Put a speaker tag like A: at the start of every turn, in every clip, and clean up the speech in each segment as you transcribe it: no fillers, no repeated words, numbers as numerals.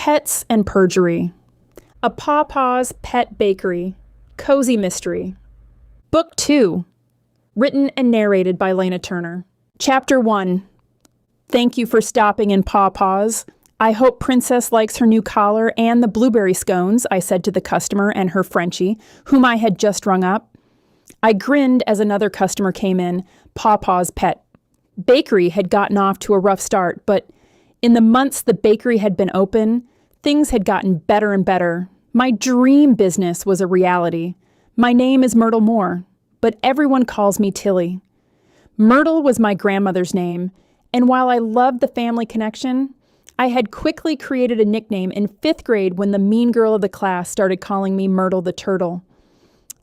A: Pets and Perjury. A Pawpaw's Pet Bakery. Cozy Mystery. Book 2. Written and narrated by Lena Turner. Chapter 1. Thank you for stopping in Pawpaw's. I hope Princess likes her new collar and the blueberry scones, I said to the customer and her Frenchie, whom I had just rung up. I grinned as another customer came in. Pawpaw's Pet Bakery had gotten off to a rough start, but in the months the bakery had been open, things had gotten better and better. My dream business was a reality. My name is Myrtle Moore, but everyone calls me Tillie. Myrtle was my grandmother's name, and while I loved the family connection, I had quickly created a nickname in 5th grade when the mean girl of the class started calling me Myrtle the Turtle.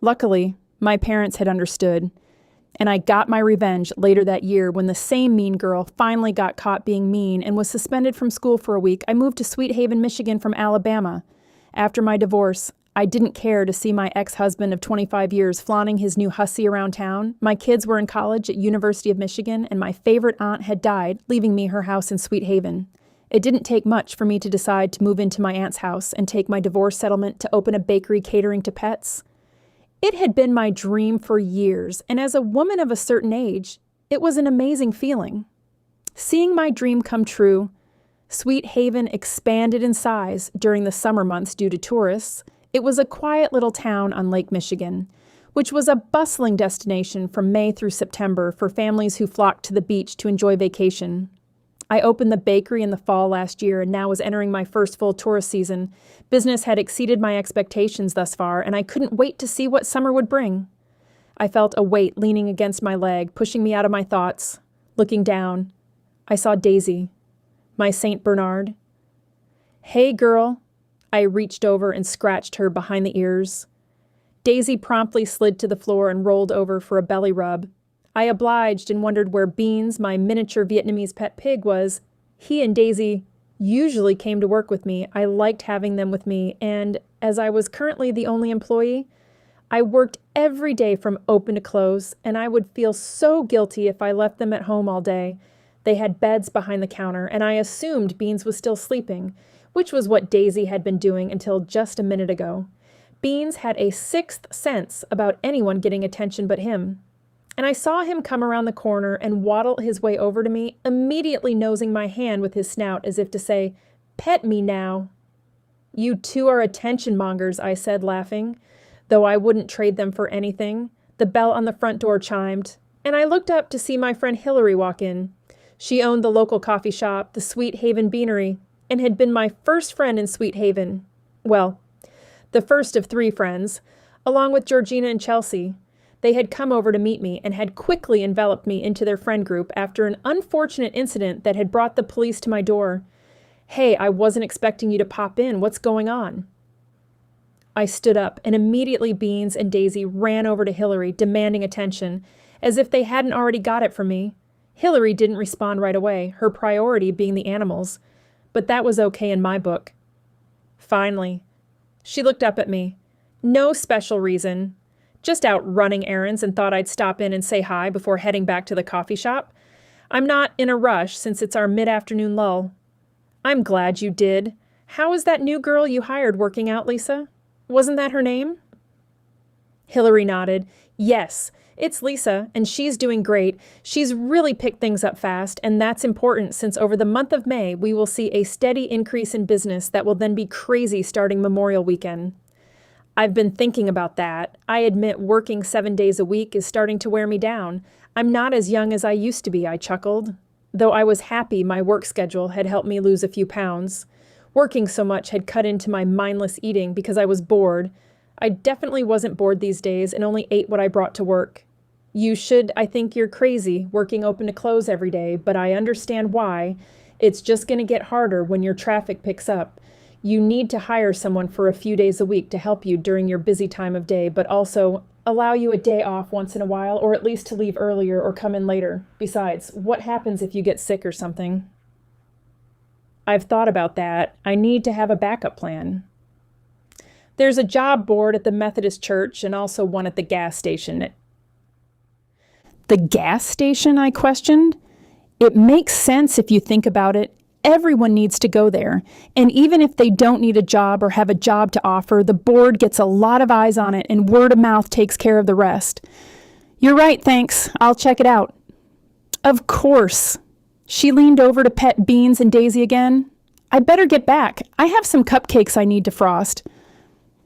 A: Luckily, my parents had understood, and I got my revenge later that year when the same mean girl finally got caught being mean and was suspended from school for a week. I moved to Sweet Haven, Michigan from Alabama. After my divorce, I didn't care to see my ex-husband of 25 years flaunting his new hussy around town. My kids were in college at University of Michigan, and my favorite aunt had died, leaving me her house in Sweet Haven. It didn't take much for me to decide to move into my aunt's house and take my divorce settlement to open a bakery catering to pets. It had been my dream for years, and as a woman of a certain age, it was an amazing feeling. Seeing my dream come true, Sweet Haven expanded in size during the summer months due to tourists. It was a quiet little town on Lake Michigan, which was a bustling destination from May through September for families who flocked to the beach to enjoy vacation. I opened the bakery in the fall last year and now was entering my first full tourist season. Business had exceeded my expectations thus far, and I couldn't wait to see what summer would bring. I felt a weight leaning against my leg, pushing me out of my thoughts. Looking down, I saw Daisy, my Saint Bernard. "Hey, girl." I reached over and scratched her behind the ears. Daisy promptly slid to the floor and rolled over for a belly rub. I obliged and wondered where Beans, my miniature Vietnamese pet pig, was. He and Daisy usually came to work with me. I liked having them with me, and as I was currently the only employee, I worked every day from open to close, and I would feel so guilty if I left them at home all day. They had beds behind the counter, and I assumed Beans was still sleeping, which was what Daisy had been doing until just a minute ago. Beans had a 6th sense about anyone getting attention but him. And I saw him come around the corner and waddle his way over to me, immediately nosing my hand with his snout as if to say, "Pet me now." "You two are attention mongers," I said, laughing, though I wouldn't trade them for anything. The bell on the front door chimed, and I looked up to see my friend Hilary walk in. She owned the local coffee shop, the Sweet Haven Beanery, and had been my first friend in Sweet Haven. Well, the first of 3 friends, along with Georgina and Chelsea. They had come over to meet me and had quickly enveloped me into their friend group after an unfortunate incident that had brought the police to my door. "Hey, I wasn't expecting you to pop in. What's going on?" I stood up, and immediately Beans and Daisy ran over to Hilary, demanding attention, as if they hadn't already got it from me. Hilary didn't respond right away, her priority being the animals, but that was okay in my book. Finally, she looked up at me. "No special reason. Just out running errands and thought I'd stop in and say hi before heading back to the coffee shop. I'm not in a rush since it's our mid-afternoon lull." "I'm glad you did. How is that new girl you hired working out, Lisa? Wasn't that her name?" Hilary nodded. "Yes, it's Lisa, and she's doing great. She's really picked things up fast, and that's important since over the month of May we will see a steady increase in business that will then be crazy starting Memorial Weekend." "I've been thinking about that. I admit working 7 days a week is starting to wear me down. I'm not as young as I used to be," I chuckled. Though I was happy my work schedule had helped me lose a few pounds. Working so much had cut into my mindless eating because I was bored. I definitely wasn't bored these days and only ate what I brought to work. "You should. I think you're crazy, working open to close every day, but I understand why. It's just going to get harder when your traffic picks up. You need to hire someone for a few days a week to help you during your busy time of day, but also allow you a day off once in a while, or at least to leave earlier or come in later. Besides, what happens if you get sick or something?" "I've thought about that. I need to have a backup plan." "There's a job board at the Methodist church and also one at the gas station." "The gas station?" I questioned. "It makes sense if you think about it. Everyone needs to go there, and even if they don't need a job or have a job to offer, the board gets a lot of eyes on it and word of mouth takes care of the rest. You're right, thanks. I'll check it out. Of course. She leaned over to pet Beans and Daisy again. I better get back. I have some cupcakes I need to frost.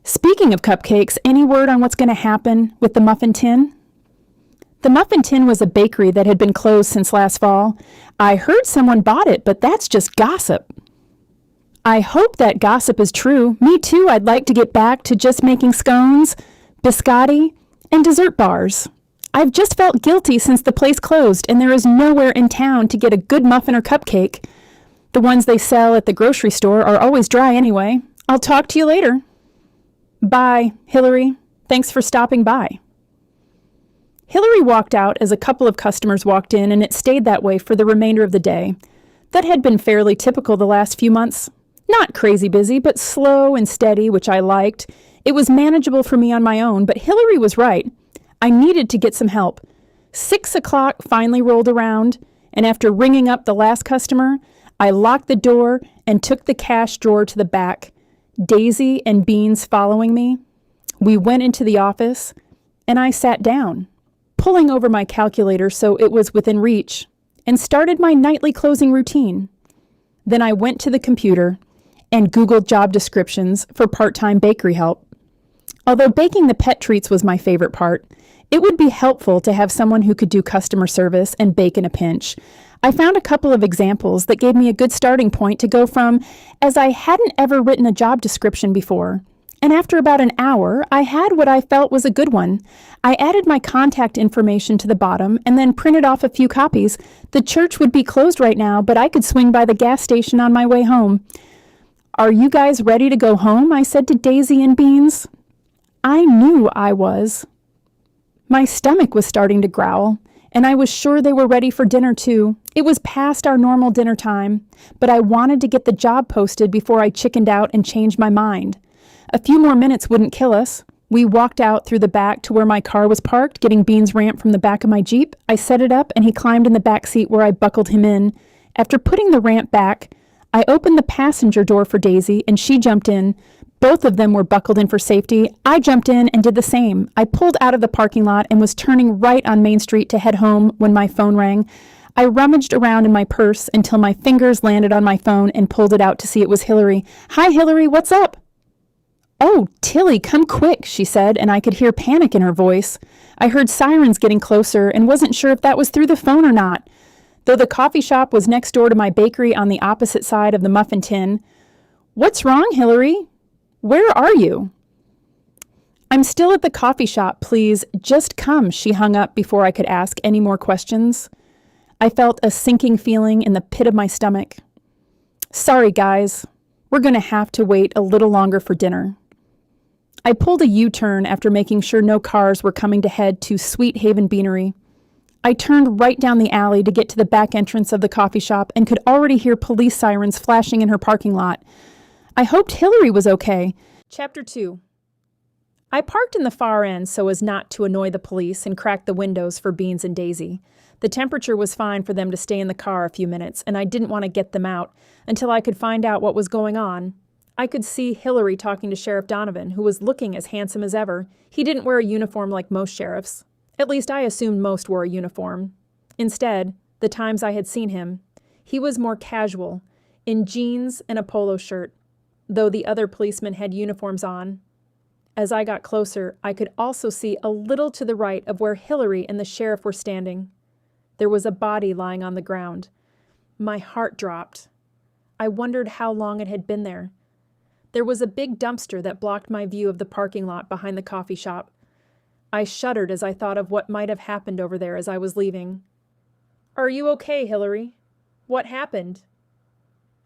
A: Speaking of cupcakes, any word on what's going to happen with the muffin tin? The muffin tin was a bakery that had been closed since last fall. I heard someone bought it, but that's just gossip. I hope that gossip is true. Me too, I'd like to get back to just making scones, biscotti, and dessert bars. I've just felt guilty since the place closed, and there is nowhere in town to get a good muffin or cupcake. The ones they sell at the grocery store are always dry anyway. I'll talk to you later. Bye, Hilary. Thanks for stopping by. Hilary walked out as a couple of customers walked in, and it stayed that way for the remainder of the day. That had been fairly typical the last few months. Not crazy busy, but slow and steady, which I liked. It was manageable for me on my own, but Hilary was right. I needed to get some help. 6 o'clock finally rolled around, and after ringing up the last customer, I locked the door and took the cash drawer to the back, Daisy and Beans following me. We went into the office, and I sat down, pulling over my calculator so it was within reach, and started my nightly closing routine. Then I went to the computer and Googled job descriptions for part-time bakery help. Although baking the pet treats was my favorite part, it would be helpful to have someone who could do customer service and bake in a pinch. I found a couple of examples that gave me a good starting point to go from, as I hadn't ever written a job description before. And after about an hour, I had what I felt was a good one. I added my contact information to the bottom and then printed off a few copies. The church would be closed right now, but I could swing by the gas station on my way home. Are you guys ready to go home? I said to Daisy and Beans. I knew I was. My stomach was starting to growl, and I was sure they were ready for dinner too. It was past our normal dinner time, but I wanted to get the job posted before I chickened out and changed my mind. A few more minutes wouldn't kill us. We walked out through the back to where my car was parked, getting Beans' ramp from the back of my Jeep. I set it up, and he climbed in the back seat where I buckled him in. After putting the ramp back, I opened the passenger door for Daisy, and she jumped in. Both of them were buckled in for safety. I jumped in and did the same. I pulled out of the parking lot and was turning right on Main Street to head home when my phone rang. I rummaged around in my purse until my fingers landed on my phone and pulled it out to see it was Hilary. Hi, Hilary, what's up? Oh, Tillie, come quick, she said, and I could hear panic in her voice. I heard sirens getting closer and wasn't sure if that was through the phone or not. Though the coffee shop was next door to my bakery on the opposite side of the muffin tin. What's wrong, Hilary? Where are you? I'm still at the coffee shop, please. Just come, she hung up before I could ask any more questions. I felt a sinking feeling in the pit of my stomach. Sorry, guys. We're going to have to wait a little longer for dinner. I pulled a U-turn after making sure no cars were coming to head to Sweet Haven Beanery. I turned right down the alley to get to the back entrance of the coffee shop and could already hear police sirens flashing in her parking lot. I hoped Hilary was okay. Chapter 2. I parked in the far end so as not to annoy the police and cracked the windows for Beans and Daisy. The temperature was fine for them to stay in the car a few minutes, and I didn't want to get them out until I could find out what was going on. I could see Hilary talking to Sheriff Donovan, who was looking as handsome as ever. He didn't wear a uniform like most sheriffs. At least I assumed most wore a uniform. Instead, the times I had seen him, he was more casual, in jeans and a polo shirt, though the other policemen had uniforms on. As I got closer, I could also see a little to the right of where Hilary and the sheriff were standing. There was a body lying on the ground. My heart dropped. I wondered how long it had been there. There was a big dumpster that blocked my view of the parking lot behind the coffee shop. I shuddered as I thought of what might have happened over there as I was leaving. Are you okay, Hilary? What happened?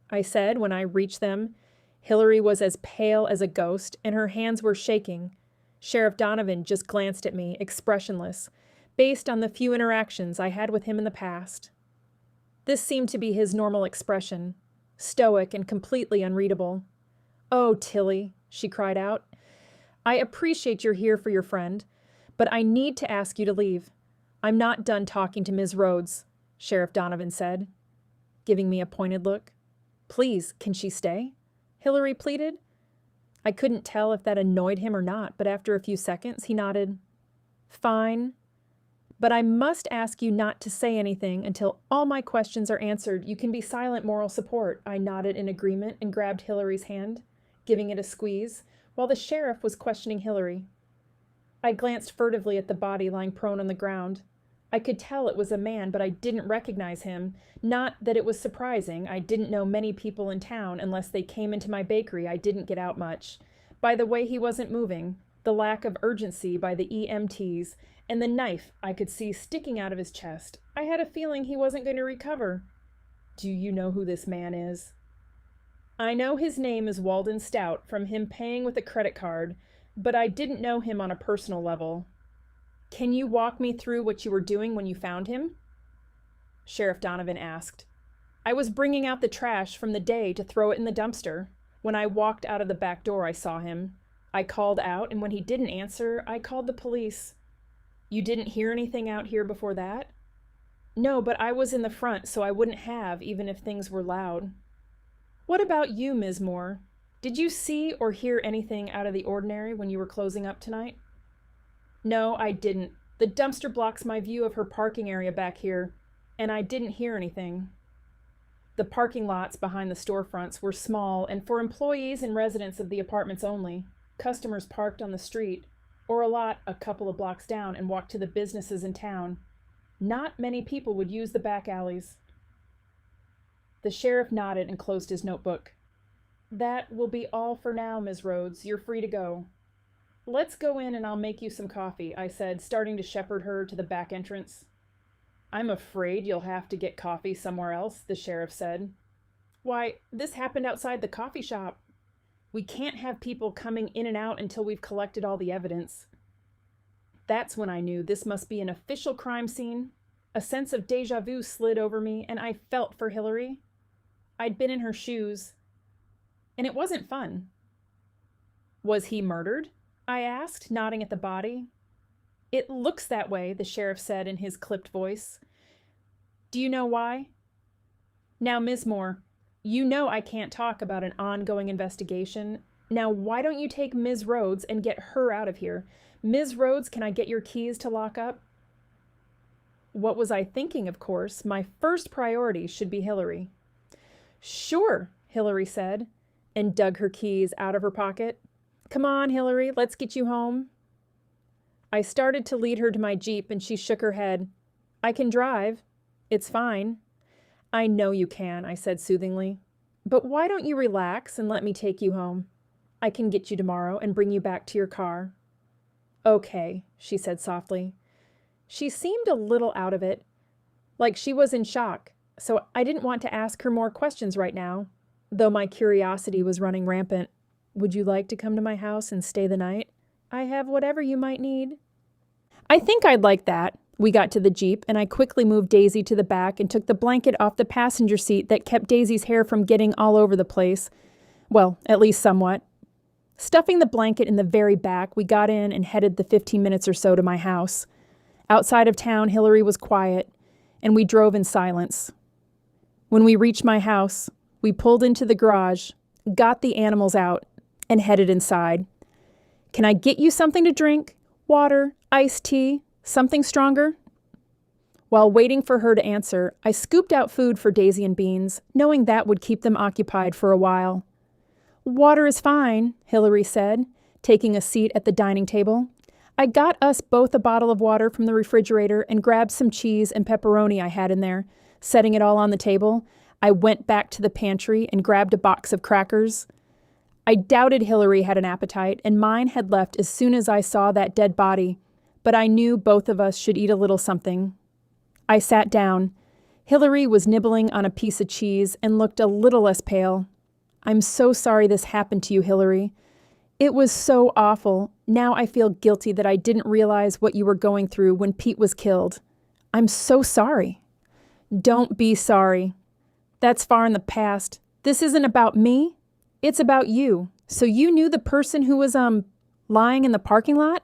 A: I said when I reached them. Hilary was as pale as a ghost, and her hands were shaking. Sheriff Donovan just glanced at me, expressionless, based on the few interactions I had with him in the past. This seemed to be his normal expression, stoic and completely unreadable. Oh, Tillie, she cried out. I appreciate you're here for your friend, but I need to ask you to leave. I'm not done talking to Ms. Rhodes, Sheriff Donovan said, giving me a pointed look. Please, can she stay? Hilary pleaded. I couldn't tell if that annoyed him or not, but after a few seconds, he nodded. Fine. But I must ask you not to say anything until all my questions are answered. You can be silent moral support. I nodded in agreement and grabbed Hilary's hand, giving it a squeeze, while the sheriff was questioning Hilary. I glanced furtively at the body lying prone on the ground. I could tell it was a man, but I didn't recognize him. Not that it was surprising. I didn't know many people in town unless they came into my bakery. I didn't get out much. By the way he wasn't moving, the lack of urgency by the EMTs, and the knife I could see sticking out of his chest, I had a feeling he wasn't going to recover. Do you know who this man is? I know his name is Walden Stout from him paying with a credit card, but I didn't know him on a personal level. Can you walk me through what you were doing when you found him? Sheriff Donovan asked. I was bringing out the trash from the day to throw it in the dumpster. When I walked out of the back door, I saw him. I called out, and when he didn't answer, I called the police. You didn't hear anything out here before that? No, but I was in the front, so I wouldn't have, even if things were loud. What about you, Ms. Moore? Did you see or hear anything out of the ordinary when you were closing up tonight? No, I didn't. The dumpster blocks my view of her parking area back here, and I didn't hear anything. The parking lots behind the storefronts were small and for employees and residents of the apartments only. Customers parked on the street, or a lot a couple of blocks down, and walked to the businesses in town. Not many people would use the back alleys. The sheriff nodded and closed his notebook. That will be all for now, Ms. Rhodes. You're free to go. Let's go in and I'll make you some coffee, I said, starting to shepherd her to the back entrance. I'm afraid you'll have to get coffee somewhere else, the sheriff said. Why, this happened outside the coffee shop. We can't have people coming in and out until we've collected all the evidence. That's when I knew this must be an official crime scene. A sense of déjà vu slid over me, and I felt for Hilary. I'd been in her shoes, and it wasn't fun. Was he murdered? I asked, nodding at the body. It looks that way, the sheriff said in his clipped voice. Do you know why? Now, Ms. Moore, you know I can't talk about an ongoing investigation. Now, why don't you take Ms. Rhodes and get her out of here? Ms. Rhodes, can I get your keys to lock up? What was I thinking, of course? My first priority should be Hilary. Sure, Hilary said, and dug her keys out of her pocket. Come on, Hilary, let's get you home. I started to lead her to my Jeep, and she shook her head. I can drive. It's fine. I know you can, I said soothingly. But why don't you relax and let me take you home? I can get you tomorrow and bring you back to your car. Okay, she said softly. She seemed a little out of it, like she was in shock, so I didn't want to ask her more questions right now, though my curiosity was running rampant. Would you like to come to my house and stay the night? I have whatever you might need. I think I'd like that. We got to the Jeep, and I quickly moved Daisy to the back and took the blanket off the passenger seat that kept Daisy's hair from getting all over the place. Well, at least somewhat. Stuffing the blanket in the very back, we got in and headed the 15 minutes or so to my house. Outside of town, Hilary was quiet, and we drove in silence. When we reached my house, we pulled into the garage, got the animals out, and headed inside. Can I get you something to drink? Water, iced tea, something stronger? While waiting for her to answer, I scooped out food for Daisy and Beans, knowing that would keep them occupied for a while. Water is fine, Hilary said, taking a seat at the dining table. I got us both a bottle of water from the refrigerator and grabbed some cheese and pepperoni I had in there. Setting it all on the table, I went back to the pantry and grabbed a box of crackers. I doubted Hilary had an appetite, and mine had left as soon as I saw that dead body, but I knew both of us should eat a little something. I sat down. Hilary was nibbling on a piece of cheese and looked a little less pale. I'm so sorry this happened to you, Hilary. It was so awful. Now I feel guilty that I didn't realize what you were going through when Pete was killed. I'm so sorry. Don't be sorry. That's far in the past. This isn't about me. It's about you. So you knew the person who was, lying in the parking lot?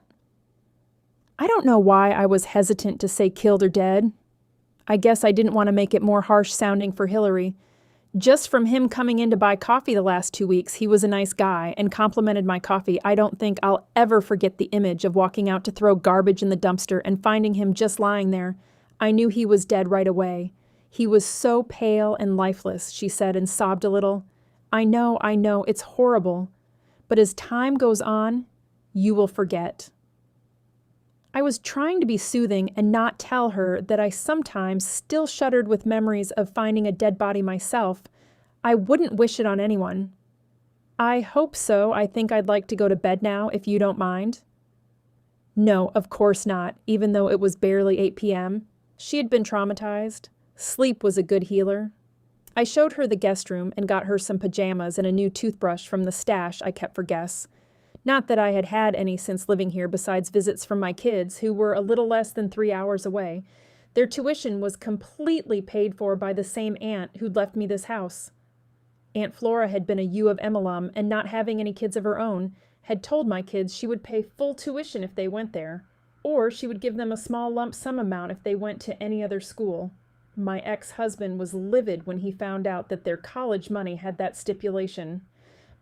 A: I don't know why I was hesitant to say killed or dead. I guess I didn't want to make it more harsh sounding for Hilary. Just from him coming in to buy coffee the last 2 weeks, he was a nice guy and complimented my coffee. I don't think I'll ever forget the image of walking out to throw garbage in the dumpster and finding him just lying there. I knew he was dead right away. He was so pale and lifeless, she said and sobbed a little. I know, it's horrible. But as time goes on, you will forget. I was trying to be soothing and not tell her that I sometimes still shuddered with memories of finding a dead body myself. I wouldn't wish it on anyone. I hope so. I think I'd like to go to bed now, if you don't mind. No, of course not, even though it was barely 8 p.m. She had been traumatized. Sleep was a good healer. I showed her the guest room and got her some pajamas and a new toothbrush from the stash I kept for guests. Not that I had had any since living here besides visits from my kids, who were a little less than 3 hours away. Their tuition was completely paid for by the same aunt who'd left me this house. Aunt Flora had been a U of M alum, and not having any kids of her own, had told my kids she would pay full tuition if they went there, or she would give them a small lump sum amount if they went to any other school. My ex-husband was livid when he found out that their college money had that stipulation.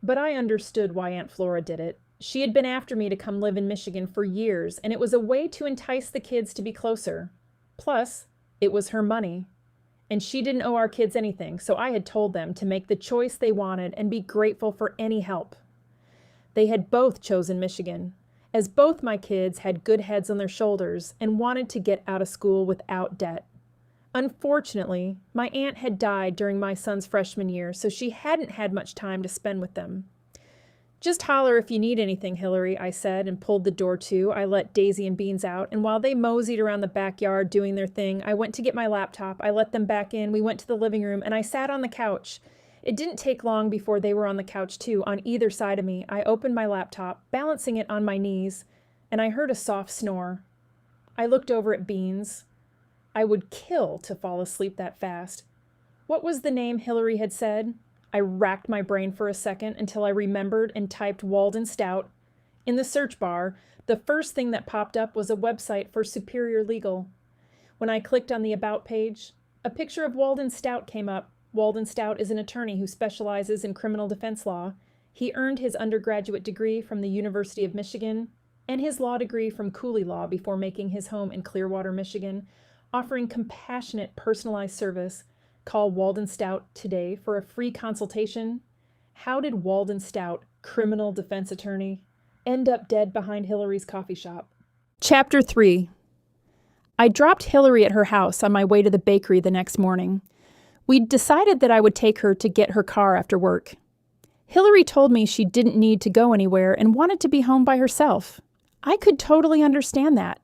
A: But I understood why Aunt Flora did it. She had been after me to come live in Michigan for years, and it was a way to entice the kids to be closer. Plus, it was her money. And she didn't owe our kids anything, so I had told them to make the choice they wanted and be grateful for any help. They had both chosen Michigan, as both my kids had good heads on their shoulders and wanted to get out of school without debt. Unfortunately, my aunt had died during my son's freshman year, so she hadn't had much time to spend with them. Just holler if you need anything, Hilary, I said, and pulled the door to. I let Daisy and Beans out, and while they moseyed around the backyard doing their thing, I went to get my laptop. I let them back in. We went to the living room, and I sat on the couch. It didn't take long before they were on the couch, too, on either side of me. I opened my laptop, balancing it on my knees, and I heard a soft snore. I looked over at Beans. I would kill to fall asleep that fast. What was the name Hilary had said? I racked my brain for a second until I remembered and typed Walden Stout. In the search bar, the first thing that popped up was a website for Superior Legal. When I clicked on the About page, a picture of Walden Stout came up. Walden Stout is an attorney who specializes in criminal defense law. He earned his undergraduate degree from the University of Michigan and his law degree from Cooley Law before making his home in Clearwater, Michigan, offering compassionate, personalized service. Call Walden Stout today for a free consultation. How did Walden Stout, criminal defense attorney, end up dead behind Hilary's coffee shop? Chapter 3. I dropped Hilary at her house on my way to the bakery the next morning. We'd decided that I would take her to get her car after work. Hilary told me she didn't need to go anywhere and wanted to be home by herself. I could totally understand that.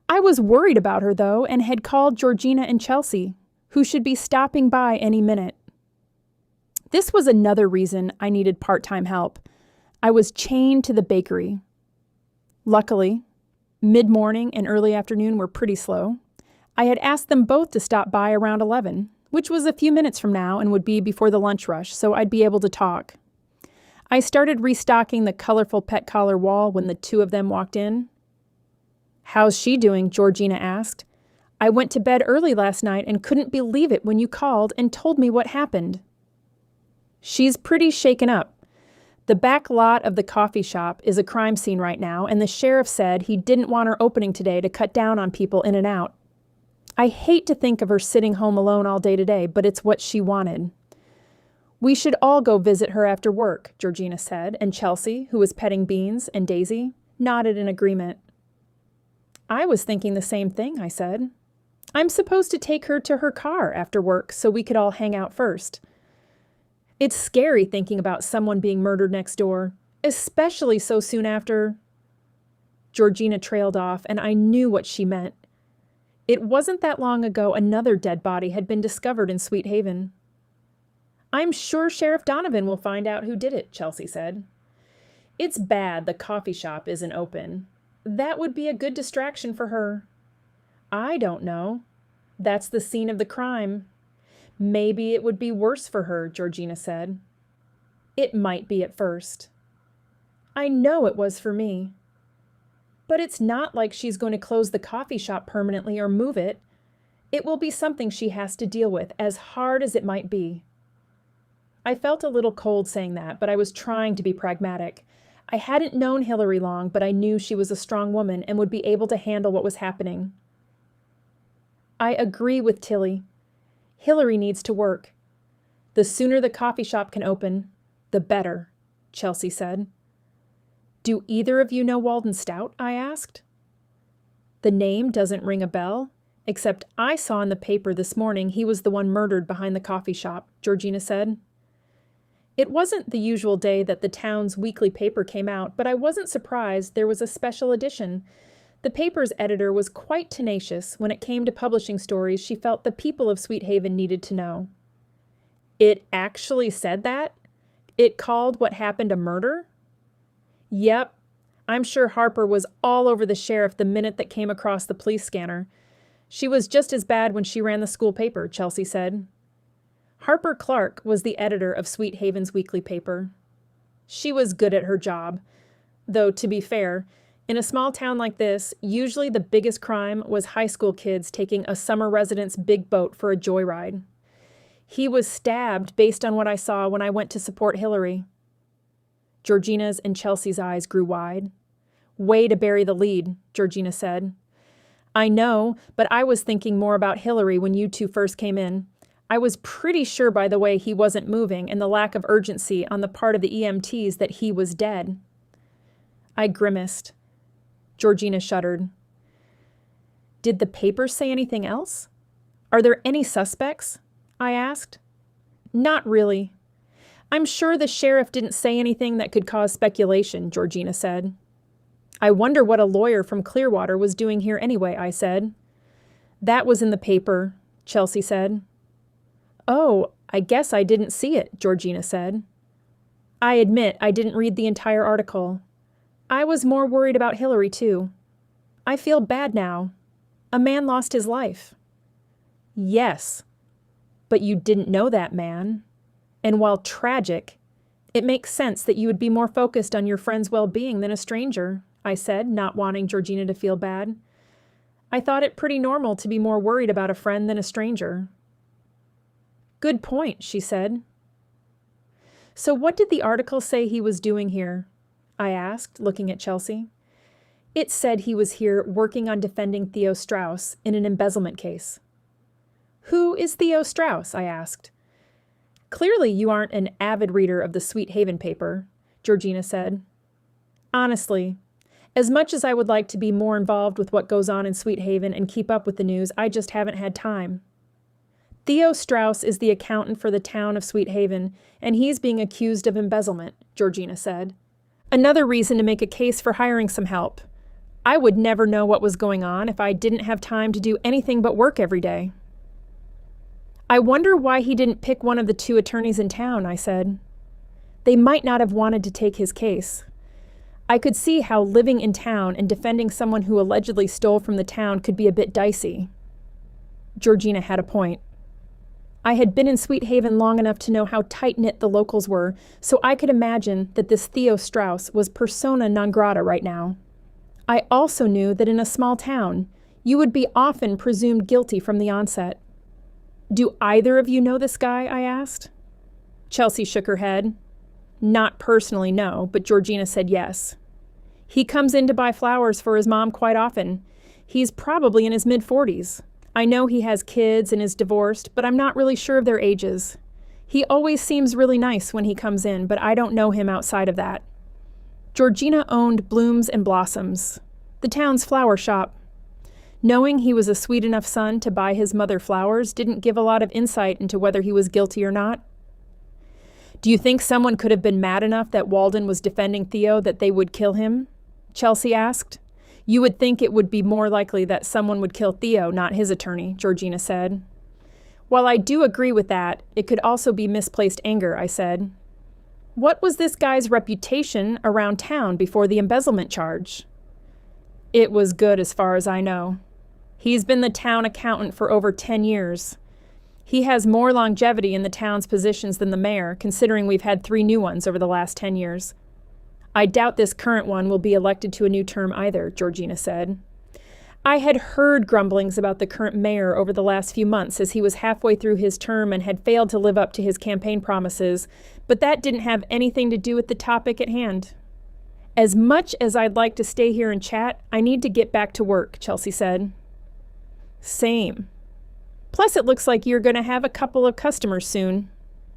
A: I was worried about her, though, and had called Georgina and Chelsea, who should be stopping by any minute. This was another reason I needed part-time help. I was chained to the bakery. Luckily, mid-morning and early afternoon were pretty slow. I had asked them both to stop by around 11, which was a few minutes from now and would be before the lunch rush, so I'd be able to talk. I started restocking the colorful pet collar wall when the two of them walked in. "How's she doing?" Georgina asked. "I went to bed early last night and couldn't believe it when you called and told me what happened." "She's pretty shaken up. The back lot of the coffee shop is a crime scene right now, and the sheriff said he didn't want her opening today to cut down on people in and out. I hate to think of her sitting home alone all day today, but it's what she wanted." "We should all go visit her after work," Georgina said, and Chelsea, who was petting Beans, and Daisy, nodded in agreement. "I was thinking the same thing," I said. "I'm supposed to take her to her car after work so we could all hang out first. It's scary thinking about someone being murdered next door, especially so soon after." Georgina trailed off, and I knew what she meant. It wasn't that long ago another dead body had been discovered in Sweet Haven. "I'm sure Sheriff Donovan will find out who did it," Chelsea said. "It's bad the coffee shop isn't open. That would be a good distraction for her." "I don't know. That's the scene of the crime. Maybe it would be worse for her," Georgina said. "It might be at first. I know it was for me. But it's not like she's going to close the coffee shop permanently or move it. It will be something she has to deal with, as hard as it might be." I felt a little cold saying that, but I was trying to be pragmatic. I hadn't known Hilary long, but I knew she was a strong woman and would be able to handle what was happening. I agree with Tillie. Hilary needs to work. The sooner the coffee shop can open, the better, Chelsea said. Do either of you know Walden Stout? I asked. The name doesn't ring a bell, except I saw in the paper this morning he was the one murdered behind the coffee shop, Georgina said. It wasn't the usual day that the town's weekly paper came out, but I wasn't surprised there was a special edition. The paper's editor was quite tenacious when it came to publishing stories she felt the people of Sweet Haven needed to know. It actually said that? It called what happened a murder? Yep. I'm sure Harper was all over the sheriff the minute that came across the police scanner. She was just as bad when she ran the school paper, Chelsea said. Harper Clark was the editor of Sweet Haven's weekly paper. She was good at her job. Though, to be fair, in a small town like this, usually the biggest crime was high school kids taking a summer resident's big boat for a joyride. He was stabbed based on what I saw when I went to support Hilary. Georgina's and Chelsea's eyes grew wide. Way to bury the lead, Georgina said. I know, but I was thinking more about Hilary when you two first came in. I was pretty sure by the way he wasn't moving and the lack of urgency on the part of the EMTs that he was dead. I grimaced. Georgina shuddered. Did the papers say anything else? Are there any suspects? I asked. Not really. I'm sure the sheriff didn't say anything that could cause speculation, Georgina said. I wonder what a lawyer from Clearwater was doing here anyway, I said. That was in the paper, Chelsea said. Oh, I guess I didn't see it, Georgina said. I admit I didn't read the entire article. I was more worried about Hilary, too. I feel bad now. A man lost his life. Yes, but you didn't know that man. And while tragic, it makes sense that you would be more focused on your friend's well-being than a stranger, I said, not wanting Georgina to feel bad. I thought it pretty normal to be more worried about a friend than a stranger. Good point, she said. So what did the article say he was doing here? I asked, looking at Chelsea. It said he was here working on defending Theo Strauss in an embezzlement case. Who is Theo Strauss? I asked. Clearly you aren't an avid reader of the Sweet Haven paper, Georgina said. Honestly, as much as I would like to be more involved with what goes on in Sweet Haven and keep up with the news, I just haven't had time. Theo Strauss is the accountant for the town of Sweet Haven, and he's being accused of embezzlement, Georgina said. Another reason to make a case for hiring some help. I would never know what was going on if I didn't have time to do anything but work every day. I wonder why he didn't pick one of the two attorneys in town, I said. They might not have wanted to take his case. I could see how living in town and defending someone who allegedly stole from the town could be a bit dicey. Georgina had a point. I had been in Sweet Haven long enough to know how tight-knit the locals were, so I could imagine that this Theo Strauss was persona non grata right now. I also knew that in a small town, you would be often presumed guilty from the onset. Do either of you know this guy? I asked. Chelsea shook her head. Not personally, no, but Georgina said yes. He comes in to buy flowers for his mom quite often. He's probably in his mid-40s. I know he has kids and is divorced, but I'm not really sure of their ages. He always seems really nice when he comes in, but I don't know him outside of that. Georgina owned Blooms and Blossoms, the town's flower shop. Knowing he was a sweet enough son to buy his mother flowers didn't give a lot of insight into whether he was guilty or not. Do you think someone could have been mad enough that Walden was defending Theo that they would kill him? Chelsea asked. You would think it would be more likely that someone would kill Theo, not his attorney, Georgina said. While I do agree with that, it could also be misplaced anger, I said. What was this guy's reputation around town before the embezzlement charge? It was good as far as I know. He's been the town accountant for over 10 years. He has more longevity in the town's positions than the mayor, considering we've had 3 new ones over the last 10 years. I doubt this current one will be elected to a new term either, Georgina said. I had heard grumblings about the current mayor over the last few months as he was halfway through his term and had failed to live up to his campaign promises, but that didn't have anything to do with the topic at hand. As much as I'd like to stay here and chat, I need to get back to work, Chelsea said. Same. Plus, it looks like you're going to have a couple of customers soon,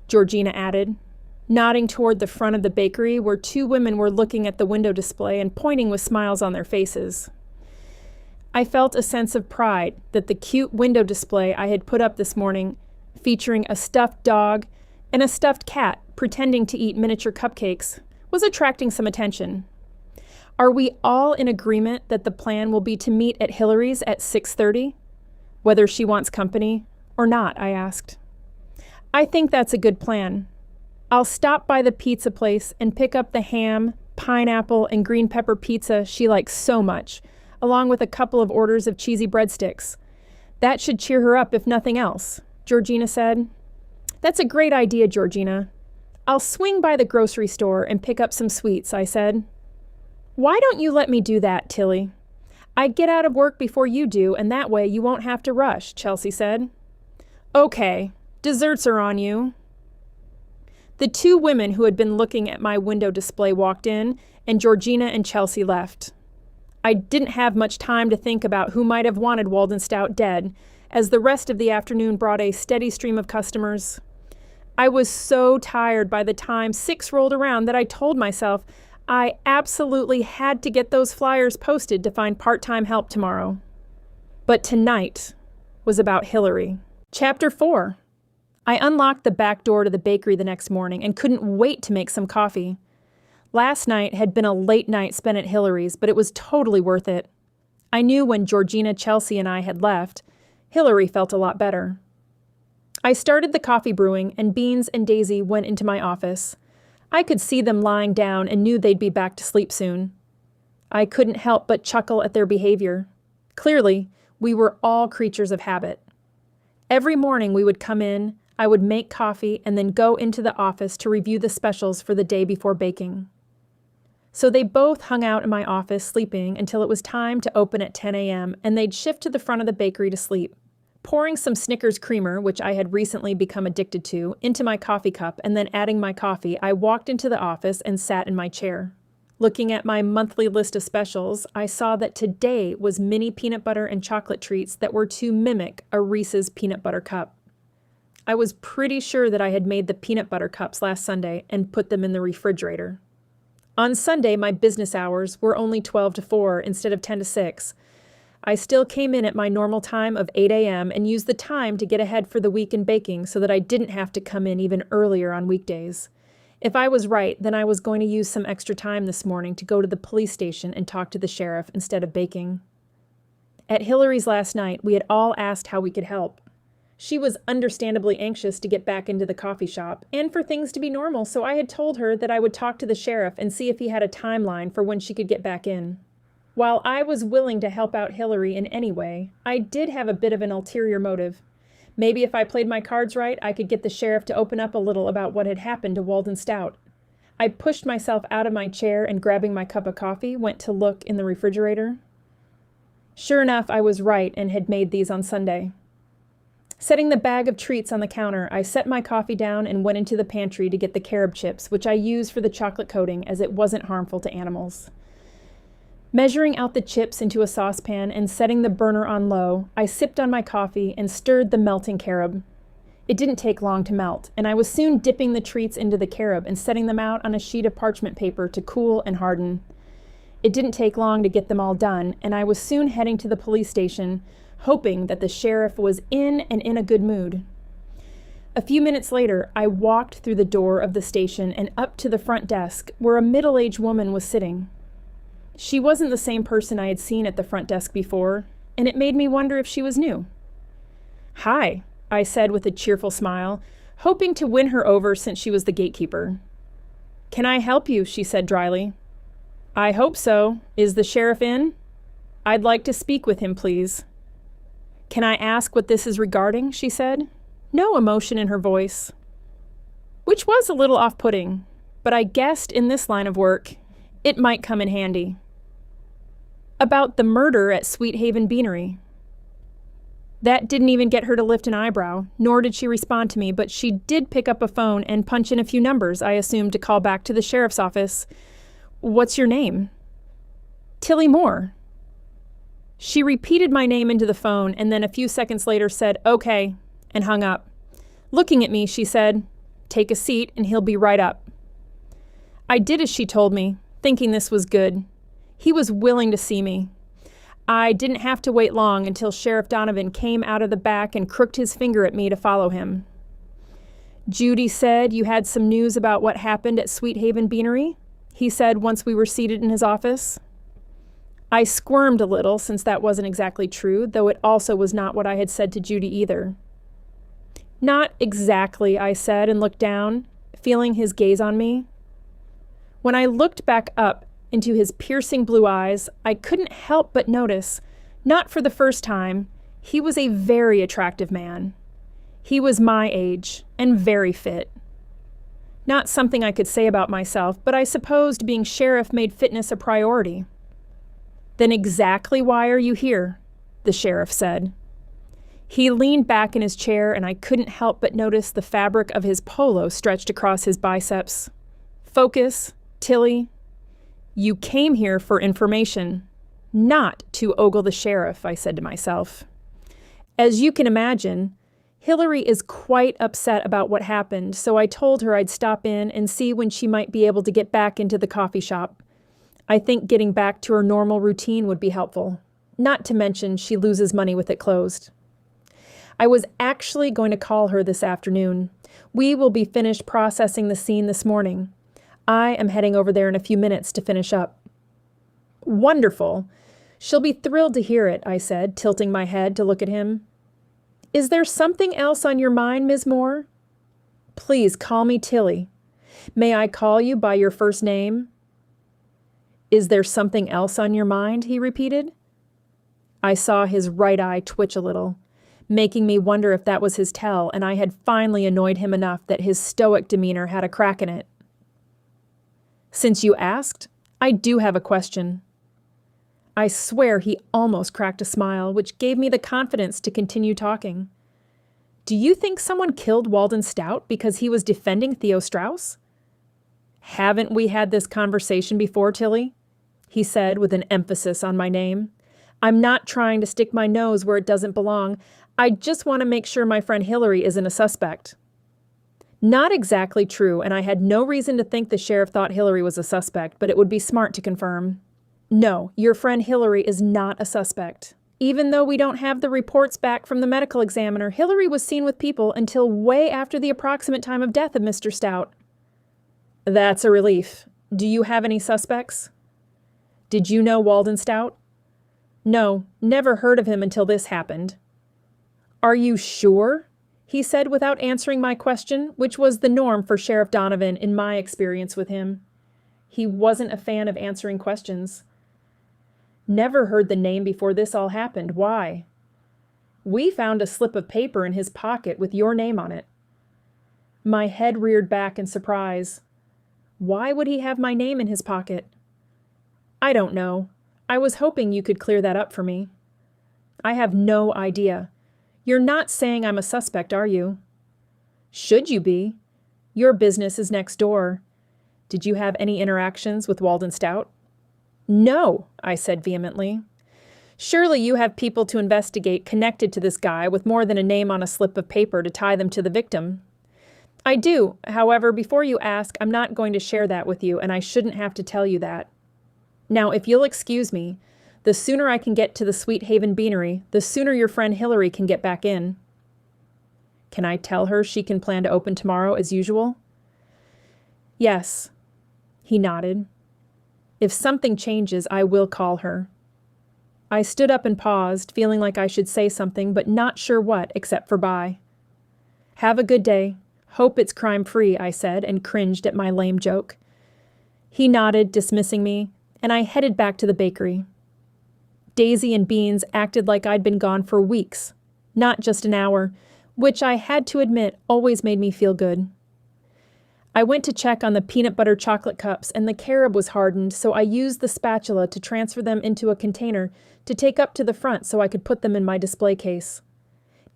A: Georgina added, nodding toward the front of the bakery where two women were looking at the window display and pointing with smiles on their faces. I felt a sense of pride that the cute window display I had put up this morning, featuring a stuffed dog and a stuffed cat pretending to eat miniature cupcakes, was attracting some attention. Are we all in agreement that the plan will be to meet at Hilary's at 6:30? Whether she wants company or not, I asked. I think that's a good plan. I'll stop by the pizza place and pick up the ham, pineapple, and green pepper pizza she likes so much, along with a couple of orders of cheesy breadsticks. That should cheer her up if nothing else, Georgina said. That's a great idea, Georgina. I'll swing by the grocery store and pick up some sweets, I said. Why don't you let me do that, Tillie? I get out of work before you do, and that way you won't have to rush, Chelsea said. Okay, desserts are on you. The two women who had been looking at my window display walked in, and Georgina and Chelsea left. I didn't have much time to think about who might have wanted Walden Stout dead, as the rest of the afternoon brought a steady stream of customers. I was so tired by the time 6 rolled around that I told myself I absolutely had to get those flyers posted to find part-time help tomorrow. But tonight was about Hilary. Chapter 4. I unlocked the back door to the bakery the next morning and couldn't wait to make some coffee. Last night had been a late night spent at Hilary's, but it was totally worth it. I knew when Georgina, Chelsea, and I had left, Hilary felt a lot better. I started the coffee brewing, and Beans and Daisy went into my office. I could see them lying down and knew they'd be back to sleep soon. I couldn't help but chuckle at their behavior. Clearly, we were all creatures of habit. Every morning we would come in, I would make coffee, and then go into the office to review the specials for the day before baking. So they both hung out in my office sleeping until it was time to open at 10 a.m., and they'd shift to the front of the bakery to sleep. Pouring some Snickers creamer, which I had recently become addicted to, into my coffee cup and then adding my coffee, I walked into the office and sat in my chair. Looking at my monthly list of specials, I saw that today was mini peanut butter and chocolate treats that were to mimic a Reese's peanut butter cup. I was pretty sure that I had made the peanut butter cups last Sunday and put them in the refrigerator. On Sunday, my business hours were only 12 to 4 instead of 10 to 6. I still came in at my normal time of 8 a.m. and used the time to get ahead for the week in baking so that I didn't have to come in even earlier on weekdays. If I was right, then I was going to use some extra time this morning to go to the police station and talk to the sheriff instead of baking. At Hilary's last night, we had all asked how we could help. She was understandably anxious to get back into the coffee shop and for things to be normal, so I had told her that I would talk to the sheriff and see if he had a timeline for when she could get back in. While I was willing to help out Hilary in any way, I did have a bit of an ulterior motive. Maybe if I played my cards right, I could get the sheriff to open up a little about what had happened to Walden Stout. I pushed myself out of my chair and, grabbing my cup of coffee, went to look in the refrigerator. Sure enough, I was right and had made these on Sunday. Setting the bag of treats on the counter, I set my coffee down and went into the pantry to get the carob chips, which I used for the chocolate coating as it wasn't harmful to animals. Measuring out the chips into a saucepan and setting the burner on low, I sipped on my coffee and stirred the melting carob. It didn't take long to melt, and I was soon dipping the treats into the carob and setting them out on a sheet of parchment paper to cool and harden. It didn't take long to get them all done, and I was soon heading to the police station, hoping that the sheriff was in and in a good mood. A few minutes later, I walked through the door of the station and up to the front desk, where a middle-aged woman was sitting. She wasn't the same person I had seen at the front desk before, and it made me wonder if she was new. "Hi," I said with a cheerful smile, hoping to win her over since she was the gatekeeper. "Can I help you?" she said dryly. "I hope so. Is the sheriff in?" "I'd like to speak with him, please." "Can I ask what this is regarding?" she said, no emotion in her voice. Which was a little off-putting, but I guessed in this line of work, it might come in handy. About the murder at Sweet Haven Beanery. That didn't even get her to lift an eyebrow, nor did she respond to me, but she did pick up a phone and punch in a few numbers, I assumed, to call back to the sheriff's office. "What's your name?" "Tillie Moore." She repeated my name into the phone and then a few seconds later said, "Okay," and hung up. Looking at me, she said, "Take a seat and he'll be right up." I did as she told me, thinking this was good. He was willing to see me. I didn't have to wait long until Sheriff Donovan came out of the back and crooked his finger at me to follow him. "Judy said you had some news about what happened at Sweet Haven Beanery?" he said once we were seated in his office. I squirmed a little, since that wasn't exactly true, though it also was not what I had said to Judy either. "Not exactly," I said, and looked down, feeling his gaze on me. When I looked back up into his piercing blue eyes, I couldn't help but notice, not for the first time, he was a very attractive man. He was my age, and very fit. Not something I could say about myself, but I supposed being sheriff made fitness a priority. "Then exactly why are you here?" the sheriff said. He leaned back in his chair, and I couldn't help but notice the fabric of his polo stretched across his biceps. "Focus, Tillie. You came here for information, not to ogle the sheriff," I said to myself. As you can imagine, Hilary is quite upset about what happened, so I told her I'd stop in and see when she might be able to get back into the coffee shop. I think getting back to her normal routine would be helpful, not to mention she loses money with it closed. I was actually going to call her this afternoon. We will be finished processing the scene this morning. I am heading over there in a few minutes to finish up. "Wonderful. She'll be thrilled to hear it," I said, tilting my head to look at him. "Is there something else on your mind, Ms. Moore?" "Please call me Tillie. May I call you by your first name?" "Is there something else on your mind?" he repeated. I saw his right eye twitch a little, making me wonder if that was his tell, and I had finally annoyed him enough that his stoic demeanor had a crack in it. "Since you asked, I do have a question." I swear he almost cracked a smile, which gave me the confidence to continue talking. "Do you think someone killed Walden Stout because he was defending Theo Strauss?" "Haven't we had this conversation before, Tillie?" he said with an emphasis on my name. "I'm not trying to stick my nose where it doesn't belong. I just want to make sure my friend Hilary isn't a suspect." Not exactly true, and I had no reason to think the sheriff thought Hilary was a suspect, but it would be smart to confirm. "No, your friend Hilary is not a suspect. Even though we don't have the reports back from the medical examiner, Hilary was seen with people until way after the approximate time of death of Mr. Stout." "That's a relief. Do you have any suspects?" "Did you know Walden Stout?" "No, never heard of him until this happened." "Are you sure?" he said without answering my question, which was the norm for Sheriff Donovan in my experience with him. He wasn't a fan of answering questions. "Never heard the name before this all happened. Why?" "We found a slip of paper in his pocket with your name on it." My head reared back in surprise. Why would he have my name in his pocket? "I don't know. I was hoping you could clear that up for me." "I have no idea. You're not saying I'm a suspect, are you?" "Should you be? Your business is next door. Did you have any interactions with Walden Stout?" "No," I said vehemently. "Surely you have people to investigate connected to this guy with more than a name on a slip of paper to tie them to the victim." "I do. However, before you ask, I'm not going to share that with you, and I shouldn't have to tell you that. Now, if you'll excuse me, the sooner I can get to the Sweet Haven Beanery, the sooner your friend Hilary can get back in." "Can I tell her she can plan to open tomorrow as usual?" "Yes." He nodded. "If something changes, I will call her." I stood up and paused, feeling like I should say something, but not sure what except for bye. "Have a good day. Hope it's crime-free," I said, and cringed at my lame joke. He nodded, dismissing me, and I headed back to the bakery. Daisy and Beans acted like I'd been gone for weeks, not just an hour, which I had to admit always made me feel good. I went to check on the peanut butter chocolate cups, and the carob was hardened, so I used the spatula to transfer them into a container to take up to the front so I could put them in my display case.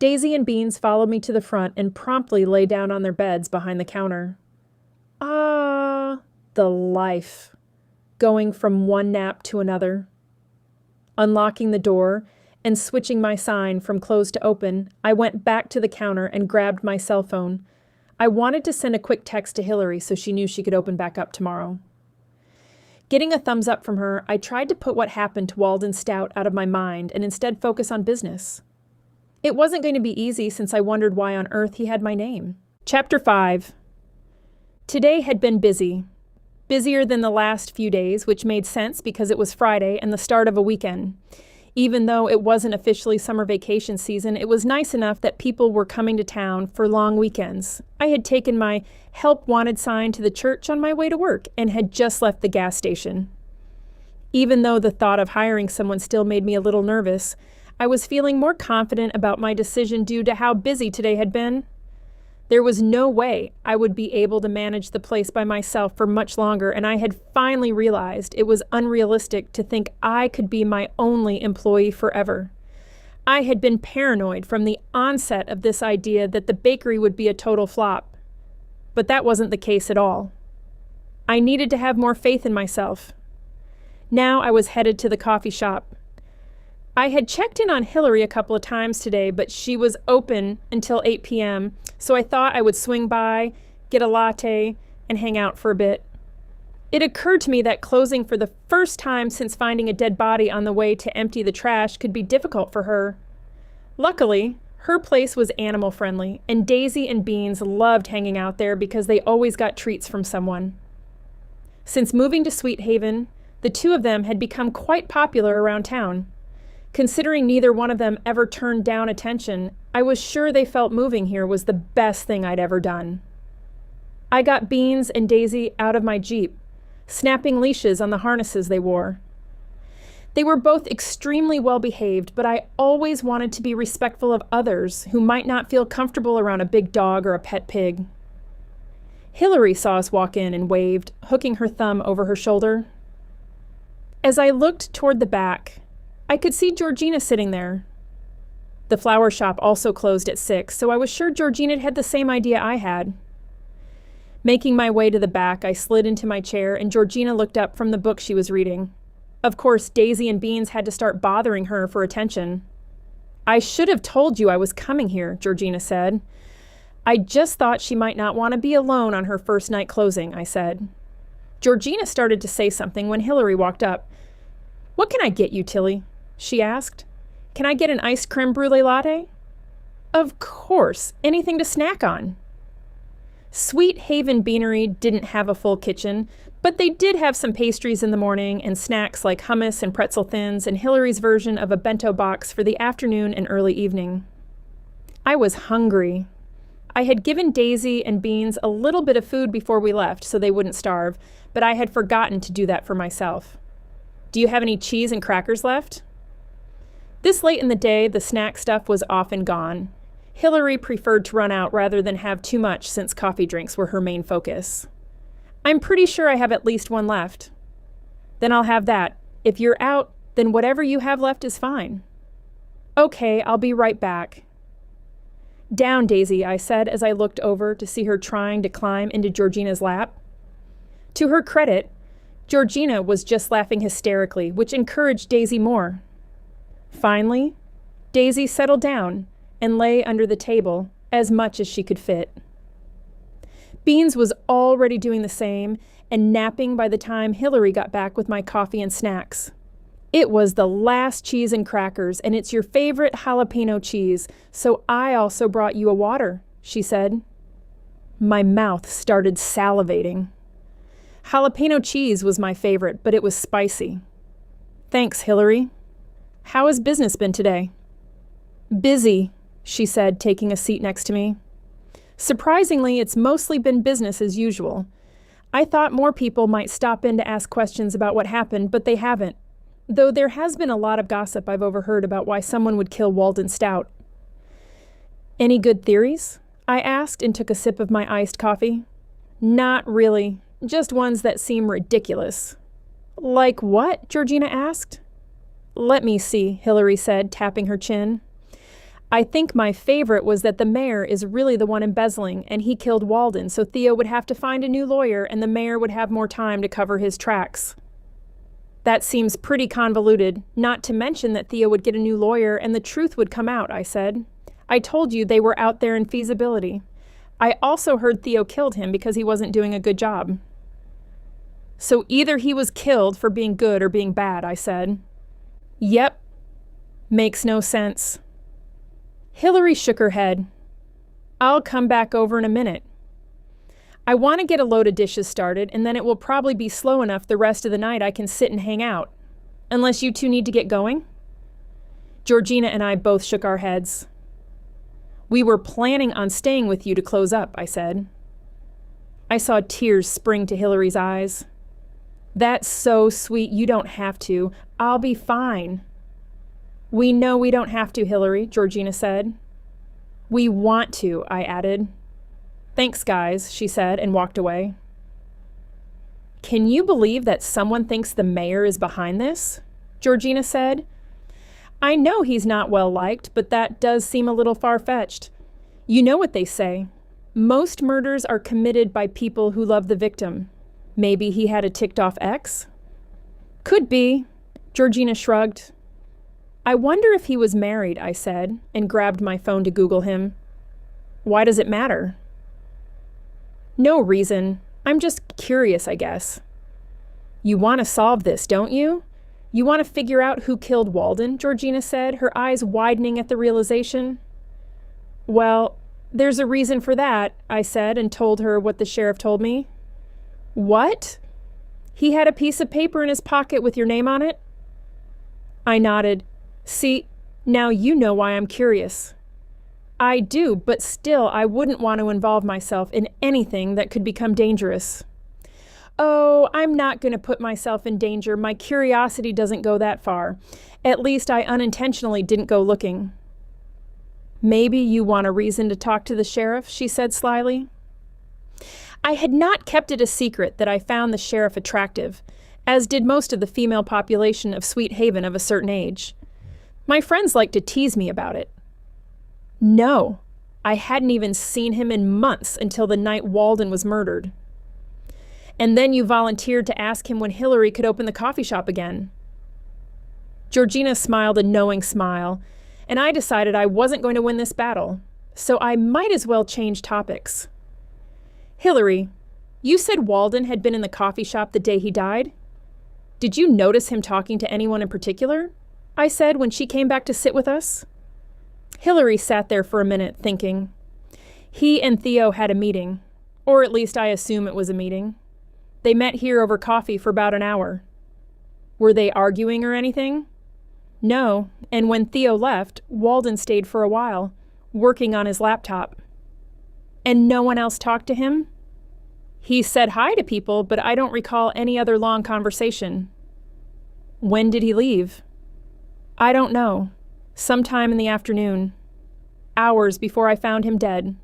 A: Daisy and Beans followed me to the front and promptly lay down on their beds behind the counter. Ah, the life. Going from one nap to another. Unlocking the door and switching my sign from closed to open, I went back to the counter and grabbed my cell phone. I wanted to send a quick text to Hilary so she knew she could open back up tomorrow. Getting a thumbs up from her, I tried to put what happened to Walden Stout out of my mind and instead focus on business. It wasn't going to be easy since I wondered why on earth he had my name. Chapter 5. Today had been busy. Busier than the last few days, which made sense because it was Friday and the start of a weekend. Even though it wasn't officially summer vacation season, it was nice enough that people were coming to town for long weekends. I had taken my help wanted sign to the church on my way to work and had just left the gas station. Even though the thought of hiring someone still made me a little nervous, I was feeling more confident about my decision due to how busy today had been. There was no way I would be able to manage the place by myself for much longer, and I had finally realized it was unrealistic to think I could be my only employee forever. I had been paranoid from the onset of this idea that the bakery would be a total flop. But that wasn't the case at all. I needed to have more faith in myself. Now I was headed to the coffee shop. I had checked in on Hilary a couple of times today, but she was open until 8 p.m., so I thought I would swing by, get a latte, and hang out for a bit. It occurred to me that closing for the first time since finding a dead body on the way to empty the trash could be difficult for her. Luckily, her place was animal-friendly, and Daisy and Beans loved hanging out there because they always got treats from someone. Since moving to Sweet Haven, the two of them had become quite popular around town. Considering neither one of them ever turned down attention, I was sure they felt moving here was the best thing I'd ever done. I got Beans and Daisy out of my Jeep, snapping leashes on the harnesses they wore. They were both extremely well behaved, but I always wanted to be respectful of others who might not feel comfortable around a big dog or a pet pig. Hilary saw us walk in and waved, hooking her thumb over her shoulder. As I looked toward the back, I could see Georgina sitting there. The flower shop also closed at 6, so I was sure Georgina had the same idea I had. Making my way to the back, I slid into my chair and Georgina looked up from the book she was reading. Of course, Daisy and Beans had to start bothering her for attention. "I should have told you I was coming here," Georgina said. "I just thought she might not want to be alone on her first night closing," I said. Georgina started to say something when Hilary walked up. "What can I get you, Tillie?" she asked. "Can I get an iced creme brulee latte?" "Of course, anything to snack on." Sweet Haven Beanery didn't have a full kitchen, but they did have some pastries in the morning and snacks like hummus and pretzel thins and Hilary's version of a bento box for the afternoon and early evening. I was hungry. I had given Daisy and Beans a little bit of food before we left so they wouldn't starve, but I had forgotten to do that for myself. "Do you have any cheese and crackers left?" This late in the day, the snack stuff was often gone. Hilary preferred to run out rather than have too much since coffee drinks were her main focus. "I'm pretty sure I have at least one left." "Then I'll have that. If you're out, then whatever you have left is fine." "Okay, I'll be right back." "Down, Daisy," I said as I looked over to see her trying to climb into Georgina's lap. To her credit, Georgina was just laughing hysterically, which encouraged Daisy more. Finally, Daisy settled down and lay under the table as much as she could fit. Beans was already doing the same and napping by the time Hilary got back with my coffee and snacks. "It was the last cheese and crackers, and it's your favorite jalapeno cheese, so I also brought you a water," she said. My mouth started salivating. Jalapeno cheese was my favorite, but it was spicy. "Thanks, Hilary. How has business been today?" "Busy," she said, taking a seat next to me. "Surprisingly, it's mostly been business as usual. I thought more people might stop in to ask questions about what happened, but they haven't. Though there has been a lot of gossip I've overheard about why someone would kill Walden Stout." "Any good theories?" I asked and took a sip of my iced coffee. Not really, just ones that seem ridiculous. Like what? Georgina asked. Let me see, Hilary said, tapping her chin. I think my favorite was that the mayor is really the one embezzling, and he killed Walden, so Theo would have to find a new lawyer and the mayor would have more time to cover his tracks. That seems pretty convoluted, not to mention that Theo would get a new lawyer and the truth would come out, I said. I told you they were out there in feasibility. I also heard Theo killed him because he wasn't doing a good job. So either he was killed for being good or being bad, I said. Yep. Makes no sense. Hilary shook her head. I'll come back over in a minute. I want to get a load of dishes started, and then it will probably be slow enough the rest of the night I can sit and hang out. Unless you two need to get going? Georgina and I both shook our heads. We were planning on staying with you to close up, I said. I saw tears spring to Hilary's eyes. That's so sweet, you don't have to. I'll be fine. We know we don't have to, Hilary, Georgina said. We want to, I added. Thanks, guys, she said, and walked away. Can you believe that someone thinks the mayor is behind this? Georgina said. I know he's not well liked, but that does seem a little far-fetched. You know what they say. Most murders are committed by people who love the victim. Maybe he had a ticked-off ex? Could be, Georgina shrugged. I wonder if he was married, I said, and grabbed my phone to Google him. Why does it matter? No reason. I'm just curious, I guess. You want to solve this, don't you? You want to figure out who killed Walden, Georgina said, her eyes widening at the realization. Well, there's a reason for that, I said, and told her what the sheriff told me. What? He had a piece of paper in his pocket with your name on it? I nodded. See, now you know why I'm curious. I do, but still I wouldn't want to involve myself in anything that could become dangerous. Oh, I'm not going to put myself in danger. My curiosity doesn't go that far. At least I unintentionally didn't go looking. Maybe you want a reason to talk to the sheriff, she said slyly. I had not kept it a secret that I found the sheriff attractive, as did most of the female population of Sweet Haven of a certain age. My friends liked to tease me about it. No, I hadn't even seen him in months until the night Walden was murdered. And then you volunteered to ask him when Hilary could open the coffee shop again. Georgina smiled a knowing smile, and I decided I wasn't going to win this battle, so I might as well change topics. Hilary, you said Walden had been in the coffee shop the day he died? Did you notice him talking to anyone in particular? I said when she came back to sit with us. Hilary sat there for a minute, thinking. He and Theo had a meeting, or at least I assume it was a meeting. They met here over coffee for about an hour. Were they arguing or anything? No, and when Theo left, Walden stayed for a while, working on his laptop. And no one else talked to him? He said hi to people, but I don't recall any other long conversation. When did he leave? I don't know. Sometime in the afternoon. Hours before I found him dead.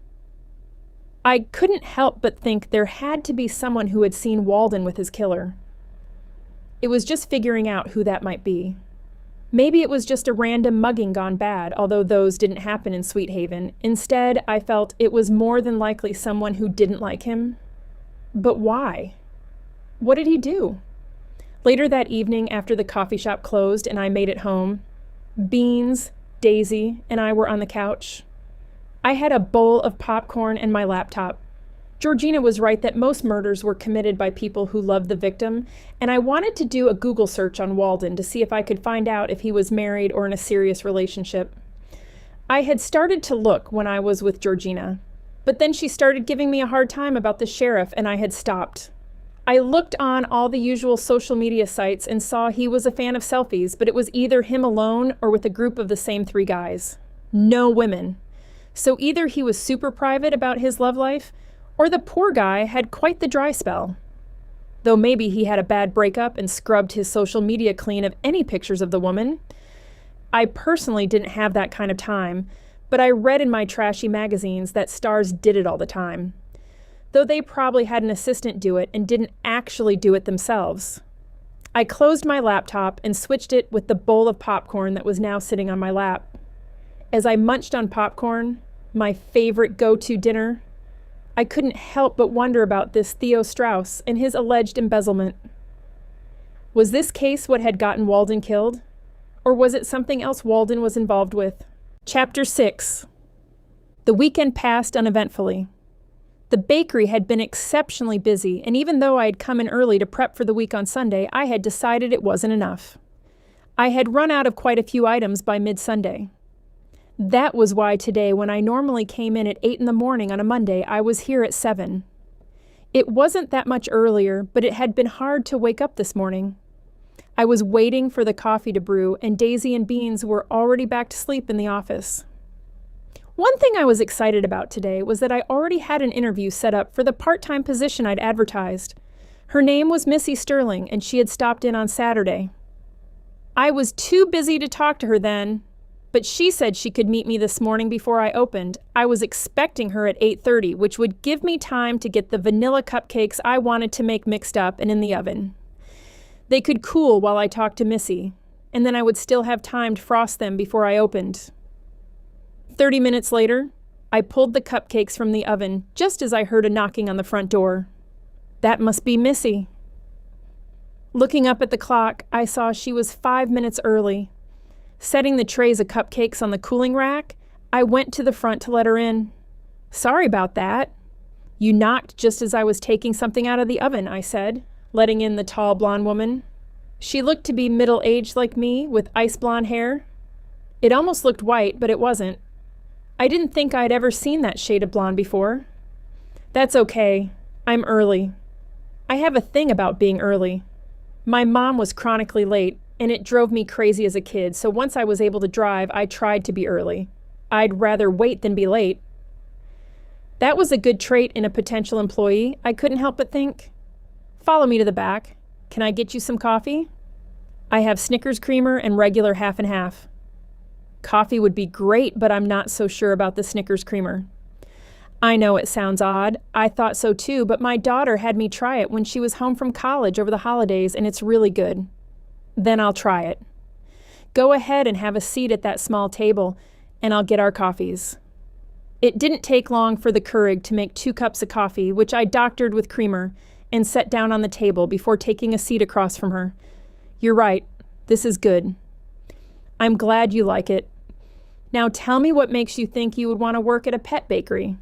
A: I couldn't help but think there had to be someone who had seen Walden with his killer. It was just figuring out who that might be. Maybe it was just a random mugging gone bad, although those didn't happen in Sweet Haven. Instead, I felt it was more than likely someone who didn't like him. But why? What did he do? Later that evening, after the coffee shop closed and I made it home, Beans, Daisy, and I were on the couch. I had a bowl of popcorn and my laptop. Georgina was right that most murders were committed by people who loved the victim, and I wanted to do a Google search on Walden to see if I could find out if he was married or in a serious relationship. I had started to look when I was with Georgina, but then she started giving me a hard time about the sheriff, and I had stopped. I looked on all the usual social media sites and saw he was a fan of selfies, but it was either him alone or with a group of the same 3 guys. No women. So either he was super private about his love life, or the poor guy had quite the dry spell. Though maybe he had a bad breakup and scrubbed his social media clean of any pictures of the woman. I personally didn't have that kind of time, but I read in my trashy magazines that stars did it all the time. though they probably had an assistant do it and didn't actually do it themselves. I closed my laptop and switched it with the bowl of popcorn that was now sitting on my lap. As I munched on popcorn, my favorite go-to dinner, I couldn't help but wonder about this Theo Strauss and his alleged embezzlement. Was this case what had gotten Walden killed? Or was it something else Walden was involved with? Chapter 6. The weekend passed uneventfully. The bakery had been exceptionally busy, and even though I had come in early to prep for the week on Sunday, I had decided it wasn't enough. I had run out of quite a few items by mid-Sunday. That was why today, when I normally came in at 8 in the morning on a Monday, I was here at 7. It wasn't that much earlier, but it had been hard to wake up this morning. I was waiting for the coffee to brew, and Daisy and Beans were already back to sleep in the office. One thing I was excited about today was that I already had an interview set up for the part-time position I'd advertised. Her name was Missy Sterling, and she had stopped in on Saturday. I was too busy to talk to her then, but she said she could meet me this morning before I opened. I was expecting her at 8:30, which would give me time to get the vanilla cupcakes I wanted to make mixed up and in the oven. They could cool while I talked to Missy, and then I would still have time to frost them before I opened. 30 minutes later, I pulled the cupcakes from the oven just as I heard a knocking on the front door. That must be Missy. Looking up at the clock, I saw she was 5 minutes early. Setting the trays of cupcakes on the cooling rack, I went to the front to let her in. Sorry about that. You knocked just as I was taking something out of the oven, I said, letting in the tall blonde woman. She looked to be middle-aged like me, with ice blonde hair. It almost looked white, but it wasn't. I didn't think I'd ever seen that shade of blonde before. That's okay. I'm early. I have a thing about being early. My mom was chronically late, and it drove me crazy as a kid, so once I was able to drive, I tried to be early. I'd rather wait than be late. That was a good trait in a potential employee, I couldn't help but think. Follow me to the back. Can I get you some coffee? I have Snickers creamer and regular half and half. Coffee would be great, but I'm not so sure about the Snickers creamer. I know it sounds odd. I thought so too, but my daughter had me try it when she was home from college over the holidays, and it's really good. Then I'll try it. Go ahead and have a seat at that small table, and I'll get our coffees. It didn't take long for the Keurig to make 2 cups of coffee, which I doctored with creamer, and set down on the table before taking a seat across from her. You're right. This is good. I'm glad you like it. Now tell me what makes you think you would want to work at a pet bakery.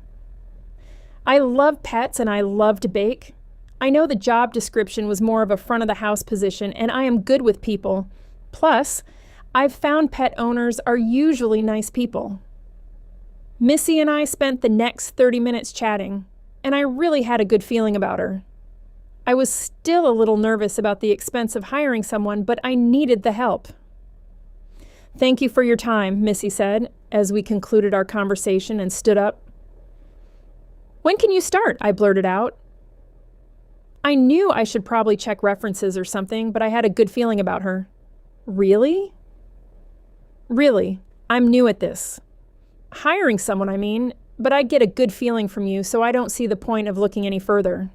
A: I love pets and I love to bake. I know the job description was more of a front-of-the-house position, and I am good with people. Plus, I've found pet owners are usually nice people. Missy and I spent the next 30 minutes chatting, and I really had a good feeling about her. I was still a little nervous about the expense of hiring someone, but I needed the help. Thank you for your time, Missy said, as we concluded our conversation and stood up. When can you start? I blurted out. I knew I should probably check references or something, but I had a good feeling about her. Really? Really, I'm new at this. Hiring someone, I mean, but I get a good feeling from you, so I don't see the point of looking any further.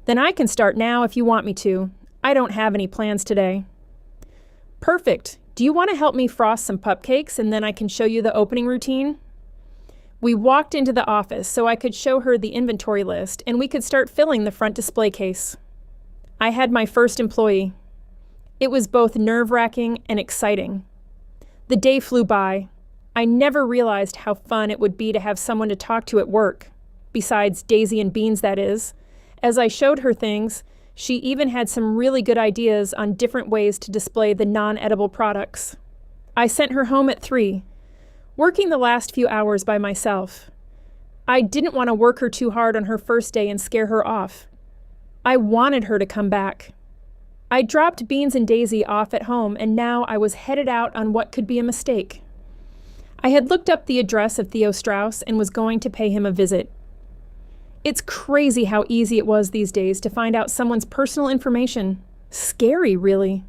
A: Then I can start now if you want me to. I don't have any plans today. Perfect. Do you want to help me frost some cupcakes and then I can show you the opening routine? We walked into the office so I could show her the inventory list and we could start filling the front display case. I had my first employee. It was both nerve-wracking and exciting. The day flew by. I never realized how fun it would be to have someone to talk to at work, besides Daisy and Beans, that is. As I showed her things, she even had some really good ideas on different ways to display the non-edible products. I sent her home at 3, working the last few hours by myself. I didn't want to work her too hard on her first day and scare her off. I wanted her to come back. I dropped Beans and Daisy off at home, and now I was headed out on what could be a mistake. I had looked up the address of Theo Strauss and was going to pay him a visit. It's crazy how easy it was these days to find out someone's personal information. Scary, really.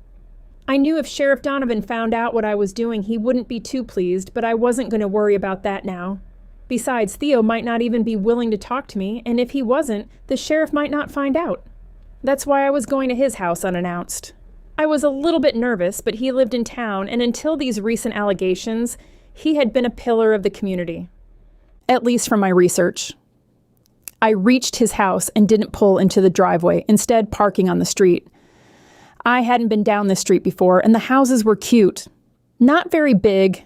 A: I knew if Sheriff Donovan found out what I was doing, he wouldn't be too pleased, but I wasn't going to worry about that now. Besides, Theo might not even be willing to talk to me, and if he wasn't, the sheriff might not find out. That's why I was going to his house unannounced. I was a little bit nervous, but he lived in town, and until these recent allegations, he had been a pillar of the community. At least from my research. I reached his house and didn't pull into the driveway, instead parking on the street. I hadn't been down this street before, and the houses were cute. Not very big,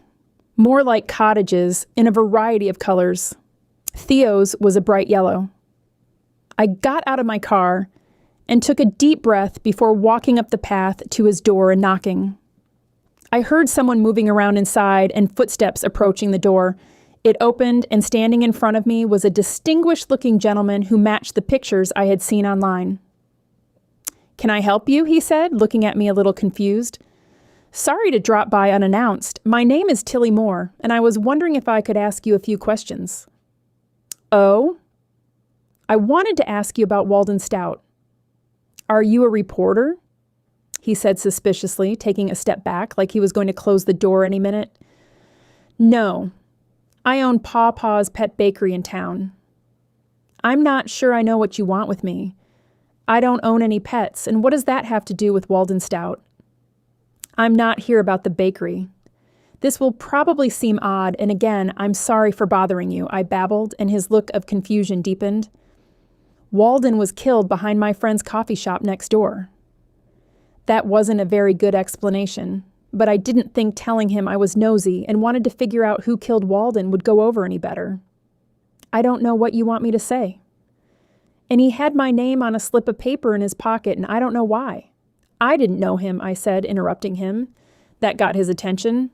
A: more like cottages in a variety of colors. Theo's was a bright yellow. I got out of my car and took a deep breath before walking up the path to his door and knocking. I heard someone moving around inside and footsteps approaching the door. It opened, and standing in front of me was a distinguished-looking gentleman who matched the pictures I had seen online. "Can I help you?" he said, looking at me a little confused. "Sorry to drop by unannounced. My name is Tillie Moore, and I was wondering if I could ask you a few questions." "Oh?" "I wanted to ask you about Walden Stout." "Are you a reporter?" he said suspiciously, taking a step back like he was going to close the door any minute. "No. I own Pawpaw's Pet Bakery in town." "I'm not sure I know what you want with me. I don't own any pets, and what does that have to do with Walden Stout?" "I'm not here about the bakery. This will probably seem odd, and again, I'm sorry for bothering you," I babbled, and his look of confusion deepened. "Walden was killed behind my friend's coffee shop next door." That wasn't a very good explanation, but I didn't think telling him I was nosy and wanted to figure out who killed Walden would go over any better. "I don't know what you want me to say." "And he had my name on a slip of paper in his pocket, and I don't know why." "I didn't know him," I said, interrupting him. That got his attention.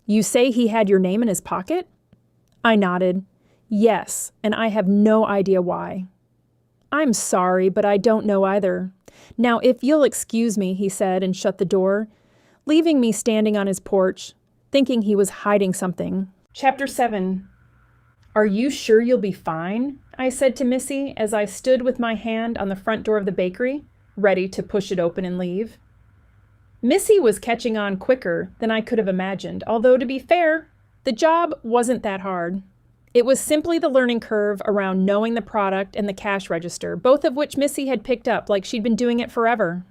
A: "You say he had your name in his pocket?" I nodded. "Yes, and I have no idea why." "I'm sorry, but I don't know either. Now, if you'll excuse me," he said, and shut the door, leaving me standing on his porch, thinking he was hiding something. Chapter 7. "Are you sure you'll be fine?" I said to Missy as I stood with my hand on the front door of the bakery, ready to push it open and leave. Missy was catching on quicker than I could have imagined, although to be fair, the job wasn't that hard. It was simply the learning curve around knowing the product and the cash register, both of which Missy had picked up like she'd been doing it forever.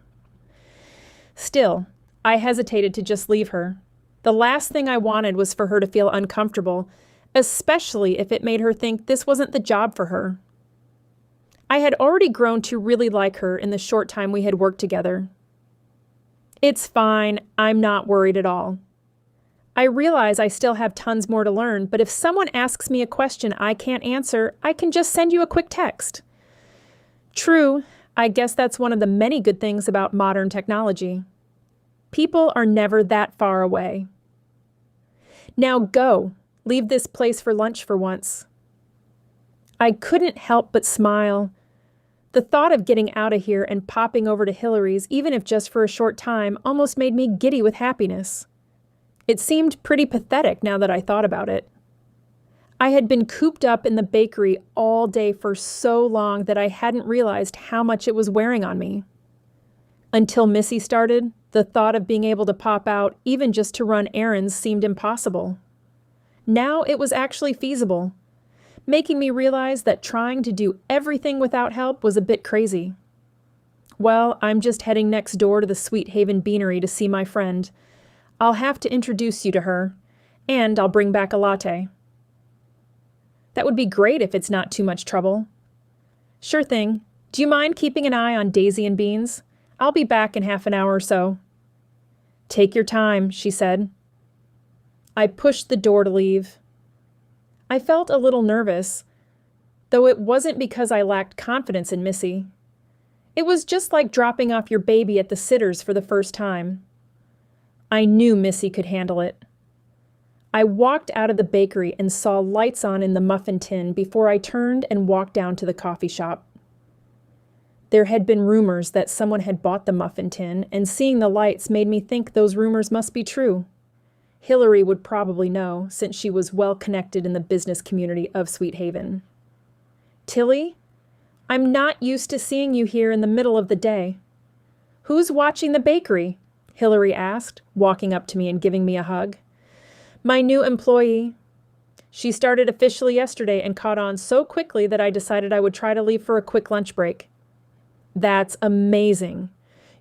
A: Still, I hesitated to just leave her. The last thing I wanted was for her to feel uncomfortable, especially if it made her think this wasn't the job for her. I had already grown to really like her in the short time we had worked together. "It's fine. I'm not worried at all. I realize I still have tons more to learn, but if someone asks me a question I can't answer, I can just send you a quick text." True, I guess that's one of the many good things about modern technology. People are never that far away. "Now go. Leave this place for lunch for once." I couldn't help but smile. The thought of getting out of here and popping over to Hilary's, even if just for a short time, almost made me giddy with happiness. It seemed pretty pathetic now that I thought about it. I had been cooped up in the bakery all day for so long that I hadn't realized how much it was wearing on me. Until Missy started, the thought of being able to pop out, even just to run errands, seemed impossible. Now it was actually feasible, making me realize that trying to do everything without help was a bit crazy. Well, I'm just heading next door to the Sweet Haven Beanery to see my friend. I'll have to introduce you to her, and I'll bring back a latte. That would be great if it's not too much trouble. Sure thing. Do you mind keeping an eye on Daisy and Beans? I'll be back in half an hour or so. Take your time, she said. I pushed the door to leave. I felt a little nervous, though it wasn't because I lacked confidence in Missy. It was just like dropping off your baby at the sitter's for the first time. I knew Missy could handle it. I walked out of the bakery and saw lights on in the muffin tin before I turned and walked down to the coffee shop. There had been rumors that someone had bought the muffin tin, and seeing the lights made me think those rumors must be true. Hilary would probably know, since she was well connected in the business community of Sweet Haven. "Tillie, I'm not used to seeing you here in the middle of the day." "Who's watching the bakery?" Hilary asked, walking up to me and giving me a hug. "My new employee. She started officially yesterday and caught on so quickly that I decided I would try to leave for a quick lunch break. That's amazing.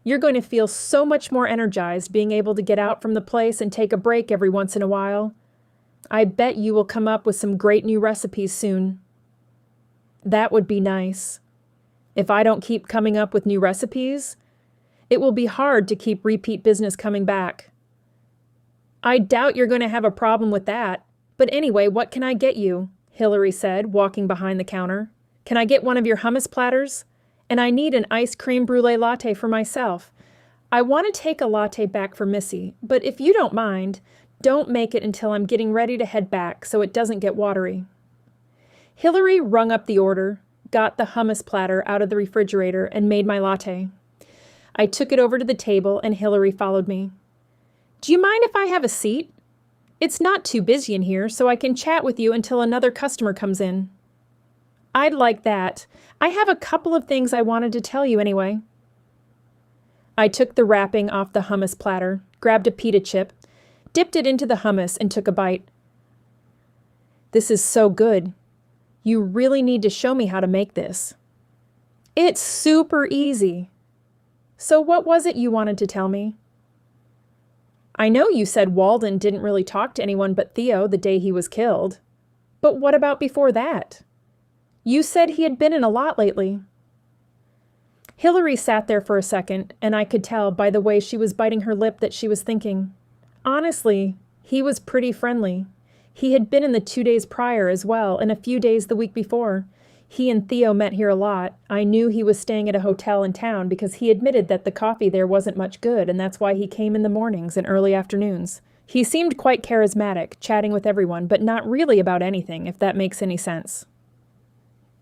A: You're going to feel so much more energized being able to get out from the place and take a break every once in a while. I bet you will come up with some great new recipes soon. That would be nice. If I don't keep coming up with new recipes, it will be hard to keep repeat business coming back. I doubt you're going to have a problem with that. But anyway, what can I get you? Hilary said, walking behind the counter. Can I get one of your hummus platters? And I need an iced cream brulee latte for myself. I want to take a latte back for Missy, but if you don't mind, don't make it until I'm getting ready to head back so it doesn't get watery. Hilary rung up the order, got the hummus platter out of the refrigerator, and made my latte. I took it over to the table and Hilary followed me. Do you mind if I have a seat? It's not too busy in here, so I can chat with you until another customer comes in. I'd like that. I have a couple of things I wanted to tell you anyway. I took the wrapping off the hummus platter, grabbed a pita chip, dipped it into the hummus, and took a bite. This is so good. You really need to show me how to make this. It's super easy. So what was it you wanted to tell me? I know you said Walden didn't really talk to anyone but Theo the day he was killed. But what about before that? You said he had been in a lot lately. Hilary sat there for a second, and I could tell by the way she was biting her lip that she was thinking. Honestly, he was pretty friendly. He had been in the 2 days prior as well, and a few days the week before. He and Theo met here a lot. I knew he was staying at a hotel in town because he admitted that the coffee there wasn't much good, and that's why he came in the mornings and early afternoons. He seemed quite charismatic, chatting with everyone, but not really about anything, if that makes any sense.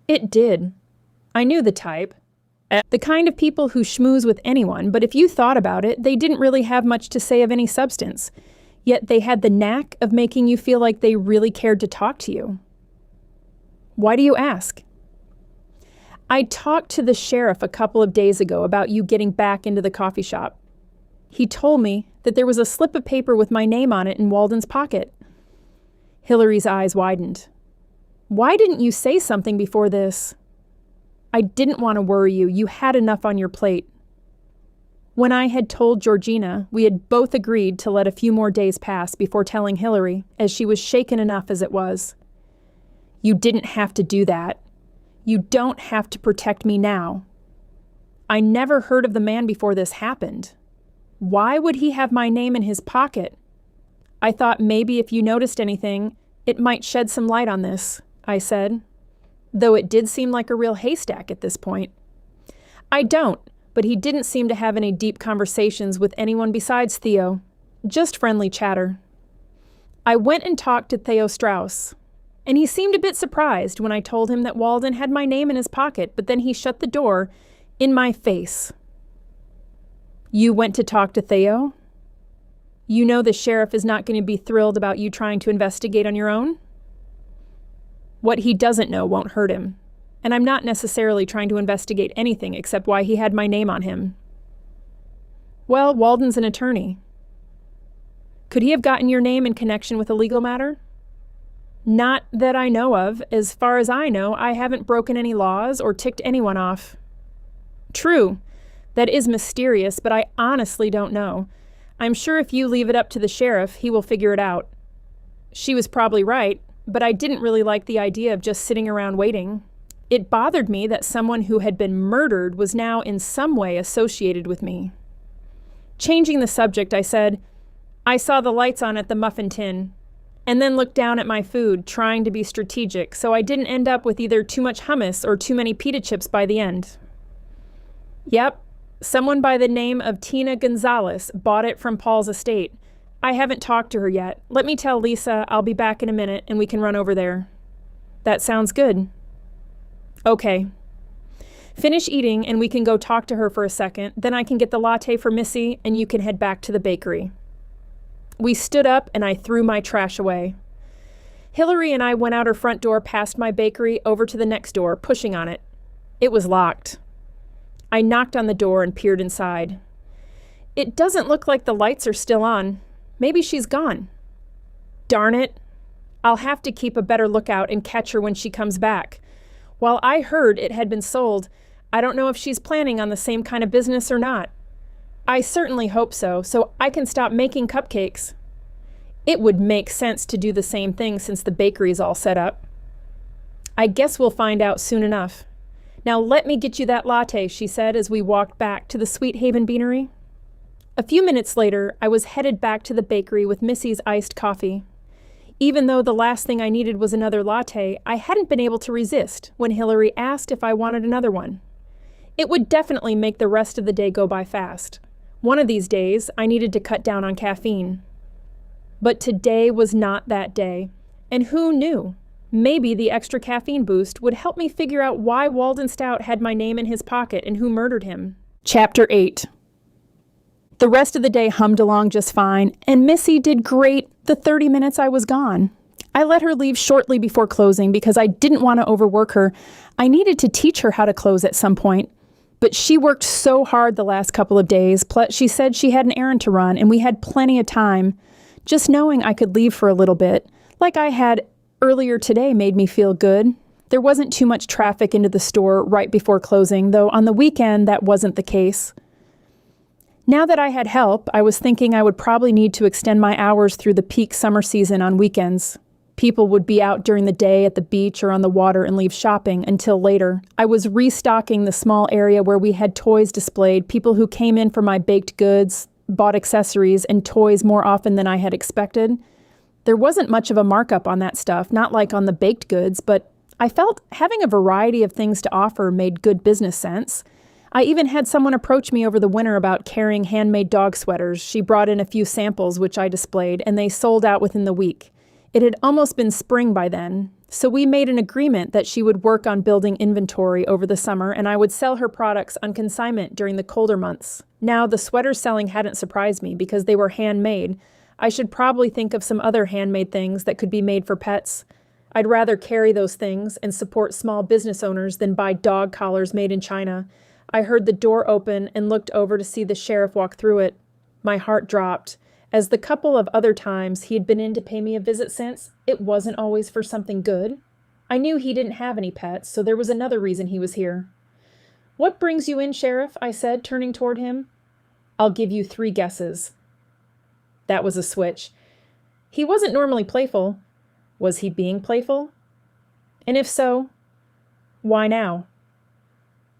A: It did. I knew the type. The kind of people who schmooze with anyone, but if you thought about it, they didn't really have much to say of any substance. Yet they had the knack of making you feel like they really cared to talk to you. Why do you ask? I talked to the sheriff a couple of days ago about you getting back into the coffee shop. He told me that there was a slip of paper with my name on it in Walden's pocket. Hilary's eyes widened. Why didn't you say something before this? I didn't want to worry you. You had enough on your plate. When I had told Georgina, we had both agreed to let a few more days pass before telling Hilary, as she was shaken enough as it was. You didn't have to do that. You don't have to protect me now. I never heard of the man before this happened. Why would he have my name in his pocket? I thought maybe if you noticed anything, it might shed some light on this, I said, though it did seem like a real haystack at this point. I don't, but he didn't seem to have any deep conversations with anyone besides Theo, just friendly chatter. I went and talked to Theo Strauss, and he seemed a bit surprised when I told him that Walden had my name in his pocket, but then he shut the door in my face. You went to talk to Theo? You know the sheriff is not going to be thrilled about you trying to investigate on your own? What he doesn't know won't hurt him, and I'm not necessarily trying to investigate anything except why he had my name on him. Well, Walden's an attorney. Could he have gotten your name in connection with a legal matter? Not that I know of. As far as I know, I haven't broken any laws or ticked anyone off. True, that is mysterious, but I honestly don't know. I'm sure if you leave it up to the sheriff, he will figure it out. She was probably right, but I didn't really like the idea of just sitting around waiting. It bothered me that someone who had been murdered was now in some way associated with me. Changing the subject, I said, I saw the lights on at the muffin tin, and then looked down at my food, trying to be strategic, so I didn't end up with either too much hummus or too many pita chips by the end. Yep, someone by the name of Tina Gonzalez bought it from Paul's estate. I haven't talked to her yet. Let me tell Lisa I'll be back in a minute and we can run over there. That sounds good. Okay. Finish eating and we can go talk to her for a second, then I can get the latte for Missy and you can head back to the bakery. We stood up and I threw my trash away. Hilary and I went out her front door past my bakery over to the next door, pushing on it. It was locked. I knocked on the door and peered inside. It doesn't look like the lights are still on. Maybe she's gone. Darn it. I'll have to keep a better lookout and catch her when she comes back. While I heard it had been sold, I don't know if she's planning on the same kind of business or not. I certainly hope so I can stop making cupcakes. It would make sense to do the same thing since the bakery's all set up. I guess we'll find out soon enough. Now let me get you that latte, she said as we walked back to the Sweet Haven Beanery. A few minutes later, I was headed back to the bakery with Missy's iced coffee. Even though the last thing I needed was another latte, I hadn't been able to resist when Hilary asked if I wanted another one. It would definitely make the rest of the day go by fast. One of these days, I needed to cut down on caffeine. But today was not that day. And who knew? Maybe the extra caffeine boost would help me figure out why Walden Stout had my name in his pocket and who murdered him. Chapter 8. The rest of the day hummed along just fine, and Missy did great the 30 minutes I was gone. I let her leave shortly before closing because I didn't want to overwork her. I needed to teach her how to close at some point. But she worked so hard the last couple of days, plus she said she had an errand to run, and we had plenty of time. Just knowing I could leave for a little bit, like I had earlier today, made me feel good. There wasn't too much traffic into the store right before closing, though on the weekend that wasn't the case. Now that I had help, I was thinking I would probably need to extend my hours through the peak summer season on weekends. People would be out during the day at the beach or on the water and leave shopping until later. I was restocking the small area where we had toys displayed, people who came in for my baked goods, bought accessories and toys more often than I had expected. There wasn't much of a markup on that stuff, not like on the baked goods, but I felt having a variety of things to offer made good business sense. I even had someone approach me over the winter about carrying handmade dog sweaters. She brought in a few samples, which I displayed, and they sold out within the week. It had almost been spring by then, so we made an agreement that she would work on building inventory over the summer and I would sell her products on consignment during the colder months. Now, the sweaters selling hadn't surprised me because they were handmade. I should probably think of some other handmade things that could be made for pets. I'd rather carry those things and support small business owners than buy dog collars made in China. I heard the door open and looked over to see the sheriff walk through it. My heart dropped. As the couple of other times he had been in to pay me a visit since, it wasn't always for something good. I knew he didn't have any pets, so there was another reason he was here. "What brings you in, Sheriff?" I said, turning toward him. "I'll give you 3 guesses." That was a switch. He wasn't normally playful. Was he being playful? And if so, why now?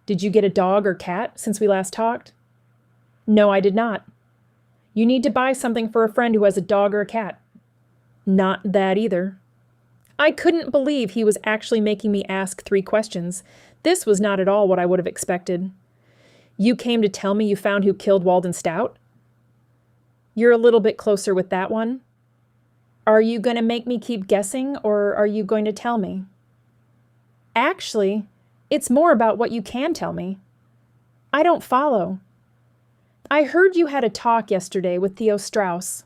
A: "Did you get a dog or cat since we last talked?" "No, I did not." "You need to buy something for a friend who has a dog or a cat." "Not that either." I couldn't believe he was actually making me ask 3 questions. This was not at all what I would have expected. "You came to tell me you found who killed Walden Stout?" "You're a little bit closer with that one." "Are you going to make me keep guessing, or are you going to tell me?" "Actually, it's more about what you can tell me." "I don't follow." "I heard you had a talk yesterday with Theo Strauss."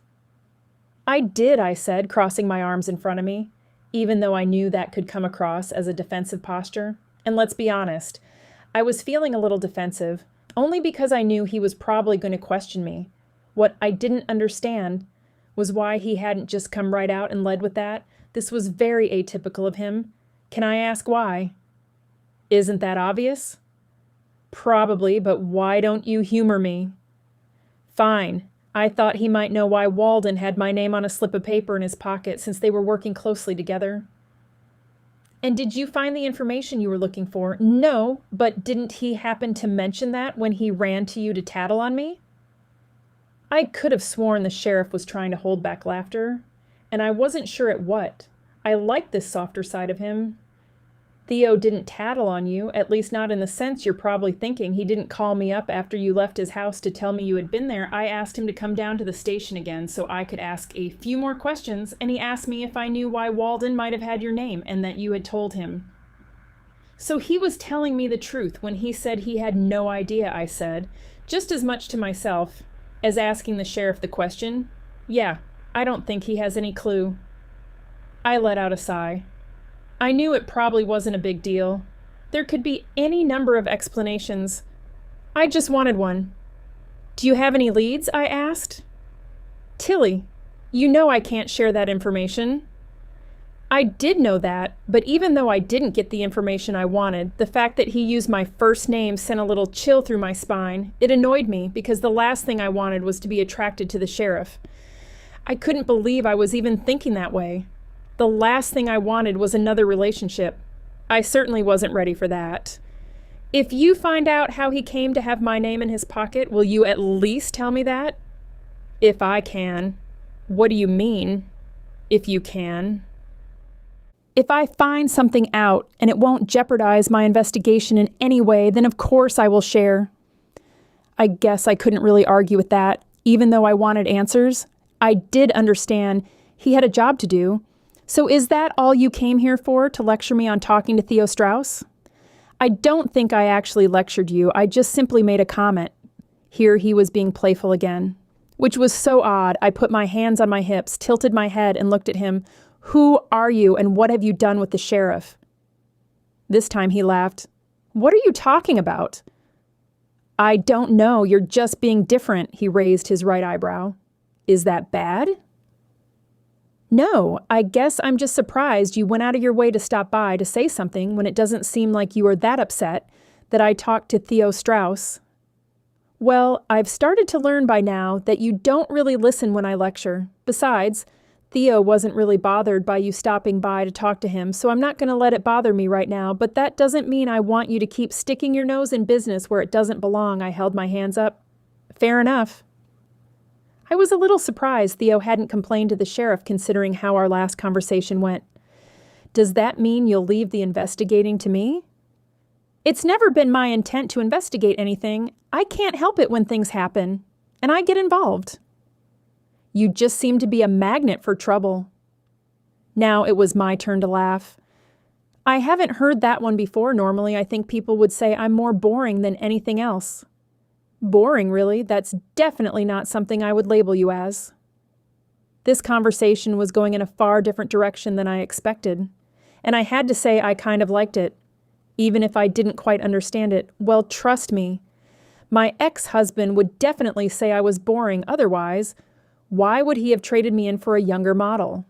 A: "I did," I said, crossing my arms in front of me, even though I knew that could come across as a defensive posture. And let's be honest, I was feeling a little defensive, only because I knew he was probably going to question me. What I didn't understand was why he hadn't just come right out and led with that. This was very atypical of him. Can I ask why? Isn't that obvious? Probably, but why don't you humor me? Fine. I thought he might know why Walden had my name on a slip of paper in his pocket since they were working closely together. And did you find the information you were looking for? No, but didn't he happen to mention that when he ran to you to tattle on me? I could have sworn the sheriff was trying to hold back laughter, and I wasn't sure at what. I liked this softer side of him. Theo didn't tattle on you, at least not in the sense you're probably thinking. He didn't call me up after you left his house to tell me you had been there. I asked him to come down to the station again so I could ask a few more questions, and he asked me if I knew why Walden might have had your name and that you had told him. So he was telling me the truth when he said he had no idea, I said, just as much to myself as asking the sheriff the question. Yeah, I don't think he has any clue. I let out a sigh. I knew it probably wasn't a big deal. There could be any number of explanations. I just wanted one. Do you have any leads? I asked. Tillie, you know I can't share that information. I did know that, but even though I didn't get the information I wanted, the fact that he used my first name sent a little chill through my spine. It annoyed me because the last thing I wanted was to be attracted to the sheriff. I couldn't believe I was even thinking that way. The last thing I wanted was another relationship. I certainly wasn't ready for that. If you find out how he came to have my name in his pocket, will you at least tell me that? If I can. What do you mean, if you can? If I find something out and it won't jeopardize my investigation in any way, then of course I will share. I guess I couldn't really argue with that, even though I wanted answers. I did understand he had a job to do. So is that all you came here for, to lecture me on talking to Theo Strauss? I don't think I actually lectured you. I just simply made a comment. Here he was being playful again, which was so odd. I put my hands on my hips, tilted my head, and looked at him. Who are you, and what have you done with the sheriff? This time he laughed. What are you talking about? I don't know. You're just being different. He raised his right eyebrow. Is that bad? No, I guess I'm just surprised you went out of your way to stop by to say something when it doesn't seem like you are that upset that I talked to Theo Strauss. Well, I've started to learn by now that you don't really listen when I lecture. Besides, Theo wasn't really bothered by you stopping by to talk to him, so I'm not going to let it bother me right now, but that doesn't mean I want you to keep sticking your nose in business where it doesn't belong. I held my hands up. Fair enough. I was a little surprised Theo hadn't complained to the sheriff considering how our last conversation went. Does that mean you'll leave the investigating to me? It's never been my intent to investigate anything. I can't help it when things happen, and I get involved. You just seem to be a magnet for trouble. Now it was my turn to laugh. I haven't heard that one before. Normally, I think people would say I'm more boring than anything else. Boring, really? That's definitely not something I would label you as. This conversation was going in a far different direction than I expected, and I had to say I kind of liked it, even if I didn't quite understand it. Well, trust me, my ex-husband would definitely say I was boring otherwise. Why would he have traded me in for a younger model?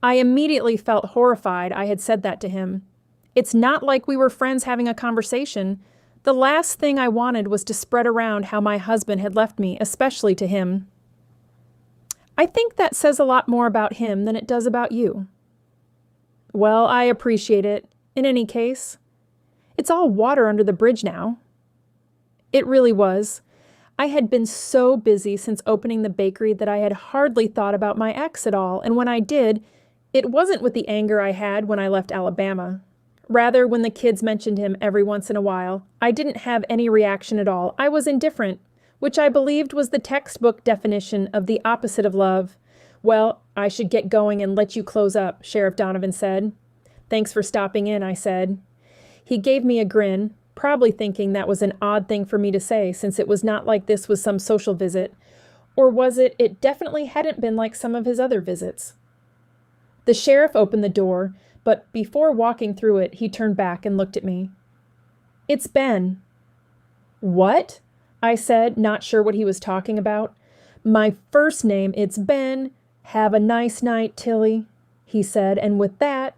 A: I immediately felt horrified I had said that to him. It's not like we were friends having a conversation. The last thing I wanted was to spread around how my husband had left me, especially to him. I think that says a lot more about him than it does about you. Well, I appreciate it. In any case, it's all water under the bridge now. It really was. I had been so busy since opening the bakery that I had hardly thought about my ex at all, and when I did, it wasn't with the anger I had when I left Alabama. Rather, when the kids mentioned him every once in a while, I didn't have any reaction at all. I was indifferent, which I believed was the textbook definition of the opposite of love. Well, I should get going and let you close up, Sheriff Donovan said. Thanks for stopping in, I said. He gave me a grin, probably thinking that was an odd thing for me to say since it was not like this was some social visit. Or was it? It definitely hadn't been like some of his other visits. The sheriff opened the door, but before walking through it, he turned back and looked at me. It's Ben. What? I said, not sure what he was talking about. My first name, it's Ben. Have a nice night, Tillie, he said, and with that,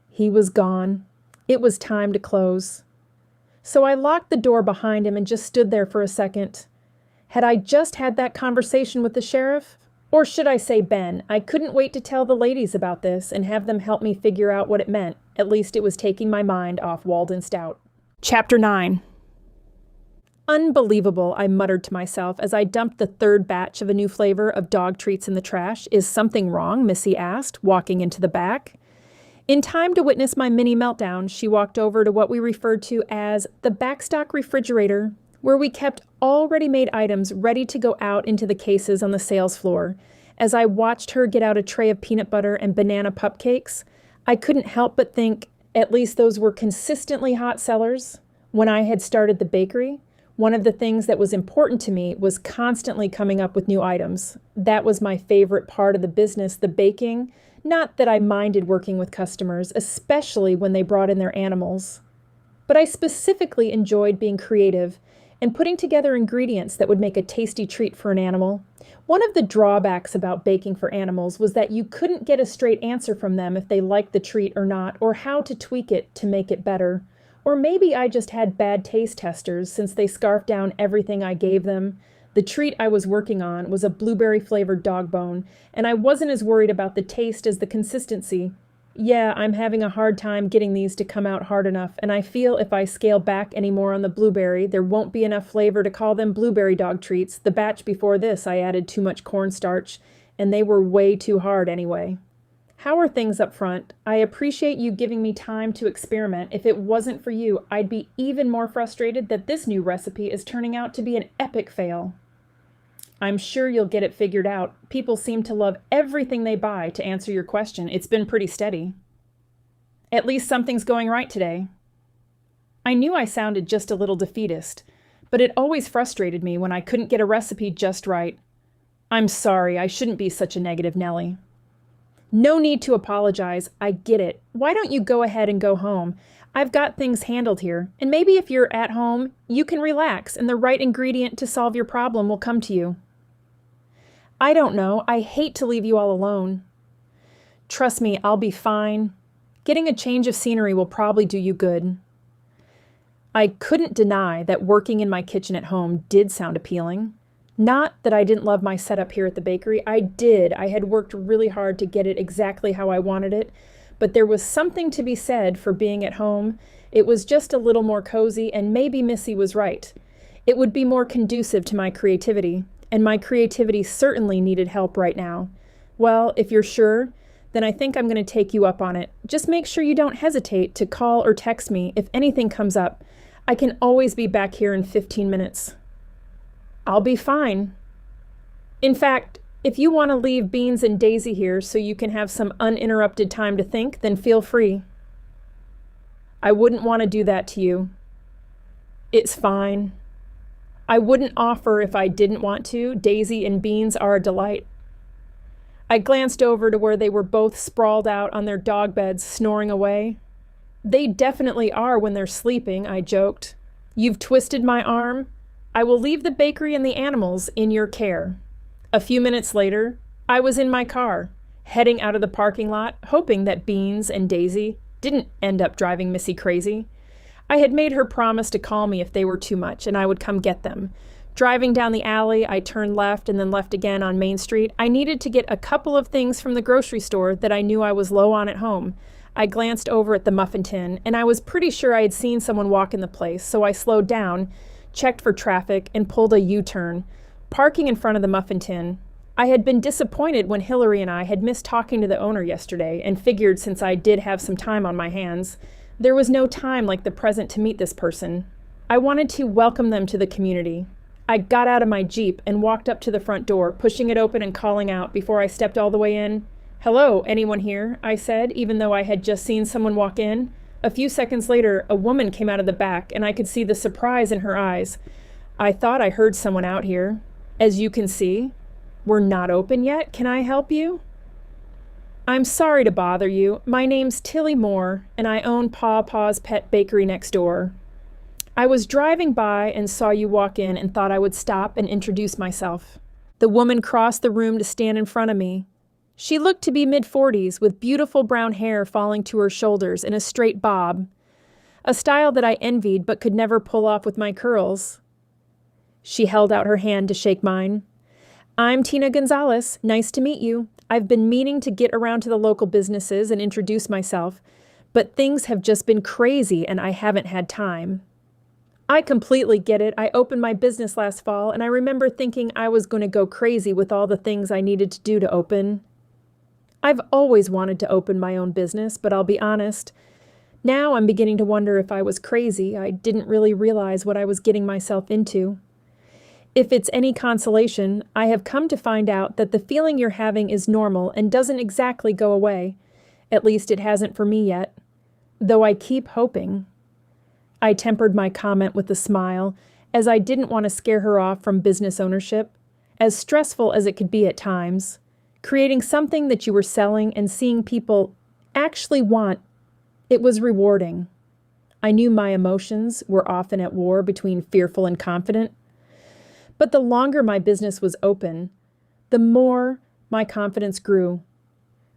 A: he was gone. It was time to close. So I locked the door behind him and just stood there for a second. Had I just had that conversation with the sheriff? Or should I say Ben? I couldn't wait to tell the ladies about this and have them help me figure out what it meant. At least it was taking my mind off Walden Stout. Chapter 9. Unbelievable, I muttered to myself as I dumped the third batch of a new flavor of dog treats in the trash. Is something wrong? Missy asked, walking into the back. In time to witness my mini meltdown, she walked over to what we referred to as the backstock refrigerator, where we kept all ready-made items ready to go out into the cases on the sales floor. As I watched her get out a tray of peanut butter and banana pupcakes, I couldn't help but think at least those were consistently hot sellers. When I had started the bakery, one of the things that was important to me was constantly coming up with new items. That was my favorite part of the business, the baking. Not that I minded working with customers, especially when they brought in their animals. But I specifically enjoyed being creative and putting together ingredients that would make a tasty treat for an animal. One of the drawbacks about baking for animals was that you couldn't get a straight answer from them if they liked the treat or not, or how to tweak it to make it better. Or maybe I just had bad taste testers since they scarfed down everything I gave them. The treat I was working on was a blueberry-flavored dog bone, and I wasn't as worried about the taste as the consistency. Yeah, I'm having a hard time getting these to come out hard enough, and I feel if I scale back any more on the blueberry, there won't be enough flavor to call them blueberry dog treats. The batch before this, I added too much cornstarch, and they were way too hard anyway. How are things up front? I appreciate you giving me time to experiment. If it wasn't for you, I'd be even more frustrated that this new recipe is turning out to be an epic fail. I'm sure you'll get it figured out. People seem to love everything they buy. To answer your question, it's been pretty steady. At least something's going right today. I knew I sounded just a little defeatist, but it always frustrated me when I couldn't get a recipe just right. I'm sorry, I shouldn't be such a negative Nellie. No need to apologize. I get it. Why don't you go ahead and go home? I've got things handled here, and maybe if you're at home, you can relax and the right ingredient to solve your problem will come to you. I don't know. I hate to leave you all alone. Trust me, I'll be fine. Getting a change of scenery will probably do you good. I couldn't deny that working in my kitchen at home did sound appealing. Not that I didn't love my setup here at the bakery. I did. I had worked really hard to get it exactly how I wanted it, but there was something to be said for being at home. It was just a little more cozy, and maybe Missy was right. It would be more conducive to my creativity. And my creativity certainly needed help right now. Well, if you're sure, then I think I'm going to take you up on it. Just make sure you don't hesitate to call or text me if anything comes up. I can always be back here in 15 minutes. I'll be fine. In fact, if you want to leave Beans and Daisy here so you can have some uninterrupted time to think, then feel free. I wouldn't want to do that to you. It's fine. I wouldn't offer if I didn't want to. Daisy and Beans are a delight. I glanced over to where they were both sprawled out on their dog beds, snoring away. They definitely are when they're sleeping, I joked. You've twisted my arm. I will leave the bakery and the animals in your care. A few minutes later, I was in my car, heading out of the parking lot, hoping that Beans and Daisy didn't end up driving Missy crazy. I had made her promise to call me if they were too much, and I would come get them. Driving down the alley, I turned left and then left again on Main Street. I needed to get a couple of things from the grocery store that I knew I was low on at home. I glanced over at the muffin tin, and I was pretty sure I had seen someone walk in the place, so I slowed down, checked for traffic, and pulled a U-turn. Parking in front of the muffin tin, I had been disappointed when Hilary and I had missed talking to the owner yesterday, and figured since I did have some time on my hands, there was no time like the present to meet this person. I wanted to welcome them to the community. I got out of my Jeep and walked up to the front door, pushing it open and calling out before I stepped all the way in. "Hello, anyone here?" I said, even though I had just seen someone walk in. A few seconds later, a woman came out of the back, and I could see the surprise in her eyes. "I thought I heard someone out here. As you can see, we're not open yet. Can I help you?" "I'm sorry to bother you. My name's Tillie Moore, and I own Paw Paw's Pet Bakery next door. I was driving by and saw you walk in and thought I would stop and introduce myself." The woman crossed the room to stand in front of me. She looked to be mid-40s, with beautiful brown hair falling to her shoulders in a straight bob, a style that I envied but could never pull off with my curls. She held out her hand to shake mine. "I'm Tina Gonzalez. Nice to meet you. I've been meaning to get around to the local businesses and introduce myself, but things have just been crazy and I haven't had time." I completely get it. I opened my business last fall, and I remember thinking I was going to go crazy with all the things I needed to do to open. I've always wanted to open my own business, but I'll be honest. Now I'm beginning to wonder if I was crazy. I didn't really realize what I was getting myself into. If it's any consolation, I have come to find out that the feeling you're having is normal and doesn't exactly go away. At least it hasn't for me yet. Though I keep hoping. I tempered my comment with a smile, as I didn't want to scare her off from business ownership, as stressful as it could be at times. Creating something that you were selling and seeing people actually want, it was rewarding. I knew my emotions were often at war between fearful and confident. But the longer my business was open, The more my confidence grew.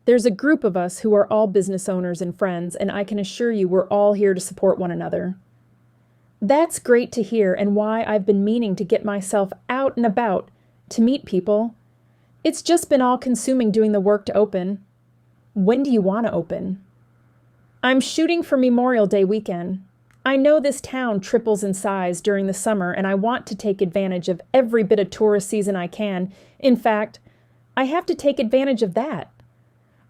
A: There's a group of us who are all business owners and friends, and I can assure you we're all here to support one another. That's great to hear, and why I've been meaning to get myself out and about to meet people. It's just been all-consuming doing the work to open. When do you want to open? I'm shooting for Memorial Day weekend. I know this town triples in size during the summer, and I want to take advantage of every bit of tourist season I can. In fact, I have to take advantage of that.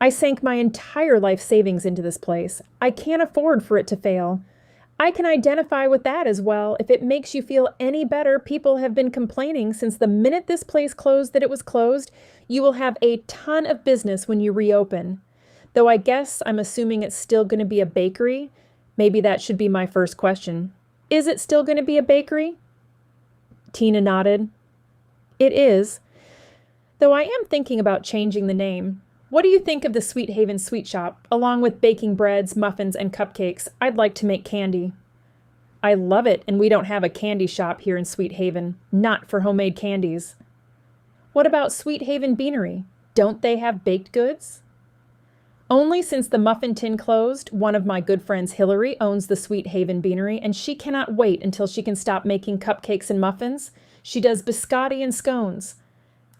A: I sank my entire life savings into this place. I can't afford for it to fail. I can identify with that as well. If it makes you feel any better, people have been complaining since the minute this place closed that it was closed. You will have a ton of business when you reopen. Though I guess I'm assuming it's still going to be a bakery. Maybe that should be my first question. Is it still going to be a bakery? Tina nodded. It is. Though I am thinking about changing the name. What do you think of the Sweet Haven Sweet Shop? Along with baking breads, muffins, and cupcakes, I'd like to make candy. I love it, and we don't have a candy shop here in Sweet Haven. Not for homemade candies. What about Sweet Haven Beanery? Don't they have baked goods? Only since the muffin tin closed, one of my good friends Hilary owns the Sweet Haven Beanery, and she cannot wait until she can stop making cupcakes and muffins. She does biscotti and scones.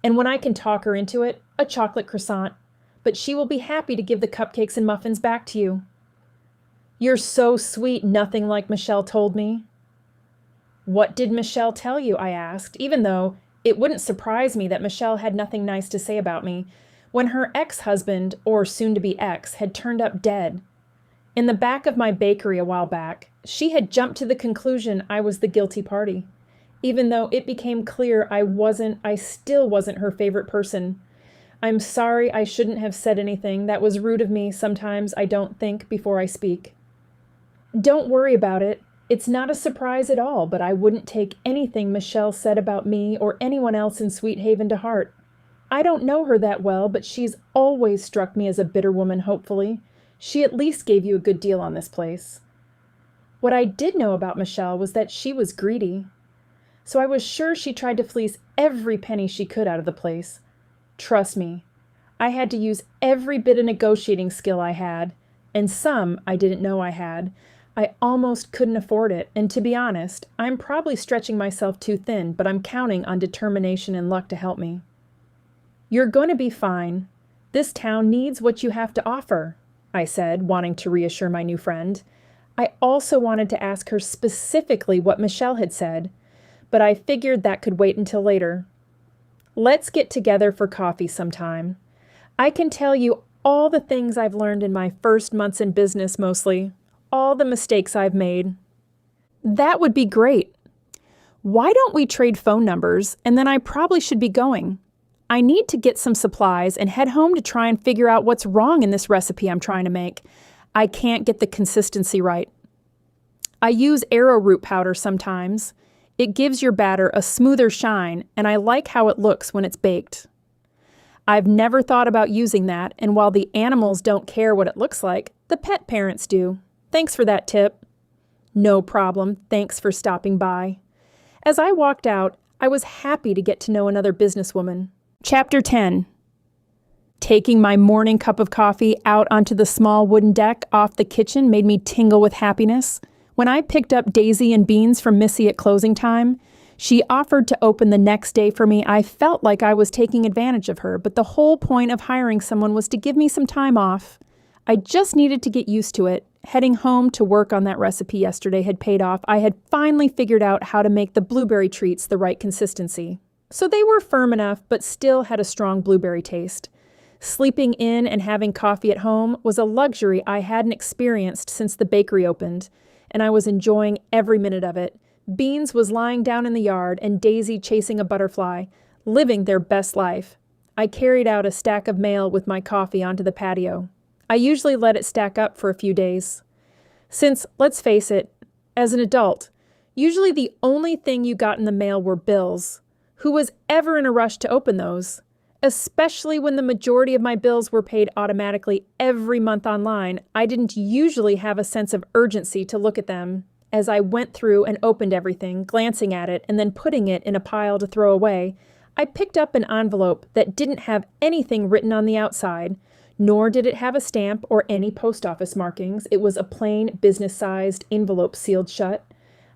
A: And when I can talk her into it, a chocolate croissant. But she will be happy to give the cupcakes and muffins back to you. You're so sweet, nothing like Michelle told me. What did Michelle tell you? I asked, even though it wouldn't surprise me that Michelle had nothing nice to say about me, when her ex-husband, or soon-to-be ex, had turned up dead. In the back of my bakery a while back, she had jumped to the conclusion I was the guilty party, even though it became clear I still wasn't her favorite person. I'm sorry, I shouldn't have said anything. That was rude of me. Sometimes I don't think before I speak. Don't worry about it. It's not a surprise at all, but I wouldn't take anything Michelle said about me or anyone else in Sweet Haven to heart. I don't know her that well, but she's always struck me as a bitter woman, hopefully. She at least gave you a good deal on this place. What I did know about Michelle was that she was greedy. So I was sure she tried to fleece every penny she could out of the place. Trust me, I had to use every bit of negotiating skill I had, and some I didn't know I had. I almost couldn't afford it, and to be honest, I'm probably stretching myself too thin, but I'm counting on determination and luck to help me. You're going to be fine. This town needs what you have to offer, I said, wanting to reassure my new friend. I also wanted to ask her specifically what Michelle had said, but I figured that could wait until later. Let's get together for coffee sometime. I can tell you all the things I've learned in my first months in business mostly, all the mistakes I've made. That would be great. Why don't we trade phone numbers, and then I probably should be going. I need to get some supplies and head home to try and figure out what's wrong in this recipe I'm trying to make. I can't get the consistency right. I use arrowroot powder sometimes. It gives your batter a smoother shine, and I like how it looks when it's baked. I've never thought about using that, and while the animals don't care what it looks like, the pet parents do. Thanks for that tip. No problem. Thanks for stopping by. As I walked out, I was happy to get to know another businesswoman. Chapter 10. Taking my morning cup of coffee out onto the small wooden deck off the kitchen made me tingle with happiness. When I picked up Daisy and Beans from Missy at closing time, she offered to open the next day for me. I felt like I was taking advantage of her, but the whole point of hiring someone was to give me some time off. I just needed to get used to it. Heading home to work on that recipe yesterday had paid off. I had finally figured out how to make the blueberry treats the right consistency. So they were firm enough, but still had a strong blueberry taste. Sleeping in and having coffee at home was a luxury I hadn't experienced since the bakery opened, and I was enjoying every minute of it. Beans was lying down in the yard and Daisy chasing a butterfly, living their best life. I carried out a stack of mail with my coffee onto the patio. I usually let it stack up for a few days. Since, let's face it, as an adult, usually the only thing you got in the mail were bills. Who was ever in a rush to open those? Especially when the majority of my bills were paid automatically every month online, I didn't usually have a sense of urgency to look at them. As I went through and opened everything, glancing at it, and then putting it in a pile to throw away, I picked up an envelope that didn't have anything written on the outside, nor did it have a stamp or any post office markings. It was a plain, business-sized envelope sealed shut.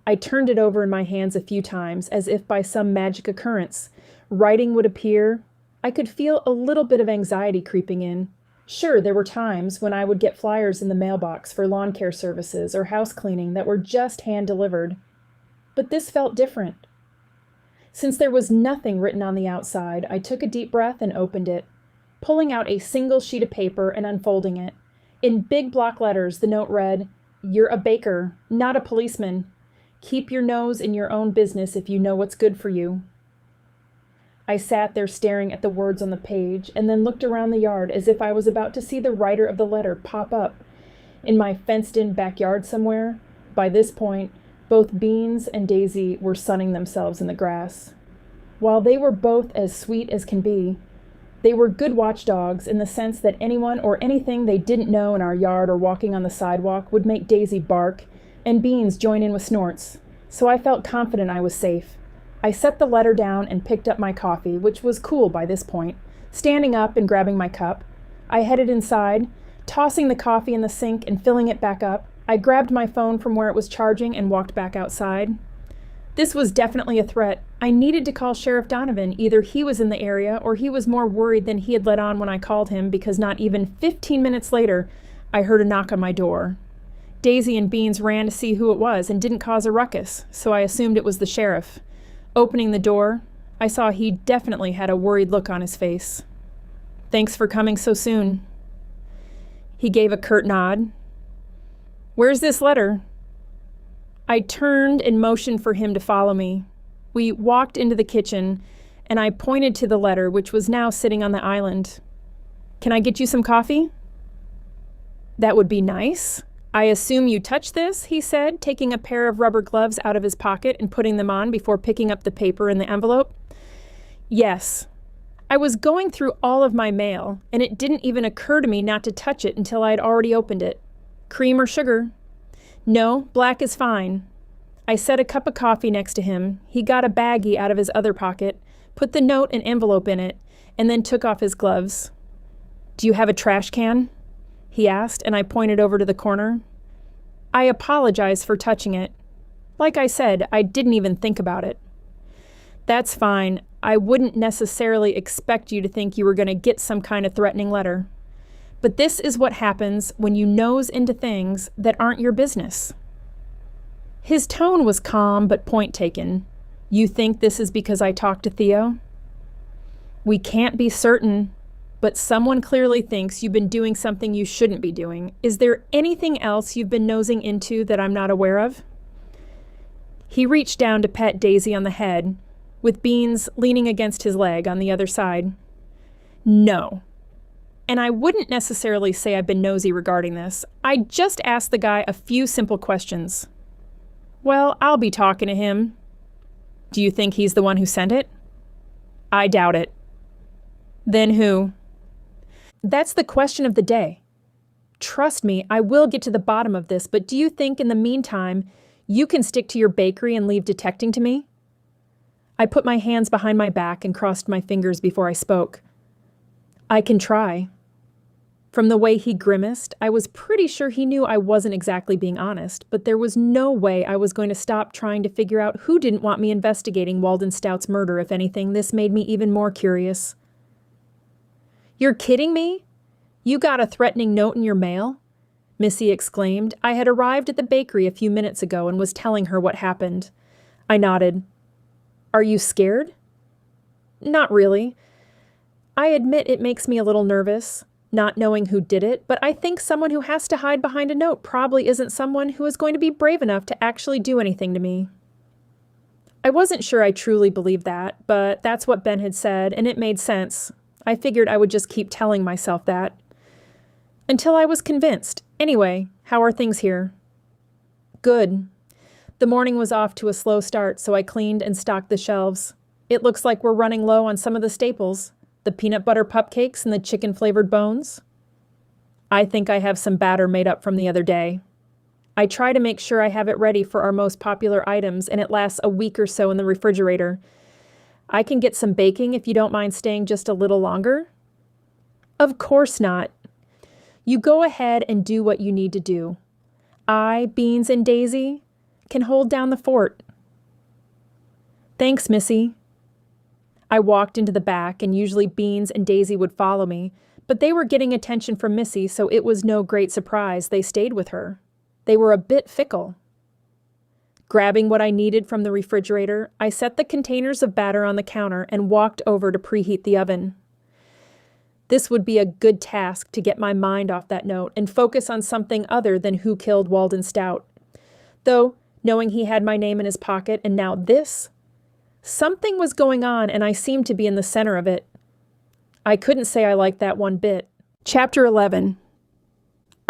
A: I turned it over in my hands a few times, as if by some magic occurrence. Writing would appear. I could feel a little bit of anxiety creeping in. Sure, there were times when I would get flyers in the mailbox for lawn care services or house cleaning that were just hand-delivered. But this felt different. Since there was nothing written on the outside, I took a deep breath and opened it, pulling out a single sheet of paper and unfolding it. In big block letters, the note read, "You're a baker, not a policeman. Keep your nose in your own business if you know what's good for you." I sat there staring at the words on the page and then looked around the yard as if I was about to see the writer of the letter pop up in my fenced-in backyard somewhere. By this point, both Beans and Daisy were sunning themselves in the grass. While they were both as sweet as can be, they were good watchdogs in the sense that anyone or anything they didn't know in our yard or walking on the sidewalk would make Daisy bark and Beans join in with snorts, so I felt confident I was safe. I set the letter down and picked up my coffee, which was cool by this point. Standing up and grabbing my cup, I headed inside, tossing the coffee in the sink and filling it back up. I grabbed my phone from where it was charging and walked back outside. This was definitely a threat. I needed to call Sheriff Donovan. Either he was in the area or he was more worried than he had let on when I called him, because not even 15 minutes later, I heard a knock on my door. Daisy and Beans ran to see who it was and didn't cause a ruckus, so I assumed it was the sheriff. Opening the door, I saw he definitely had a worried look on his face. "Thanks for coming so soon." He gave a curt nod. "Where's this letter?" I turned and motioned for him to follow me. We walked into the kitchen, and I pointed to the letter, which was now sitting on the island. "Can I get you some coffee?" "That would be nice. I assume you touched this," he said, taking a pair of rubber gloves out of his pocket and putting them on before picking up the paper in the envelope. "Yes." I was going through all of my mail, and it didn't even occur to me not to touch it until I had already opened it. "Cream or sugar?" "No, black is fine." I set a cup of coffee next to him. He got a baggie out of his other pocket, put the note and envelope in it, and then took off his gloves. "Do you have a trash can?" he asked, and I pointed over to the corner. I apologized for touching it. Like I said, I didn't even think about it. "That's fine. I wouldn't necessarily expect you to think you were going to get some kind of threatening letter. But this is what happens when you nose into things that aren't your business." His tone was calm but point taken. "You think this is because I talked to Theo?" "We can't be certain, but someone clearly thinks you've been doing something you shouldn't be doing. Is there anything else you've been nosing into that I'm not aware of?" He reached down to pet Daisy on the head, with Beans leaning against his leg on the other side. "No. And I wouldn't necessarily say I've been nosy regarding this. I just asked the guy a few simple questions." "Well, I'll be talking to him." "Do you think he's the one who sent it?" "I doubt it." "Then who?" "That's the question of the day. Trust me, I will get to the bottom of this, but do you think in the meantime you can stick to your bakery and leave detecting to me?" I put my hands behind my back and crossed my fingers before I spoke. "I can try." From the way he grimaced, I was pretty sure he knew I wasn't exactly being honest, but there was no way I was going to stop trying to figure out who didn't want me investigating Walden Stout's murder. If anything, this made me even more curious. "You're kidding me? You got a threatening note in your mail?" Missy exclaimed. I had arrived at the bakery a few minutes ago and was telling her what happened. I nodded. "Are you scared?" "Not really. I admit it makes me a little nervous, not knowing who did it, but I think someone who has to hide behind a note probably isn't someone who is going to be brave enough to actually do anything to me." I wasn't sure I truly believed that, but that's what Ben had said, and it made sense. I figured I would just keep telling myself that. Until I was convinced. Anyway, how are things here? "Good." The morning was off to a slow start, so I cleaned and stocked the shelves. It looks like we're running low on some of the staples. The peanut butter pupcakes and the chicken-flavored bones. I think I have some batter made up from the other day. I try to make sure I have it ready for our most popular items, and it lasts a week or so in the refrigerator. I can get some baking if you don't mind staying just a little longer." "Of course not. You go ahead and do what you need to do. I, Beans and Daisy, can hold down the fort." "Thanks, Missy." I walked into the back, and usually Beans and Daisy would follow me, but they were getting attention from Missy, so it was no great surprise they stayed with her. They were a bit fickle. Grabbing what I needed from the refrigerator, I set the containers of batter on the counter and walked over to preheat the oven. This would be a good task to get my mind off that note and focus on something other than who killed Walden Stout. Though, knowing he had my name in his pocket and now this, something was going on and I seemed to be in the center of it. I couldn't say I liked that one bit. Chapter 11.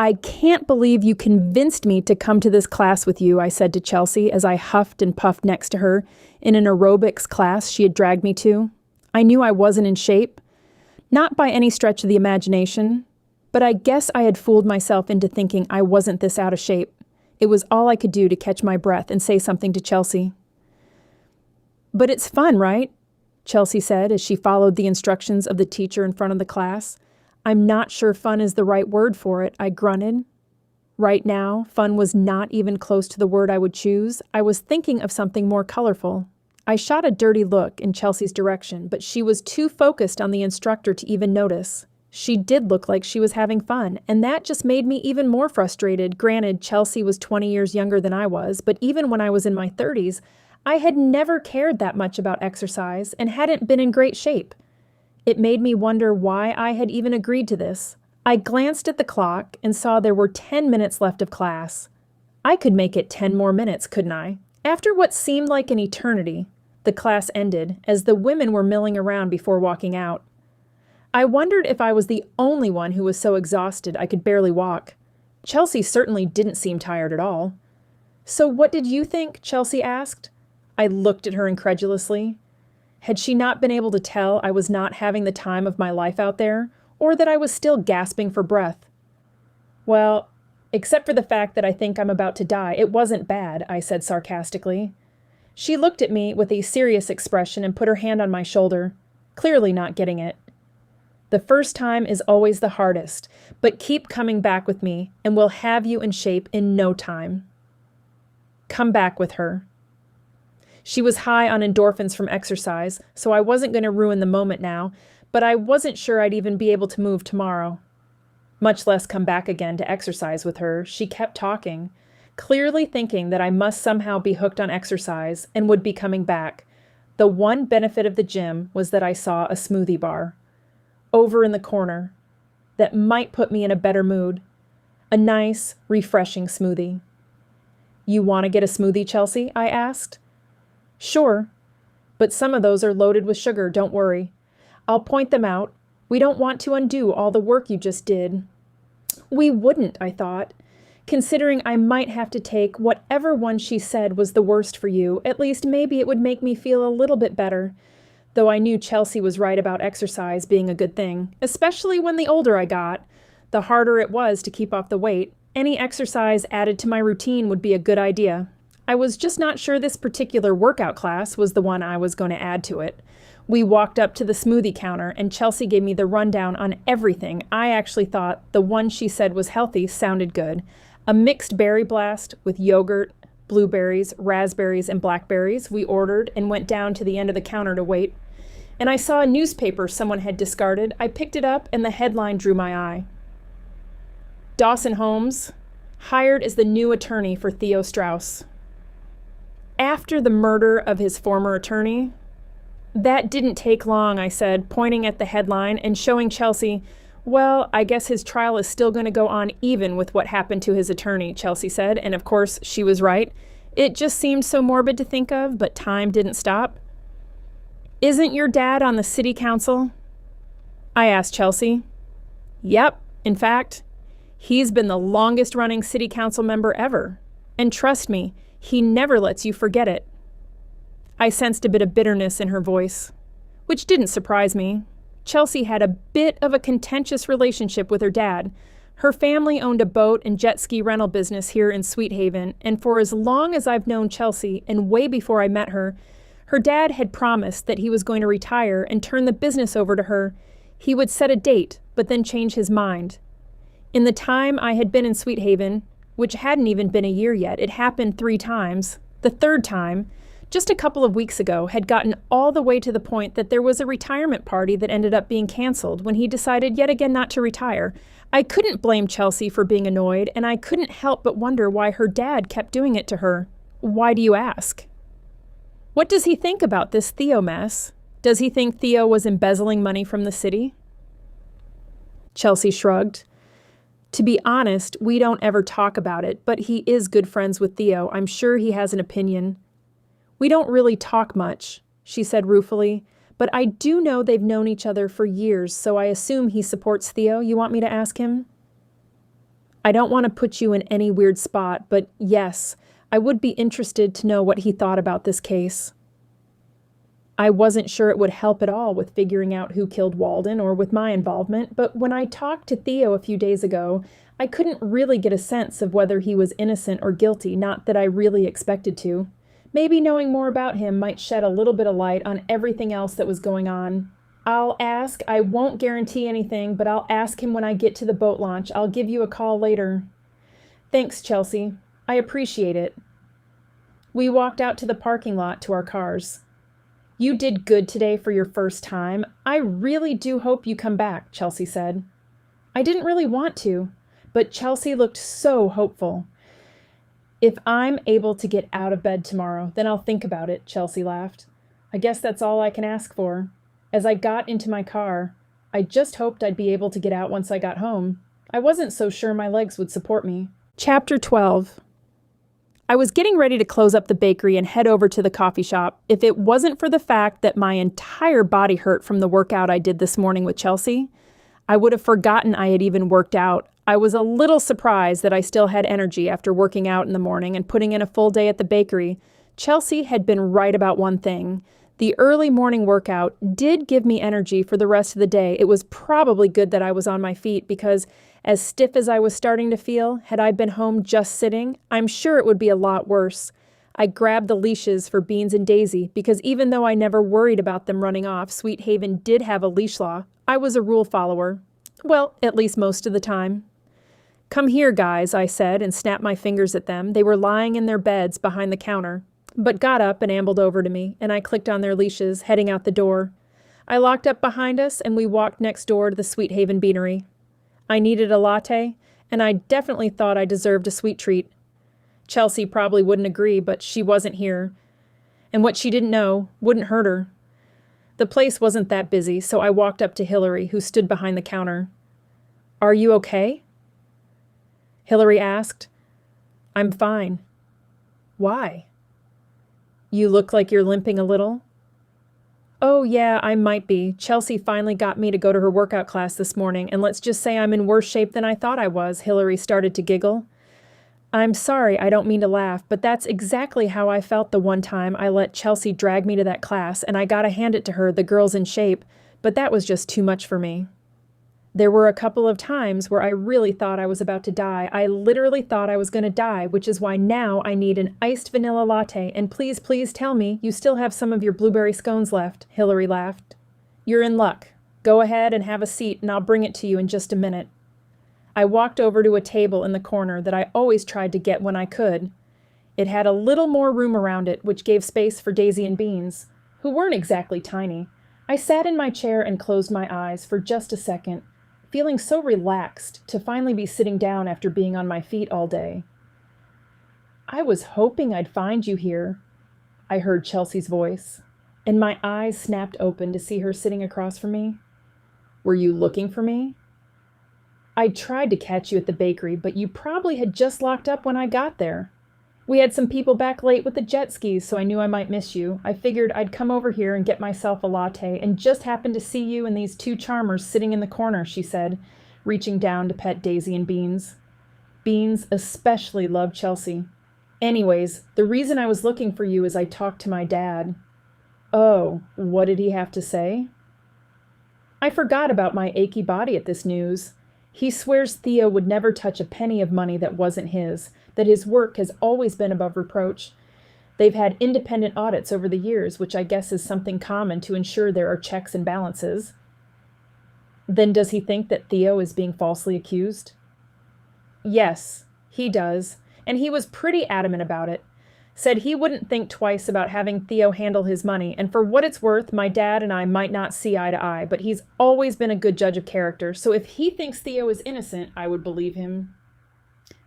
A: "I can't believe you convinced me to come to this class with you," I said to Chelsea as I huffed and puffed next to her in an aerobics class she had dragged me to. I knew I wasn't in shape. Not by any stretch of the imagination, but I guess I had fooled myself into thinking I wasn't this out of shape. It was all I could do to catch my breath and say something to Chelsea. "But it's fun, right?" Chelsea said as she followed the instructions of the teacher in front of the class. "I'm not sure fun is the right word for it," I grunted. Right now, fun was not even close to the word I would choose. I was thinking of something more colorful. I shot a dirty look in Chelsea's direction, but she was too focused on the instructor to even notice. She did look like she was having fun, and that just made me even more frustrated. Granted, Chelsea was 20 years younger than I was, but even when I was in my 30s, I had never cared that much about exercise and hadn't been in great shape. It made me wonder why I had even agreed to this. I glanced at the clock and saw there were 10 minutes left of class. I could make it 10 more minutes, couldn't I? After what seemed like an eternity, the class ended as the women were milling around before walking out. I wondered if I was the only one who was so exhausted I could barely walk. Chelsea certainly didn't seem tired at all. "So what did you think?" Chelsea asked. I looked at her incredulously. Had she not been able to tell I was not having the time of my life out there, or that I was still gasping for breath? "Well, except for the fact that I think I'm about to die, it wasn't bad," I said sarcastically. She looked at me with a serious expression and put her hand on my shoulder, clearly not getting it. "The first time is always the hardest, but keep coming back with me, and we'll have you in shape in no time." Come back with her. She was high on endorphins from exercise, so I wasn't going to ruin the moment now, but I wasn't sure I'd even be able to move tomorrow. Much less come back again to exercise with her. She kept talking, clearly thinking that I must somehow be hooked on exercise and would be coming back. The one benefit of the gym was that I saw a smoothie bar over in the corner that might put me in a better mood. A nice, refreshing smoothie. "You want to get a smoothie, Chelsea?" I asked. "Sure, but some of those are loaded with sugar, don't worry. I'll point them out. We don't want to undo all the work you just did." We wouldn't, I thought. Considering I might have to take whatever one she said was the worst for you, at least maybe it would make me feel a little bit better. Though I knew Chelsea was right about exercise being a good thing, especially when the older I got. The harder it was to keep off the weight, any exercise added to my routine would be a good idea. I was just not sure this particular workout class was the one I was going to add to it. We walked up to the smoothie counter, and Chelsea gave me the rundown on everything. I actually thought the one she said was healthy sounded good. A mixed berry blast with yogurt, blueberries, raspberries, and blackberries. We ordered and went down to the end of the counter to wait. And I saw a newspaper someone had discarded. I picked it up, and the headline drew my eye. Dawson Holmes, hired as the new attorney for Theo Strauss. After the murder of his former attorney? That didn't take long, I said, pointing at the headline and showing Chelsea. "Well, I guess his trial is still going to go on even with what happened to his attorney," Chelsea said, and of course she was right. It just seemed so morbid to think of, but time didn't stop. "Isn't your dad on the city council?" I asked Chelsea. "Yep, in fact, he's been the longest running city council member ever. And trust me, he never lets you forget it." I sensed a bit of bitterness in her voice, which didn't surprise me. Chelsea had a bit of a contentious relationship with her dad. Her family owned a boat and jet ski rental business here in Sweet Haven, and for as long as I've known Chelsea, and way before I met her, Her dad had promised that he was going to retire and turn the business over to her. He would set a date, but then change his mind. In the time I had been in Sweet Haven, which hadn't even been a year yet, it happened 3 times. The third time, just a couple of weeks ago, had gotten all the way to the point that there was a retirement party that ended up being canceled when he decided yet again not to retire. I couldn't blame Chelsea for being annoyed, and I couldn't help but wonder why her dad kept doing it to her. Why do you ask? What does he think about this Theo mess? Does he think Theo was embezzling money from the city? Chelsea shrugged. To be honest, we don't ever talk about it, but he is good friends with Theo. I'm sure he has an opinion. We don't really talk much, she said ruefully, but I do know they've known each other for years, so I assume he supports Theo. You want me to ask him? I don't want to put you in any weird spot, but yes, I would be interested to know what he thought about this case. I wasn't sure it would help at all with figuring out who killed Walden or with my involvement, but when I talked to Theo a few days ago, I couldn't really get a sense of whether he was innocent or guilty, not that I really expected to. Maybe knowing more about him might shed a little bit of light on everything else that was going on. I'll ask. I won't guarantee anything, but I'll ask him when I get to the boat launch. I'll give you a call later. Thanks, Chelsea. I appreciate it. We walked out to the parking lot to our cars. You did good today for your first time. I really do hope you come back, Chelsea said. I didn't really want to, but Chelsea looked so hopeful. If I'm able to get out of bed tomorrow, then I'll think about it, Chelsea laughed. I guess that's all I can ask for. As I got into my car, I just hoped I'd be able to get out once I got home. I wasn't so sure my legs would support me. Chapter 12. I was getting ready to close up the bakery and head over to the coffee shop if it wasn't for the fact that my entire body hurt from the workout I did this morning with Chelsea. I would have forgotten I had even worked out. I was a little surprised that I still had energy after working out in the morning and putting in a full day at the bakery. Chelsea had been right about one thing. The early morning workout did give me energy for the rest of the day. It was probably good that I was on my feet because, as stiff as I was starting to feel, had I been home just sitting, I'm sure it would be a lot worse. I grabbed the leashes for Beans and Daisy because even though I never worried about them running off, Sweet Haven did have a leash law. I was a rule follower. Well, at least most of the time. Come here, guys, I said, and snapped my fingers at them. They were lying in their beds behind the counter, but got up and ambled over to me, and I clicked on their leashes, heading out the door. I locked up behind us, and we walked next door to the Sweet Haven Beanery. I needed a latte, and I definitely thought I deserved a sweet treat. Chelsea probably wouldn't agree, but she wasn't here, and what she didn't know wouldn't hurt her. The place wasn't that busy, so I walked up to Hilary, who stood behind the counter. Are you okay? Hilary asked. I'm fine. Why? You look like you're limping a little. Oh, yeah, I might be. Chelsea finally got me to go to her workout class this morning, and let's just say I'm in worse shape than I thought I was. Hilary started to giggle. I'm sorry, I don't mean to laugh, but that's exactly how I felt the one time I let Chelsea drag me to that class, and I gotta hand it to her, the girl's in shape, but that was just too much for me. There were a couple of times where I really thought I was about to die. I literally thought I was going to die, which is why now I need an iced vanilla latte, and please, please tell me you still have some of your blueberry scones left, Hilary laughed. You're in luck. Go ahead and have a seat, and I'll bring it to you in just a minute. I walked over to a table in the corner that I always tried to get when I could. It had a little more room around it, which gave space for Daisy and Beans, who weren't exactly tiny. I sat in my chair and closed my eyes for just a second, feeling so relaxed to finally be sitting down after being on my feet all day. I was hoping I'd find you here, I heard Chelsea's voice, and my eyes snapped open to see her sitting across from me. Were you looking for me? I tried to catch you at the bakery, but you probably had just locked up when I got there. We had some people back late with the jet skis, so I knew I might miss you. I figured I'd come over here and get myself a latte, and just happened to see you and these 2 charmers sitting in the corner, she said, reaching down to pet Daisy and Beans. Beans especially loved Chelsea. Anyways, the reason I was looking for you is I talked to my dad. Oh, what did he have to say? I forgot about my achy body at this news. He swears Theo would never touch a penny of money that wasn't his, that his work has always been above reproach. They've had independent audits over the years, which I guess is something common to ensure there are checks and balances. Then does he think that Theo is being falsely accused? Yes, he does, and he was pretty adamant about it. Said he wouldn't think twice about having Theo handle his money, and for what it's worth, my dad and I might not see eye to eye, but he's always been a good judge of character, so if he thinks Theo is innocent, I would believe him.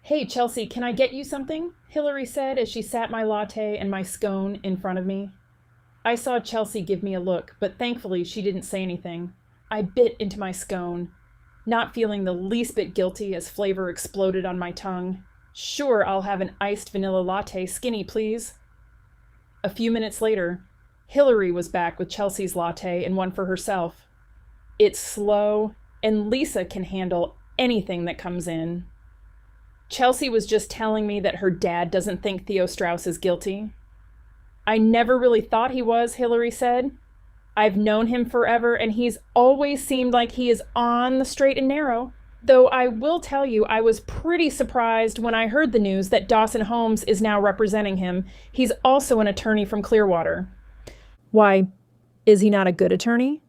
A: Hey, Chelsea, can I get you something? Hilary said as she sat my latte and my scone in front of me. I saw Chelsea give me a look, but thankfully she didn't say anything. I bit into my scone, not feeling the least bit guilty as flavor exploded on my tongue. Sure, I'll have an iced vanilla latte, skinny, please. A few minutes later, Hilary was back with Chelsea's latte and one for herself. It's slow, and Lisa can handle anything that comes in. Chelsea was just telling me that her dad doesn't think Theo Strauss is guilty. I never really thought he was, Hilary said. I've known him forever, and he's always seemed like he is on the straight and narrow. Though I will tell you, I was pretty surprised when I heard the news that Dawson Holmes is now representing him. He's also an attorney from Clearwater. Why, is he not a good attorney?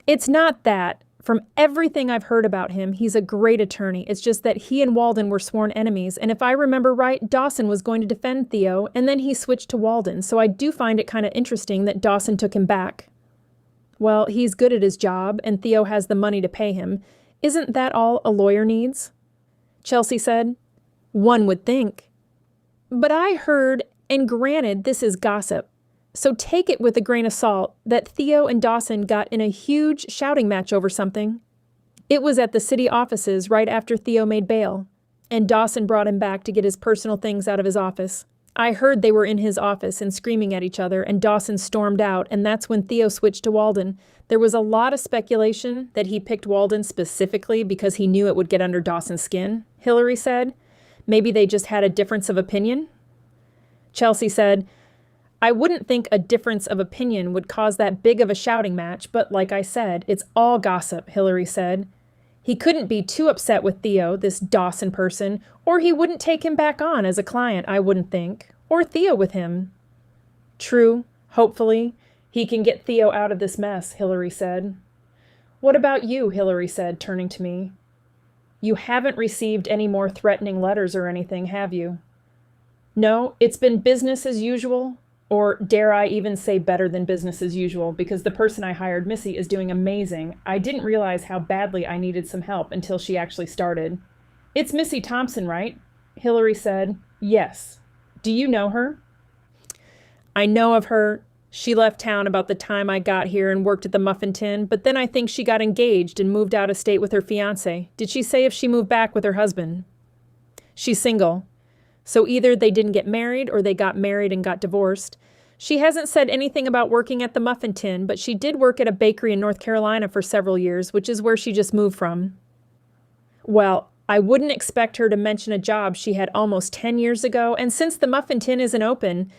A: It's not that. From everything I've heard about him, he's a great attorney. It's just that he and Walden were sworn enemies, and if I remember right, Dawson was going to defend Theo, and then he switched to Walden, so I do find it kind of interesting that Dawson took him back. Well, he's good at his job, and Theo has the money to pay him. Isn't that all a lawyer needs? Chelsea said. One would think. But I heard, and granted this is gossip, so take it with a grain of salt, that Theo and Dawson got in a huge shouting match over something. It was at the city offices right after Theo made bail, and Dawson brought him back to get his personal things out of his office. I heard they were in his office and screaming at each other, and Dawson stormed out, and that's when Theo switched to Walden. There was a lot of speculation that he picked Walden specifically because he knew it would get under Dawson's skin, Hilary said. Maybe they just had a difference of opinion? Chelsea said, I wouldn't think a difference of opinion would cause that big of a shouting match, but like I said, it's all gossip, Hilary said. He couldn't be too upset with Theo, this Dawson person, or he wouldn't take him back on as a client, I wouldn't think, or Theo with him. True, hopefully. He can get Theo out of this mess, Hilary said. What about you, Hilary said, turning to me. You haven't received any more threatening letters or anything, have you? No, it's been business as usual, or dare I even say better than business as usual, because the person I hired, Missy, is doing amazing. I didn't realize how badly I needed some help until she actually started. It's Missy Thompson, right? Hilary said, Yes. Do you know her? I know of her. She left town about the time I got here and worked at the Muffin Tin, but then I think she got engaged and moved out of state with her fiancé. Did she say if she moved back with her husband? She's single. So either they didn't get married or they got married and got divorced. She hasn't said anything about working at the Muffin Tin, but she did work at a bakery in North Carolina for several years, which is where she just moved from. Well, I wouldn't expect her to mention a job she had almost 10 years ago, and since the Muffin Tin isn't open,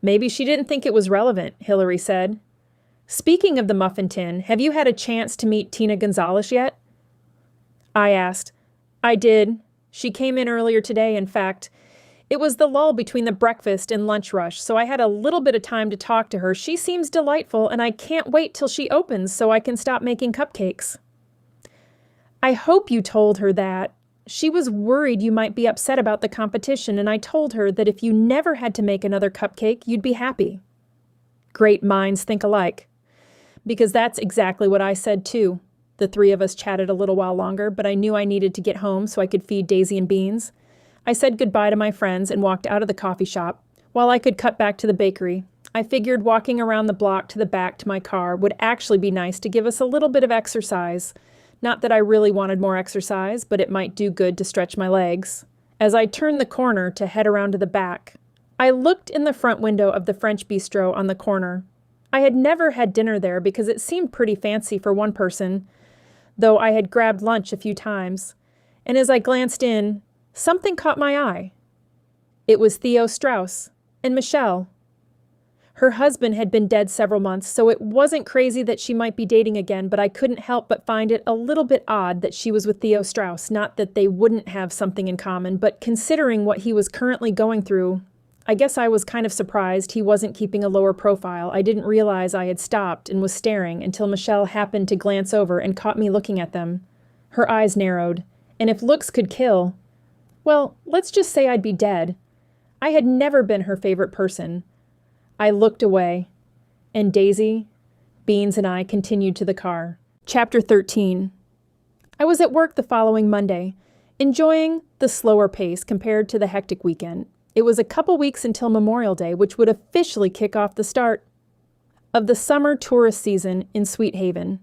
A: maybe she didn't think it was relevant, Hilary said. Speaking of the Muffin Tin, have you had a chance to meet Tina Gonzalez yet? I asked. I did. She came in earlier today, in fact. It was the lull between the breakfast and lunch rush, so I had a little bit of time to talk to her. She seems delightful, and I can't wait till she opens so I can stop making cupcakes. I hope you told her that. She was worried you might be upset about the competition, and I told her that if you never had to make another cupcake, you'd be happy. Great minds think alike. Because that's exactly what I said, too. The three of us chatted a little while longer, but I knew I needed to get home so I could feed Daisy and Beans. I said goodbye to my friends and walked out of the coffee shop. While I could cut back to the bakery, I figured walking around the block to the back to my car would actually be nice to give us a little bit of exercise. Not that I really wanted more exercise, but it might do good to stretch my legs. As I turned the corner to head around to the back, I looked in the front window of the French bistro on the corner. I had never had dinner there because it seemed pretty fancy for one person, though I had grabbed lunch a few times. And as I glanced in, something caught my eye. It was Theo Strauss and Michelle. Her husband had been dead several months, so it wasn't crazy that she might be dating again, but I couldn't help but find it a little bit odd that she was with Theo Strauss. Not that they wouldn't have something in common, but considering what he was currently going through, I guess I was kind of surprised he wasn't keeping a lower profile. I didn't realize I had stopped and was staring until Michelle happened to glance over and caught me looking at them. Her eyes narrowed, and if looks could kill, well, let's just say I'd be dead. I had never been her favorite person. I looked away, and Daisy, Beans, and I continued to the car. Chapter 13. I was at work the following Monday, enjoying the slower pace compared to the hectic weekend. It was a couple weeks until Memorial Day, which would officially kick off the start of the summer tourist season in Sweet Haven.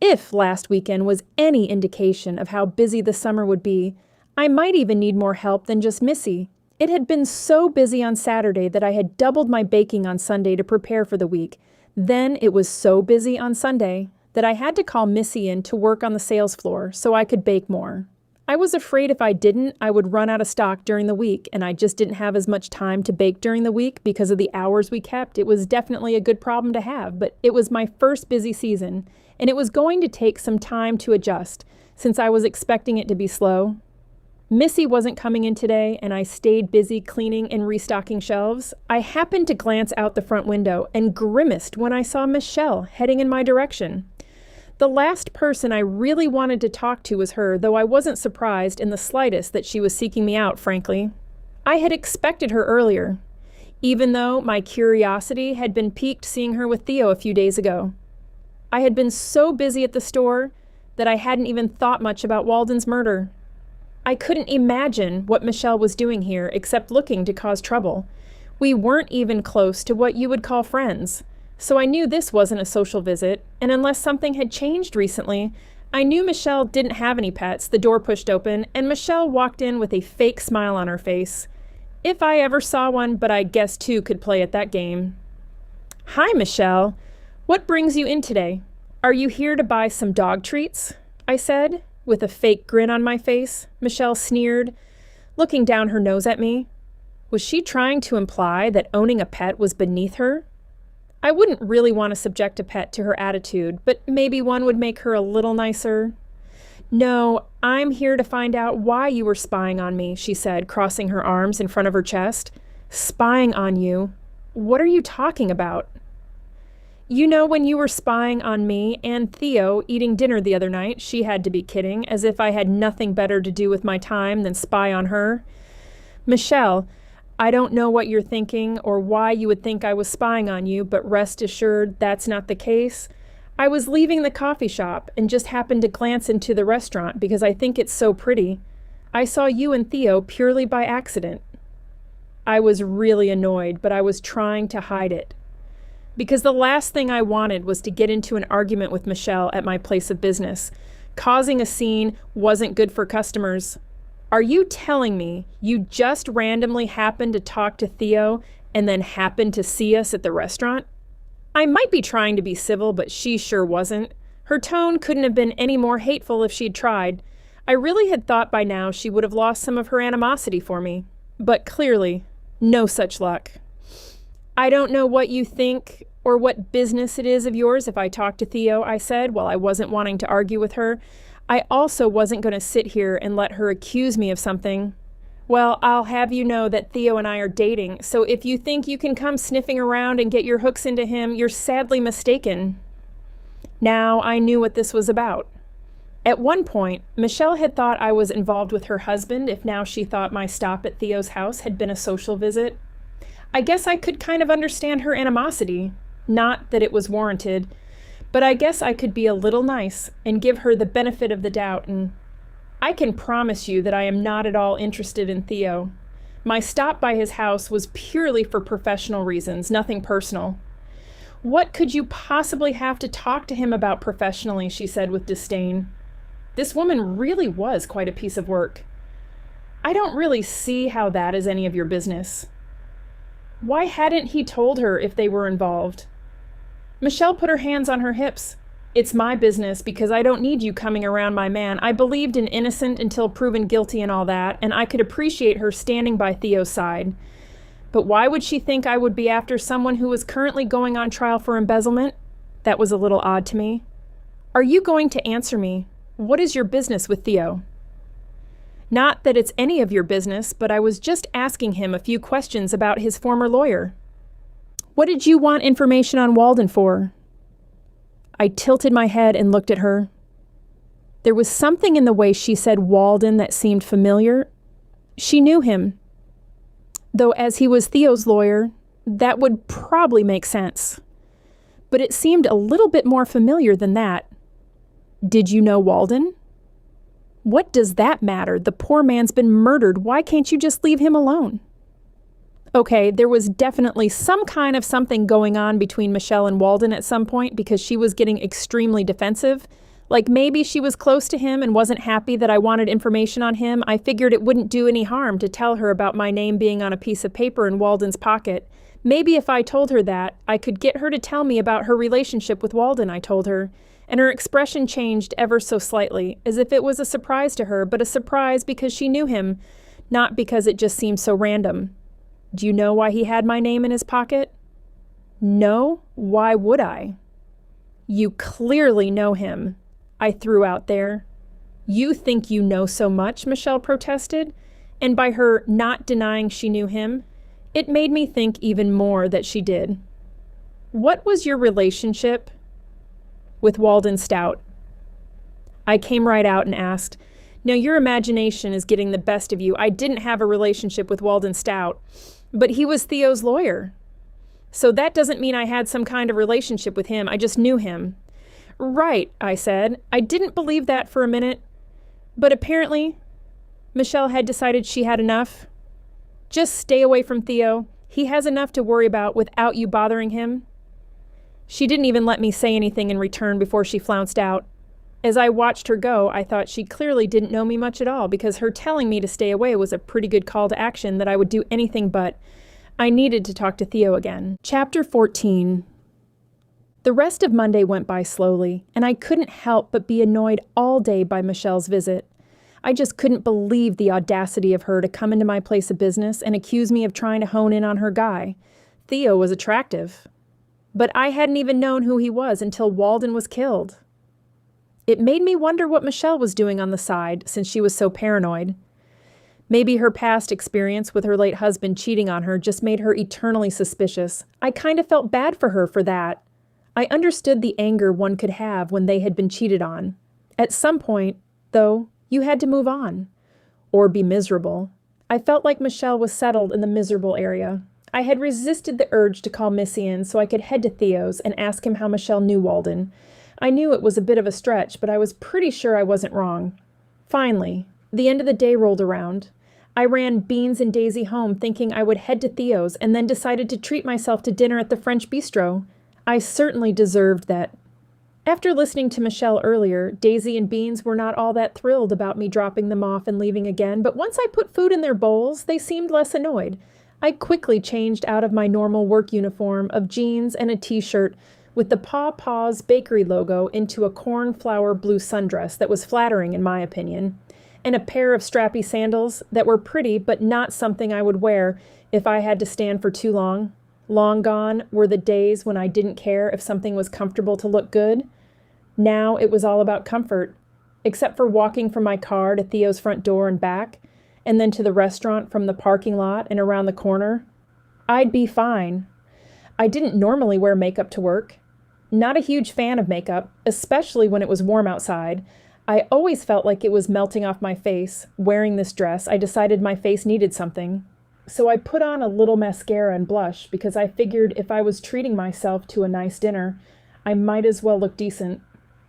A: If last weekend was any indication of how busy the summer would be, I might even need more help than just Missy. It had been so busy on Saturday that I had doubled my baking on Sunday to prepare for the week. Then it was so busy on Sunday that I had to call Missy in to work on the sales floor so I could bake more. I was afraid if I didn't, I would run out of stock during the week, and I just didn't have as much time to bake during the week because of the hours we kept. It was definitely a good problem to have, but it was my first busy season, and it was going to take some time to adjust since I was expecting it to be slow. Missy wasn't coming in today, and I stayed busy cleaning and restocking shelves. I happened to glance out the front window and grimaced when I saw Michelle heading in my direction. The last person I really wanted to talk to was her, though I wasn't surprised in the slightest that she was seeking me out, frankly. I had expected her earlier, even though my curiosity had been piqued seeing her with Theo a few days ago. I had been so busy at the store that I hadn't even thought much about Walden's murder. I couldn't imagine what Michelle was doing here except looking to cause trouble. We weren't even close to what you would call friends. So I knew this wasn't a social visit, and unless something had changed recently, I knew Michelle didn't have any pets. The door pushed open, and Michelle walked in with a fake smile on her face. If I ever saw one, but I guess two could play at that game. "Hi, Michelle. What brings you in today? Are you here to buy some dog treats?" I said, with a fake grin on my face. Michelle sneered, looking down her nose at me. Was she trying to imply that owning a pet was beneath her? I wouldn't really want to subject a pet to her attitude, but maybe one would make her a little nicer. "No, I'm here to find out why you were spying on me," she said, crossing her arms in front of her chest. "Spying on you? What are you talking about?" "You know when you were spying on me and Theo eating dinner the other night?" She had to be kidding, as if I had nothing better to do with my time than spy on her. "Michelle, I don't know what you're thinking or why you would think I was spying on you, but rest assured that's not the case. I was leaving the coffee shop and just happened to glance into the restaurant because I think it's so pretty. I saw you and Theo purely by accident." I was really annoyed, but I was trying to hide it. Because the last thing I wanted was to get into an argument with Michelle at my place of business. Causing a scene wasn't good for customers. "Are you telling me you just randomly happened to talk to Theo and then happened to see us at the restaurant?" I might be trying to be civil, but she sure wasn't. Her tone couldn't have been any more hateful if she'd tried. I really had thought by now she would have lost some of her animosity for me. But clearly, no such luck. "I don't know what you think or what business it is of yours if I talk to Theo," I said, while I wasn't wanting to argue with her. I also wasn't going to sit here and let her accuse me of something. "Well, I'll have you know that Theo and I are dating, so if you think you can come sniffing around and get your hooks into him, you're sadly mistaken." Now I knew what this was about. At one point, Michelle had thought I was involved with her husband if now she thought my stop at Theo's house had been a social visit. I guess I could kind of understand her animosity. Not that it was warranted. But I guess I could be a little nice and give her the benefit of the doubt, and I can promise you that I am not at all interested in Theo. My stop by his house was purely for professional reasons, nothing personal. "What could you possibly have to talk to him about professionally?" she said with disdain. This woman really was quite a piece of work. "I don't really see how that is any of your business." Why hadn't he told her if they were involved? Michelle put her hands on her hips. "It's my business because I don't need you coming around my man. I believed in innocent until proven guilty and all that, and I could appreciate her standing by Theo's side. But why would she think I would be after someone who was currently going on trial for embezzlement? That was a little odd to me. Are you going to answer me? What is your business with Theo?" Not that it's any of your business, but I was just asking him a few questions about his former lawyer. What did you want information on Walden for? I tilted my head and looked at her. There was something in the way she said Walden that seemed familiar. She knew him. Though as he was Theo's lawyer, that would probably make sense. But it seemed a little bit more familiar than that. Did you know Walden? What does that matter? The poor man's been murdered. Why can't you just leave him alone? Okay, there was definitely some kind of something going on between Michelle and Walden at some point because she was getting extremely defensive. Like maybe she was close to him and wasn't happy that I wanted information on him. I figured it wouldn't do any harm to tell her about my name being on a piece of paper in Walden's pocket. Maybe if I told her that, I could get her to tell me about her relationship with Walden, I told her. And her expression changed ever so slightly, as if it was a surprise to her, but a surprise because she knew him, not because it just seemed so random. Do you know why he had my name in his pocket? No? Why would I? You clearly know him, I threw out there. You think you know so much, Michelle protested, and by her not denying she knew him, it made me think even more that she did. What was your relationship with Walden Stout? I came right out and asked, "No, your imagination is getting the best of you. I didn't have a relationship with Walden Stout, but he was Theo's lawyer. So that doesn't mean I had some kind of relationship with him. I just knew him." Right, I said. I didn't believe that for a minute, but apparently Michelle had decided she had enough. Just stay away from Theo. He has enough to worry about without you bothering him. She didn't even let me say anything in return before she flounced out. As I watched her go, I thought she clearly didn't know me much at all because her telling me to stay away was a pretty good call to action that I would do anything but. I needed to talk to Theo again. Chapter 14. The rest of Monday went by slowly, and I couldn't help but be annoyed all day by Michelle's visit. I just couldn't believe the audacity of her to come into my place of business and accuse me of trying to hone in on her guy. Theo was attractive. But I hadn't even known who he was until Walden was killed. It made me wonder what Michelle was doing on the side since she was so paranoid. Maybe her past experience with her late husband cheating on her just made her eternally suspicious. I kind of felt bad for her for that. I understood the anger one could have when they had been cheated on. At some point, though, you had to move on. Or be miserable. I felt like Michelle was settled in the miserable area. I had resisted the urge to call Missy in so I could head to Theo's and ask him how Michelle knew Walden. I knew it was a bit of a stretch, but I was pretty sure I wasn't wrong. Finally, the end of the day rolled around. I ran Beans and Daisy home thinking I would head to Theo's and then decided to treat myself to dinner at the French bistro. I certainly deserved that. After listening to Michelle earlier, Daisy and Beans were not all that thrilled about me dropping them off and leaving again, but once I put food in their bowls, they seemed less annoyed. I quickly changed out of my normal work uniform of jeans and a t-shirt with the Paw Paws Bakery logo into a cornflower blue sundress that was flattering in my opinion, and a pair of strappy sandals that were pretty but not something I would wear if I had to stand for too long. Long gone were the days when I didn't care if something was comfortable to look good. Now it was all about comfort, except for walking from my car to Theo's front door and back, and then to the restaurant from the parking lot and around the corner. I'd be fine. I didn't normally wear makeup to work. Not a huge fan of makeup, especially when it was warm outside. I always felt like it was melting off my face. Wearing this dress, I decided my face needed something. So I put on a little mascara and blush because I figured if I was treating myself to a nice dinner, I might as well look decent.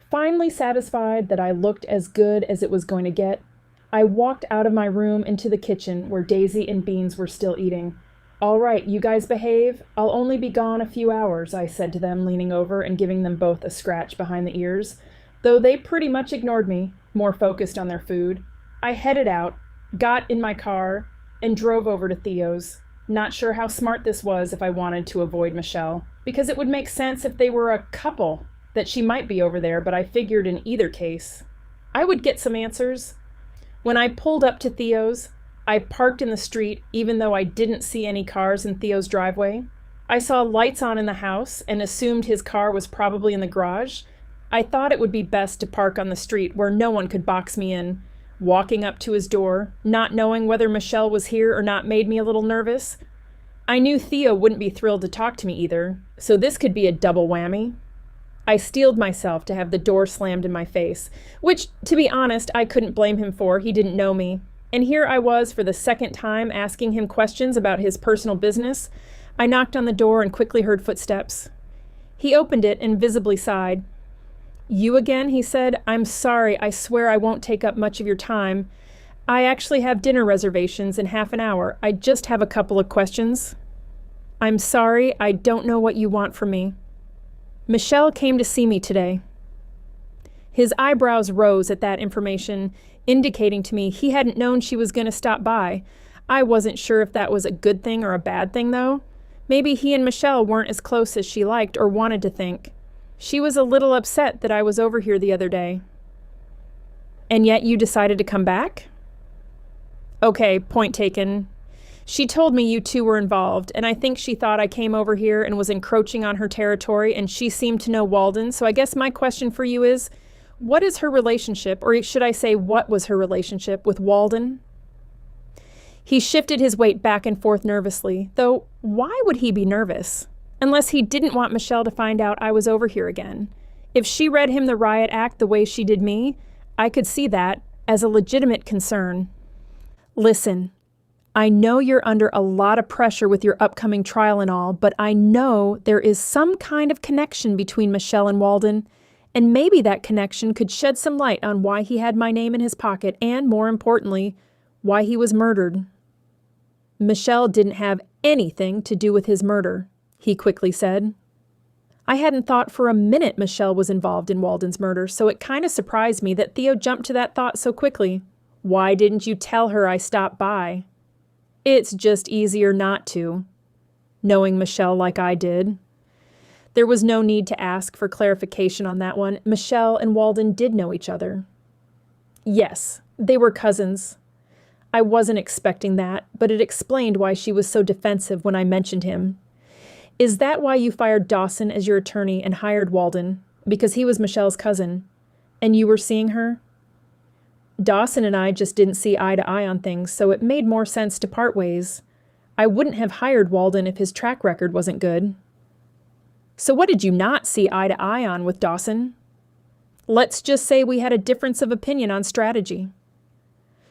A: Finally satisfied that I looked as good as it was going to get, I walked out of my room into the kitchen where Daisy and Beans were still eating. "All right, you guys behave. I'll only be gone a few hours," I said to them, leaning over and giving them both a scratch behind the ears, though they pretty much ignored me, more focused on their food. I headed out, got in my car, and drove over to Theo's. Not sure how smart this was if I wanted to avoid Michelle, because it would make sense if they were a couple, that she might be over there, but I figured in either case, I would get some answers. When I pulled up to Theo's, I parked in the street even though I didn't see any cars in Theo's driveway. I saw lights on in the house and assumed his car was probably in the garage. I thought it would be best to park on the street where no one could box me in. Walking up to his door, not knowing whether Michelle was here or not made me a little nervous. I knew Theo wouldn't be thrilled to talk to me either, so this could be a double whammy. I steeled myself to have the door slammed in my face, which, to be honest, I couldn't blame him for. He didn't know me. And here I was for the second time asking him questions about his personal business. I knocked on the door and quickly heard footsteps. He opened it and visibly sighed. "You again?" he said. "I'm sorry. I swear I won't take up much of your time. I actually have dinner reservations in half an hour. I just have a couple of questions." "I'm sorry. I don't know what you want from me." "Michelle came to see me today." His eyebrows rose at that information, indicating to me he hadn't known she was going to stop by. I wasn't sure if that was a good thing or a bad thing, though. Maybe he and Michelle weren't as close as she liked or wanted to think. She was a little upset that I was over here the other day. "And yet you decided to come back?" "Okay, point taken. She told me you two were involved, and I think she thought I came over here and was encroaching on her territory, and she seemed to know Walden, so I guess my question for you is, what is her relationship, or should I say what was her relationship, with Walden?" He shifted his weight back and forth nervously, though why would he be nervous? Unless he didn't want Michelle to find out I was over here again. If she read him the riot act the way she did me, I could see that as a legitimate concern. "Listen, I know you're under a lot of pressure with your upcoming trial and all, but I know there is some kind of connection between Michelle and Walden, and maybe that connection could shed some light on why he had my name in his pocket and, more importantly, why he was murdered." "Michelle didn't have anything to do with his murder," he quickly said. I hadn't thought for a minute Michelle was involved in Walden's murder, so it kind of surprised me that Theo jumped to that thought so quickly. "Why didn't you tell her I stopped by?" "It's just easier not to, knowing Michelle like I did." There was no need to ask for clarification on that one. Michelle and Walden did know each other. Yes, they were cousins. I wasn't expecting that, but it explained why she was so defensive when I mentioned him. "Is that why you fired Dawson as your attorney and hired Walden? Because he was Michelle's cousin, and you were seeing her?" "Dawson and I just didn't see eye to eye on things, so it made more sense to part ways. I wouldn't have hired Walden if his track record wasn't good." "So what did you not see eye to eye on with Dawson?" "Let's just say we had a difference of opinion on strategy."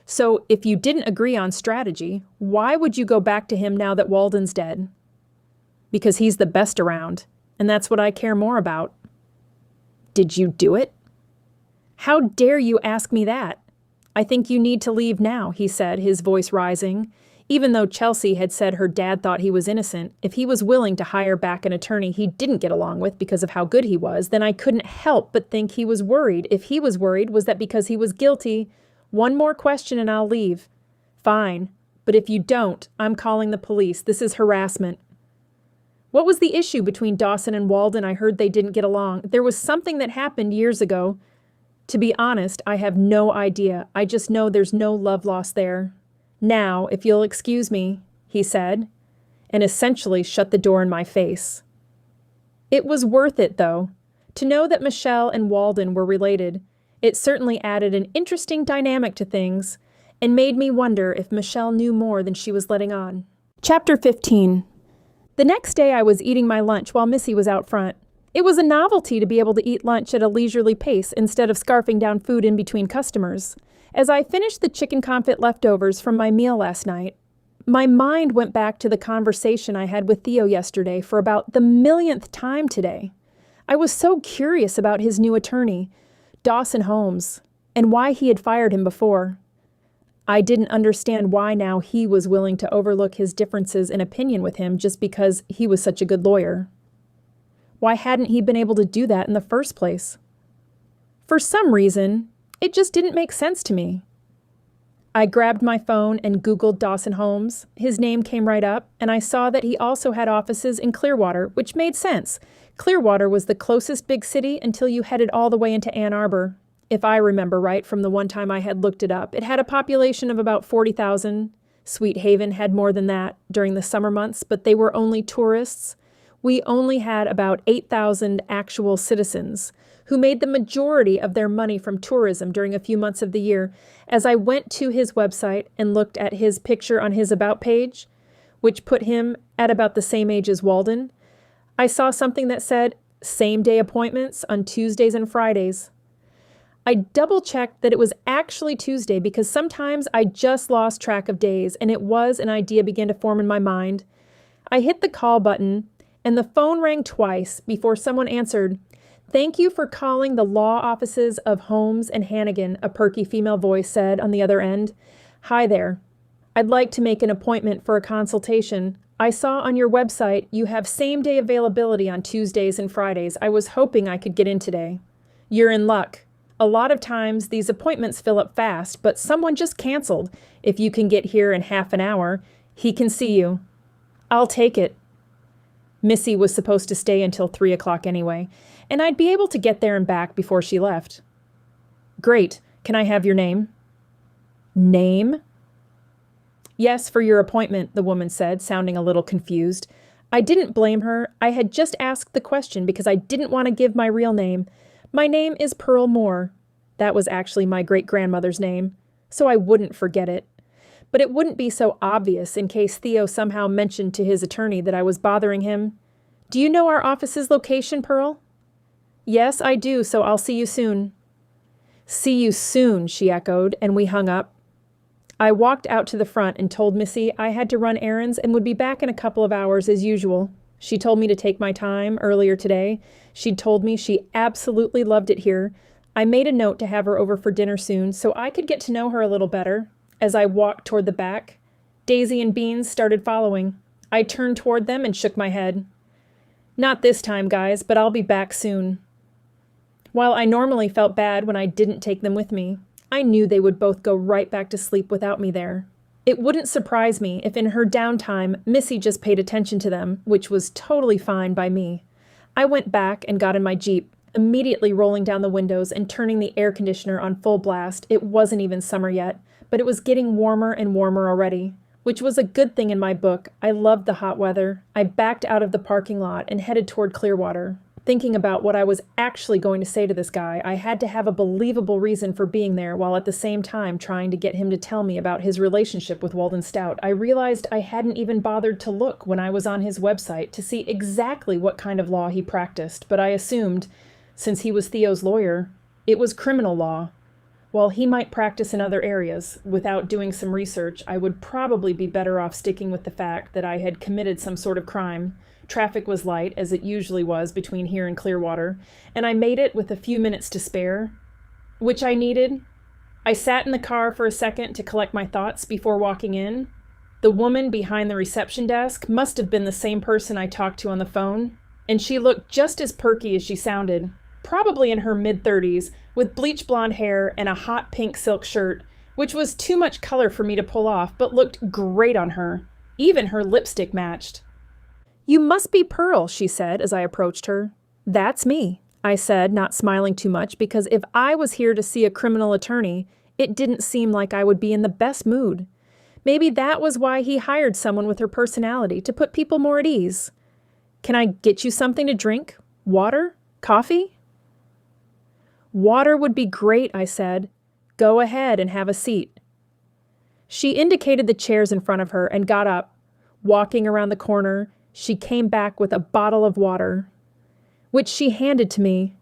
A: "So if you didn't agree on strategy, why would you go back to him now that Walden's dead?" "Because he's the best around, and that's what I care more about." "Did you do it?" "How dare you ask me that?" "I think you need to leave now," he said, his voice rising. Even though Chelsea had said her dad thought he was innocent, if he was willing to hire back an attorney he didn't get along with because of how good he was, then I couldn't help but think he was worried. If he was worried, was that because he was guilty? "One more question and I'll leave." "Fine, but if you don't, I'm calling the police. This is harassment." "What was the issue between Dawson and Walden? I heard they didn't get along." "There was something that happened years ago." "To be honest, I have no idea. I just know there's no love lost there." "Now, if you'll excuse me," he said, and essentially shut the door in my face. It was worth it, though. To know that Michelle and Walden were related, it certainly added an interesting dynamic to things and made me wonder if Michelle knew more than she was letting on. Chapter 15. The next day I was eating my lunch while Missy was out front. It was a novelty to be able to eat lunch at a leisurely pace instead of scarfing down food in between customers. As I finished the chicken confit leftovers from my meal last night, my mind went back to the conversation I had with Theo yesterday for about the millionth time today. I was so curious about his new attorney, Dawson Holmes, and why he had fired him before. I didn't understand why now he was willing to overlook his differences in opinion with him just because he was such a good lawyer. Why hadn't he been able to do that in the first place? For some reason, it just didn't make sense to me. I grabbed my phone and Googled Dawson Holmes. His name came right up, and I saw that he also had offices in Clearwater, which made sense. Clearwater was the closest big city until you headed all the way into Ann Arbor. If I remember right from the one time I had looked it up, it had a population of about 40,000. Sweet Haven had more than that during the summer months, but they were only tourists. We only had about 8,000 actual citizens who made the majority of their money from tourism during a few months of the year, as I went to his website and looked at his picture on his About page, which put him at about the same age as Walden, I saw something that said same-day appointments on Tuesdays and Fridays. I double-checked that it was actually Tuesday because sometimes I just lost track of days, and it was an idea began to form in my mind. I hit the call button, and the phone rang twice before someone answered. "Thank you for calling the law offices of Holmes and Hannigan," a perky female voice said on the other end. "Hi there. I'd like to make an appointment for a consultation. I saw on your website you have same-day availability on Tuesdays and Fridays. I was hoping I could get in today." "You're in luck. A lot of times these appointments fill up fast, but someone just canceled. If you can get here in half an hour, he can see you." "I'll take it." Missy was supposed to stay until 3 o'clock anyway, and I'd be able to get there and back before she left. "Great. Can I have your name?" "Name?" "Yes, for your appointment," the woman said, sounding a little confused. I didn't blame her. I had just asked the question because I didn't want to give my real name. "My name is Pearl Moore." That was actually my great-grandmother's name, so I wouldn't forget it. But it wouldn't be so obvious in case Theo somehow mentioned to his attorney that I was bothering him. "Do you know our office's location, Pearl?" "Yes, I do, so I'll see you soon." "See you soon," she echoed, and we hung up. I walked out to the front and told Missy I had to run errands and would be back in a couple of hours as usual. She told me to take my time earlier today. She'd told me she absolutely loved it here. I made a note to have her over for dinner soon so I could get to know her a little better. As I walked toward the back, Daisy and Beans started following. I turned toward them and shook my head. "Not this time, guys, but I'll be back soon." While I normally felt bad when I didn't take them with me, I knew they would both go right back to sleep without me there. It wouldn't surprise me if in her downtime Missy just paid attention to them, which was totally fine by me. I went back and got in my Jeep, immediately rolling down the windows and turning the air conditioner on full blast. It wasn't even summer yet, but it was getting warmer and warmer already, which was a good thing in my book. I loved the hot weather. I backed out of the parking lot and headed toward Clearwater. Thinking about what I was actually going to say to this guy, I had to have a believable reason for being there while at the same time trying to get him to tell me about his relationship with Walden Stout. I realized I hadn't even bothered to look when I was on his website to see exactly what kind of law he practiced, but I assumed, since he was Theo's lawyer, it was criminal law. While he might practice in other areas, without doing some research, I would probably be better off sticking with the fact that I had committed some sort of crime. Traffic was light, as it usually was between here and Clearwater, and I made it with a few minutes to spare, which I needed. I sat in the car for a second to collect my thoughts before walking in. The woman behind the reception desk must have been the same person I talked to on the phone, and she looked just as perky as she sounded, probably in her mid-30s, with bleach blonde hair and a hot pink silk shirt, which was too much color for me to pull off, but looked great on her. Even her lipstick matched. "You must be Pearl," she said as I approached her. "That's me," I said, not smiling too much, because if I was here to see a criminal attorney, it didn't seem like I would be in the best mood. Maybe that was why he hired someone with her personality, to put people more at ease. "Can I get you something to drink? Water? Coffee?" "Water would be great," I said. "Go ahead and have a seat." She indicated the chairs in front of her and got up. Walking around the corner, she came back with a bottle of water, which she handed to me.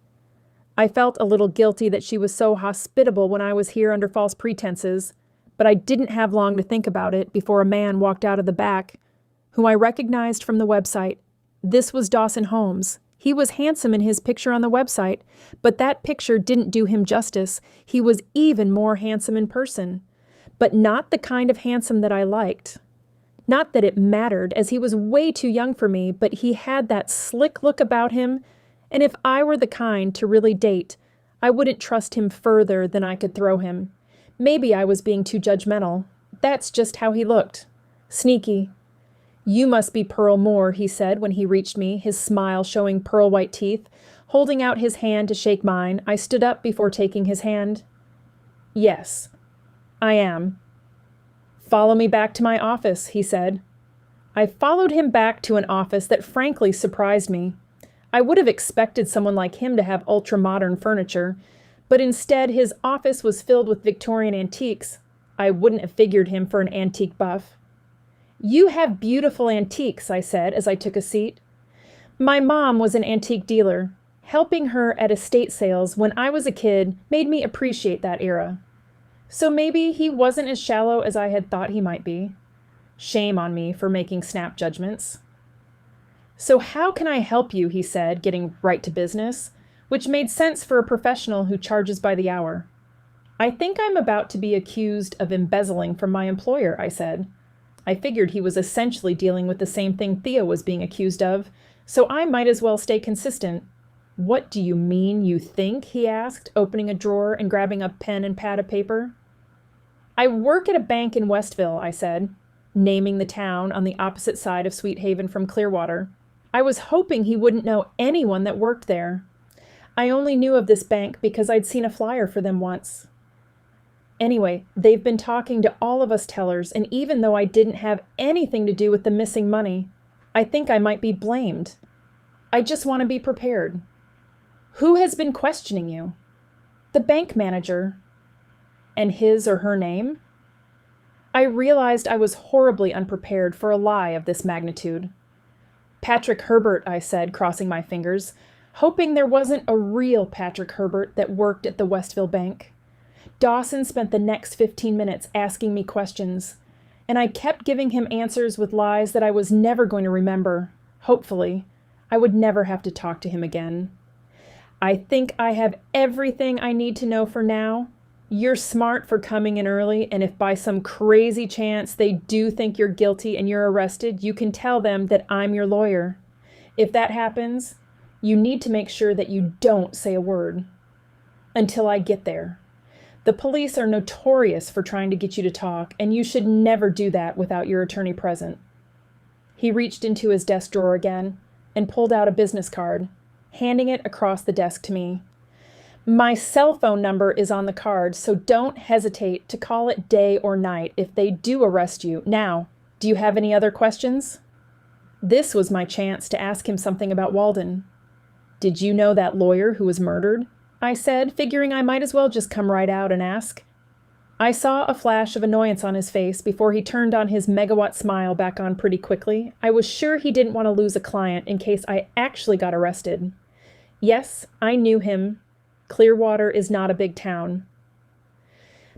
A: I felt a little guilty that she was so hospitable when I was here under false pretenses, but I didn't have long to think about it before a man walked out of the back, who I recognized from the website. This was Dawson Holmes. He was handsome in his picture on the website, but that picture didn't do him justice. He was even more handsome in person, but not the kind of handsome that I liked. Not that it mattered, as he was way too young for me, but he had that slick look about him, and if I were the kind to really date, I wouldn't trust him further than I could throw him. Maybe I was being too judgmental. That's just how he looked. Sneaky. "You must be Pearl Moore," he said when he reached me, his smile showing pearl-white teeth. Holding out his hand to shake mine, I stood up before taking his hand. "Yes, I am." "Follow me back to my office," he said. I followed him back to an office that frankly surprised me. I would have expected someone like him to have ultra-modern furniture, but instead his office was filled with Victorian antiques. I wouldn't have figured him for an antique buff. "You have beautiful antiques," I said as I took a seat. My mom was an antique dealer. Helping her at estate sales when I was a kid made me appreciate that era. So maybe he wasn't as shallow as I had thought he might be. Shame on me for making snap judgments. "So how can I help you?" he said, getting right to business, which made sense for a professional who charges by the hour. "I think I'm about to be accused of embezzling from my employer," I said. I figured he was essentially dealing with the same thing Theo was being accused of, so I might as well stay consistent. "What do you mean you think?" he asked, opening a drawer and grabbing a pen and pad of paper. "I work at a bank in Westville," I said, naming the town on the opposite side of Sweet Haven from Clearwater. I was hoping he wouldn't know anyone that worked there. I only knew of this bank because I'd seen a flyer for them once. Anyway, they've been talking to all of us tellers, and even though I didn't have anything to do with the missing money, I think I might be blamed. I just want to be prepared." "Who has been questioning you?" "The bank manager." "And his or her name?" I realized I was horribly unprepared for a lie of this magnitude. "Patrick Herbert," I said, crossing my fingers, hoping there wasn't a real Patrick Herbert that worked at the Westville Bank. Dawson spent the next 15 minutes asking me questions, and I kept giving him answers with lies that I was never going to remember. Hopefully, I would never have to talk to him again. "I think I have everything I need to know for now. You're smart for coming in early, and if by some crazy chance they do think you're guilty and you're arrested, you can tell them that I'm your lawyer. If that happens, you need to make sure that you don't say a word. Until I get there. The police are notorious for trying to get you to talk, and you should never do that without your attorney present." He reached into his desk drawer again and pulled out a business card, handing it across the desk to me. "My cell phone number is on the card, so don't hesitate to call it day or night if they do arrest you. Now, do you have any other questions?" This was my chance to ask him something about Walden. "Did you know that lawyer who was murdered?" I said, figuring I might as well just come right out and ask. I saw a flash of annoyance on his face before he turned on his megawatt smile back on pretty quickly. I was sure he didn't want to lose a client in case I actually got arrested. Yes, I knew him. Clearwater is not a big town.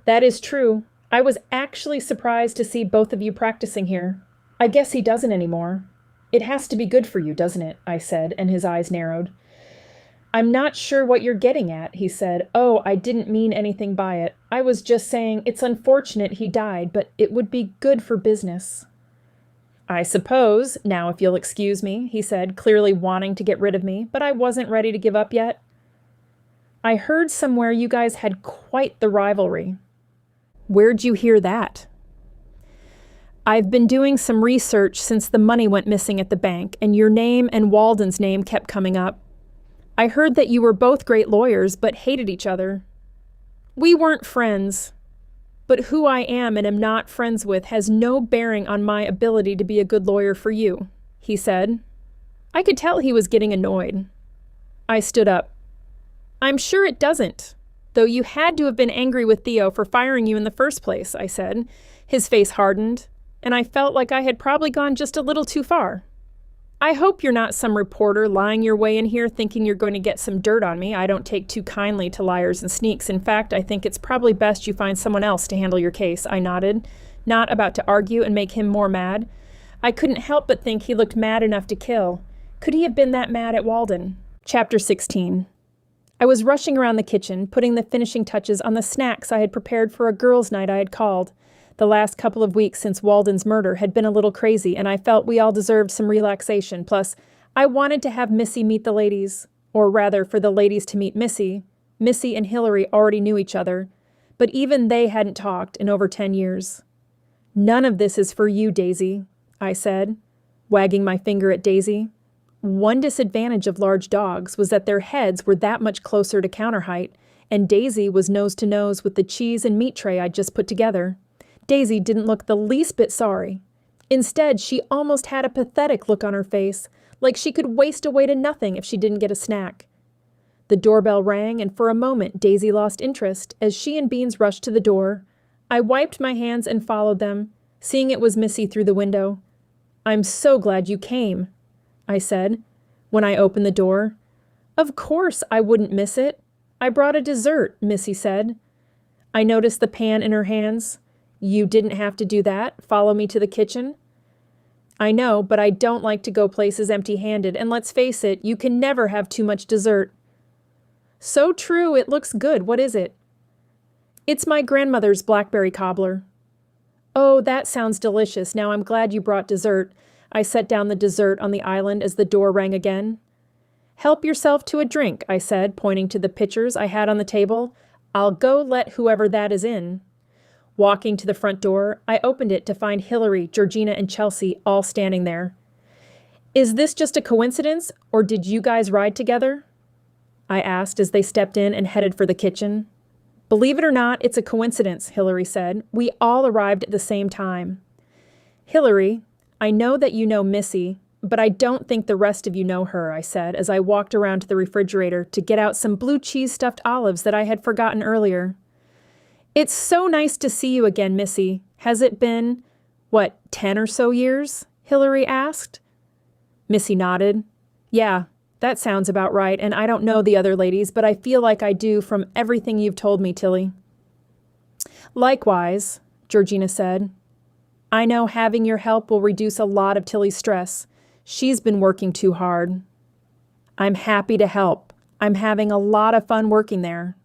A: "That is true. I was actually surprised to see both of you practicing here. I guess he doesn't anymore. It has to be good for you, doesn't it?" I said, and his eyes narrowed. "I'm not sure what you're getting at," he said. "Oh, I didn't mean anything by it. I was just saying it's unfortunate he died, but it would be good for business." "I suppose, now if you'll excuse me," he said, clearly wanting to get rid of me, but I wasn't ready to give up yet. "I heard somewhere you guys had quite the rivalry." "Where'd you hear that?" "I've been doing some research since the money went missing at the bank, and your name and Walden's name kept coming up. I heard that you were both great lawyers, but hated each other." "We weren't friends. But who I am and am not friends with has no bearing on my ability to be a good lawyer for you," he said. I could tell he was getting annoyed. I stood up. "I'm sure it doesn't, though you had to have been angry with Theo for firing you in the first place," I said. His face hardened, and I felt like I had probably gone just a little too far. "I hope you're not some reporter lying your way in here thinking you're going to get some dirt on me. I don't take too kindly to liars and sneaks. In fact, I think it's probably best you find someone else to handle your case," I nodded, not about to argue and make him more mad. I couldn't help but think he looked mad enough to kill. Could he have been that mad at Walden? Chapter 16. I was rushing around the kitchen, putting the finishing touches on the snacks I had prepared for a girls' night I had called. The last couple of weeks since Walden's murder had been a little crazy, and I felt we all deserved some relaxation. Plus, I wanted to have Missy meet the ladies, or rather, for the ladies to meet Missy. Missy and Hilary already knew each other, but even they hadn't talked in over 10 years. "None of this is for you, Daisy," I said, wagging my finger at Daisy. One disadvantage of large dogs was that their heads were that much closer to counter height, and Daisy was nose to nose with the cheese and meat tray I'd just put together. Daisy didn't look the least bit sorry. Instead, she almost had a pathetic look on her face, like she could waste away to nothing if she didn't get a snack. The doorbell rang, and for a moment Daisy lost interest as she and Beans rushed to the door. I wiped my hands and followed them, seeing it was Missy through the window. "I'm so glad you came," I said, when I opened the door. "Of course I wouldn't miss it. I brought a dessert," Missy said. I noticed the pan in her hands. "You didn't have to do that. Follow me to the kitchen." "I know, but I don't like to go places empty-handed, and let's face it, you can never have too much dessert." "So true, it looks good. What is it?" "It's my grandmother's blackberry cobbler." "Oh, that sounds delicious. Now I'm glad you brought dessert." I set down the dessert on the island as the door rang again. "Help yourself to a drink," I said, pointing to the pitchers I had on the table. "I'll go let whoever that is in." Walking to the front door, I opened it to find Hilary, Georgina, and Chelsea all standing there. "Is this just a coincidence, or did you guys ride together?" I asked as they stepped in and headed for the kitchen. "Believe it or not, it's a coincidence," Hilary said. "We all arrived at the same time." "Hilary, I know that you know Missy, but I don't think the rest of you know her," I said as I walked around to the refrigerator to get out some blue cheese stuffed olives that I had forgotten earlier. "It's so nice to see you again, Missy. Has it been, 10 or so years?" Hilary asked. Missy nodded. "Yeah, that sounds about right, and I don't know the other ladies, but I feel like I do from everything you've told me, Tillie." "Likewise," Georgina said. "I know having your help will reduce a lot of Tillie's stress. She's been working too hard." "I'm happy to help. I'm having a lot of fun working there."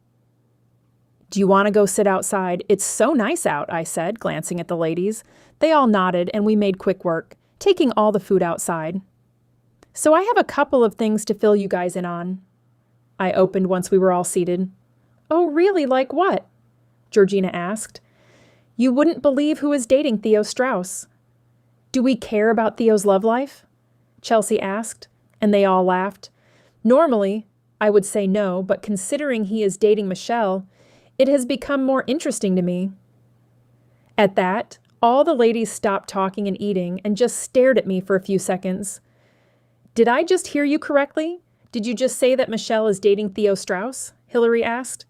A: "Do you want to go sit outside? It's so nice out," I said, glancing at the ladies. They all nodded, and we made quick work, taking all the food outside. "So I have a couple of things to fill you guys in on." I opened once we were all seated. "Oh, really? Like what?" Georgina asked. "You wouldn't believe who is dating Theo Strauss." "Do we care about Theo's love life?" Chelsea asked, and they all laughed. Normally, I would say no, but considering he is dating Michelle, it has become more interesting to me. At that, all the ladies stopped talking and eating and just stared at me for a few seconds. "Did I just hear you correctly? Did you just say that Michelle is dating Theo Strauss?" Hilary asked.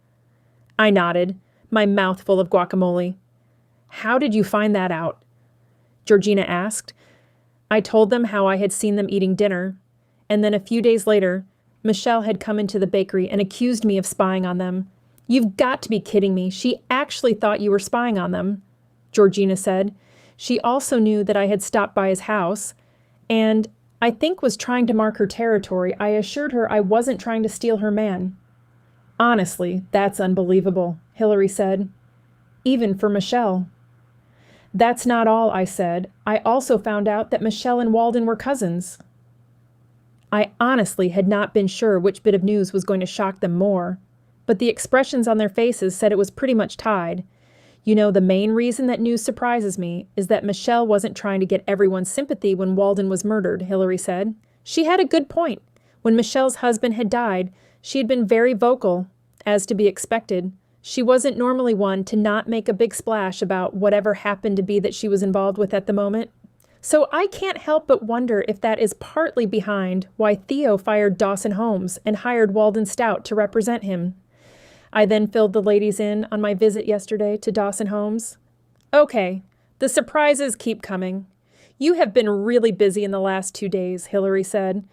A: I nodded, my mouth full of guacamole. "How did you find that out?" Georgina asked. I told them how I had seen them eating dinner, and then a few days later, Michelle had come into the bakery and accused me of spying on them. "You've got to be kidding me. She actually thought you were spying on them," Georgina said. She also knew that I had stopped by his house, and I think was trying to mark her territory. I assured her I wasn't trying to steal her man. "Honestly, that's unbelievable," Hilary said. "Even for Michelle." "That's not all," I said. "I also found out that Michelle and Walden were cousins." I honestly had not been sure which bit of news was going to shock them more, but the expressions on their faces said it was pretty much tied. "You know, the main reason that news surprises me is that Michelle wasn't trying to get everyone's sympathy when Walden was murdered," Hilary said. "She had a good point. When Michelle's husband had died, she had been very vocal, as to be expected. She wasn't normally one to not make a big splash about whatever happened to be that she was involved with at the moment. So I can't help but wonder if that is partly behind why Theo fired Dawson Holmes and hired Walden Stout to represent him." I then filled the ladies in on my visit yesterday to Dawson Holmes. "Okay, the surprises keep coming. You have been really busy in the last 2 days," Hilary said.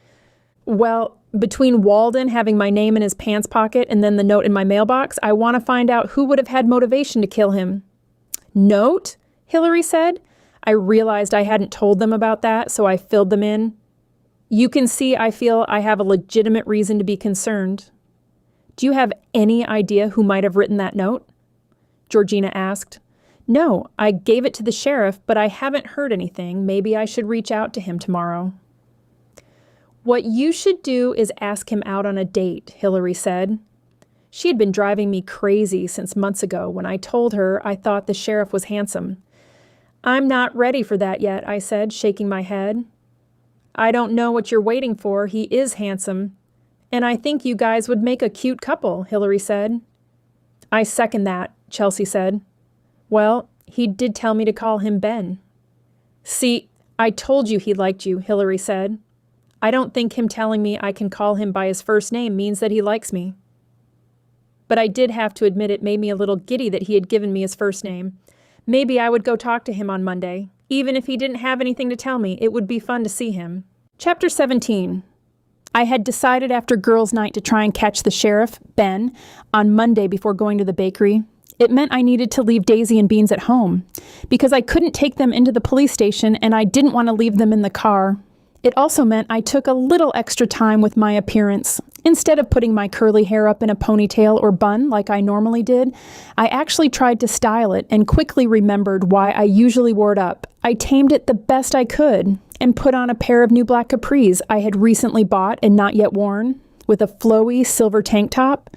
A: "Well, between Walden having my name in his pants pocket and then the note in my mailbox, I want to find out who would have had motivation to kill him." "Note?" Hilary said. I realized I hadn't told them about that, so I filled them in. "You can see I feel I have a legitimate reason to be concerned." "Do you have any idea who might have written that note?" Georgina asked. "No, I gave it to the sheriff, but I haven't heard anything. Maybe I should reach out to him tomorrow." "What you should do is ask him out on a date," Hilary said. She had been driving me crazy since months ago when I told her I thought the sheriff was handsome. "I'm not ready for that yet," I said, shaking my head. "I don't know what you're waiting for. He is handsome. And I think you guys would make a cute couple," Hilary said. "I second that," Chelsea said. "Well, he did tell me to call him Ben." "See, I told you he liked you," Hilary said. I don't think him telling me I can call him by his first name means that he likes me. But I did have to admit it made me a little giddy that he had given me his first name. Maybe I would go talk to him on Monday. Even if he didn't have anything to tell me, it would be fun to see him. Chapter 17. I had decided after girls' night to try and catch the sheriff, Ben, on Monday before going to the bakery. It meant I needed to leave Daisy and Beans at home, because I couldn't take them into the police station and I didn't want to leave them in the car. It also meant I took a little extra time with my appearance. Instead of putting my curly hair up in a ponytail or bun like I normally did, I actually tried to style it and quickly remembered why I usually wore it up. I tamed it the best I could and put on a pair of new black capris I had recently bought and not yet worn, with a flowy silver tank top,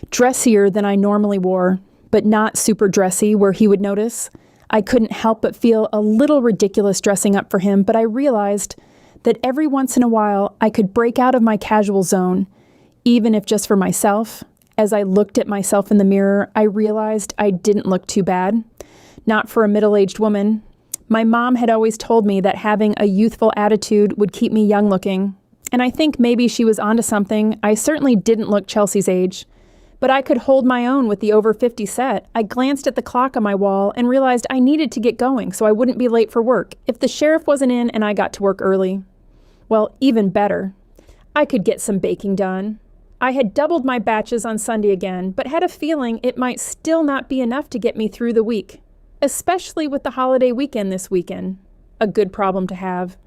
A: dressier than I normally wore, but not super dressy where he would notice. I couldn't help but feel a little ridiculous dressing up for him, but I realized that every once in a while I could break out of my casual zone, even if just for myself. As I looked at myself in the mirror, I realized I didn't look too bad. Not for a middle-aged woman. My mom had always told me that having a youthful attitude would keep me young-looking, and I think maybe she was onto something. I certainly didn't look Chelsea's age, but I could hold my own with the over 50 set. I glanced at the clock on my wall and realized I needed to get going so I wouldn't be late for work if the sheriff wasn't in and I got to work early. Well, even better. I could get some baking done. I had doubled my batches on Sunday again, but had a feeling it might still not be enough to get me through the week, especially with the holiday weekend this weekend. A good problem to have.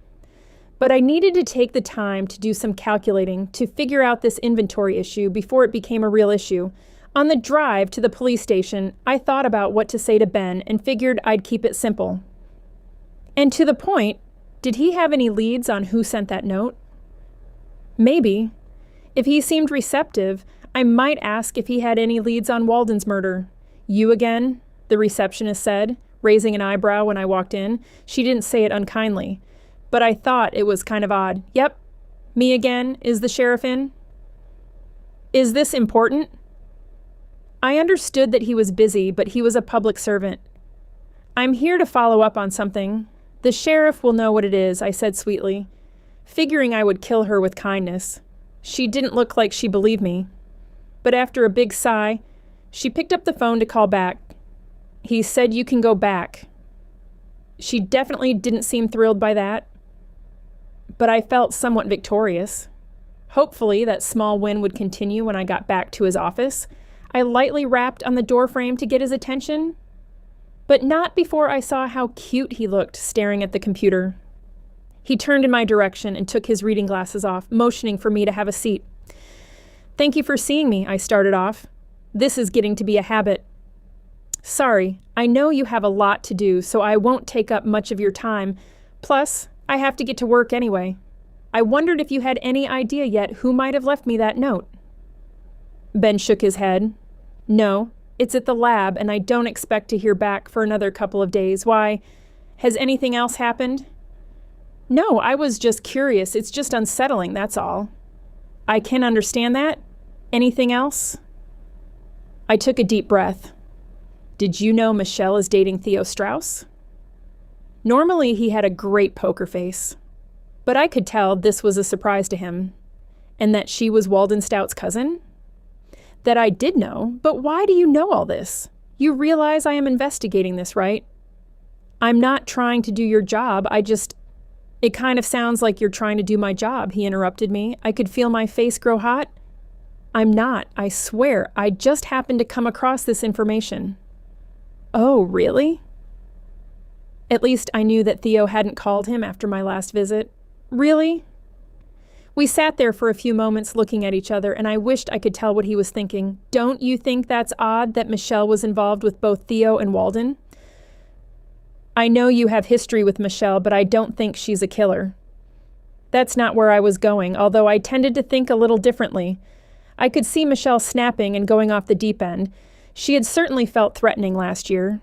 A: But I needed to take the time to do some calculating to figure out this inventory issue before it became a real issue. On the drive to the police station, I thought about what to say to Ben and figured I'd keep it simple. And to the point, did he have any leads on who sent that note? Maybe. If he seemed receptive, I might ask if he had any leads on Walden's murder. You again? The receptionist said, raising an eyebrow when I walked in. She didn't say it unkindly, but I thought it was kind of odd. Yep. Me again. Is the sheriff in? Is this important? I understood that he was busy, but he was a public servant. I'm here to follow up on something. The sheriff will know what it is, I said sweetly, figuring I would kill her with kindness. She didn't look like she believed me. But after a big sigh, she picked up the phone to call back. He said you can go back. She definitely didn't seem thrilled by that, but I felt somewhat victorious. Hopefully that small win would continue when I got back to his office. I lightly rapped on the doorframe to get his attention, but not before I saw how cute he looked staring at the computer. He turned in my direction and took his reading glasses off, motioning for me to have a seat. Thank you for seeing me, I started off. This is getting to be a habit. Sorry, I know you have a lot to do, so I won't take up much of your time. Plus, I have to get to work anyway. I wondered if you had any idea yet who might have left me that note. Ben shook his head. No, it's at the lab, and I don't expect to hear back for another couple of days. Why? Has anything else happened? No, I was just curious. It's just unsettling, that's all. I can understand that. Anything else? I took a deep breath. Did you know Michelle is dating Theo Strauss? Normally, he had a great poker face, but I could tell this was a surprise to him, and that she was Walden Stout's cousin? That I did know, but why do you know all this? You realize I am investigating this, right? I'm not trying to do your job, It kind of sounds like you're trying to do my job, he interrupted me. I could feel my face grow hot. I'm not, I swear. I just happened to come across this information. Oh, really? At least I knew that Theo hadn't called him after my last visit. Really? We sat there for a few moments looking at each other, and I wished I could tell what he was thinking. Don't you think that's odd that Michelle was involved with both Theo and Walden? I know you have history with Michelle, but I don't think she's a killer. That's not where I was going, although I tended to think a little differently. I could see Michelle snapping and going off the deep end. She had certainly felt threatening last year.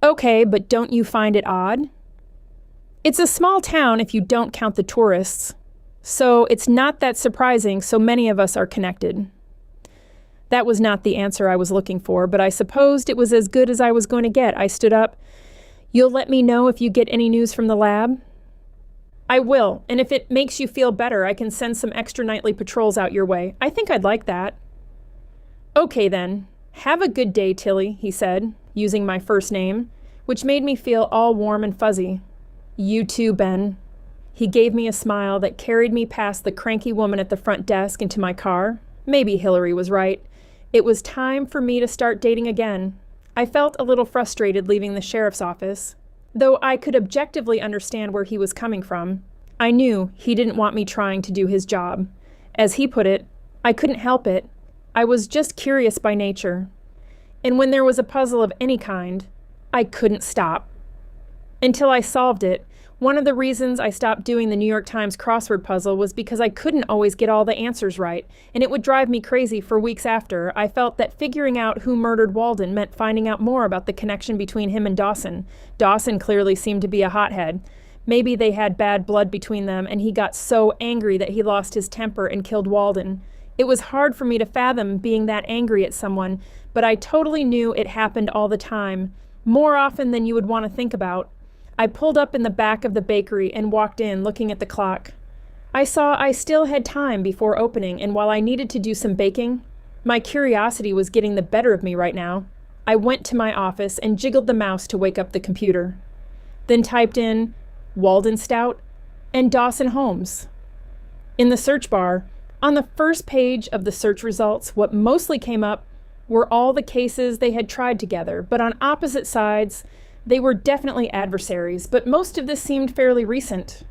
A: Okay, but don't you find it odd? It's a small town if you don't count the tourists, so it's not that surprising so many of us are connected. That was not the answer I was looking for, but I supposed it was as good as I was going to get. I stood up. You'll let me know if you get any news from the lab? I will, and if it makes you feel better, I can send some extra nightly patrols out your way. I think I'd like that. Okay then. Have a good day, Tillie, he said, using my first name, which made me feel all warm and fuzzy. You too, Ben. He gave me a smile that carried me past the cranky woman at the front desk into my car. Maybe Hilary was right. It was time for me to start dating again. I felt a little frustrated leaving the sheriff's office. Though I could objectively understand where he was coming from, I knew he didn't want me trying to do his job. As he put it, I couldn't help it. I was just curious by nature. And when there was a puzzle of any kind, I couldn't stop. Until I solved it, one of the reasons I stopped doing the New York Times crossword puzzle was because I couldn't always get all the answers right, and it would drive me crazy for weeks after. I felt that figuring out who murdered Walden meant finding out more about the connection between him and Dawson. Dawson clearly seemed to be a hothead. Maybe they had bad blood between them, and he got so angry that he lost his temper and killed Walden. It was hard for me to fathom being that angry at someone, but I totally knew it happened all the time, more often than you would want to think about. I pulled up in the back of the bakery and walked in, looking at the clock. I saw I still had time before opening, and while I needed to do some baking, my curiosity was getting the better of me right now. I went to my office and jiggled the mouse to wake up the computer, then typed in Walden Stout and Dawson Holmes. In the search bar, on the first page of the search results, what mostly came up were all the cases they had tried together, but on opposite sides, they were definitely adversaries, but most of this seemed fairly recent.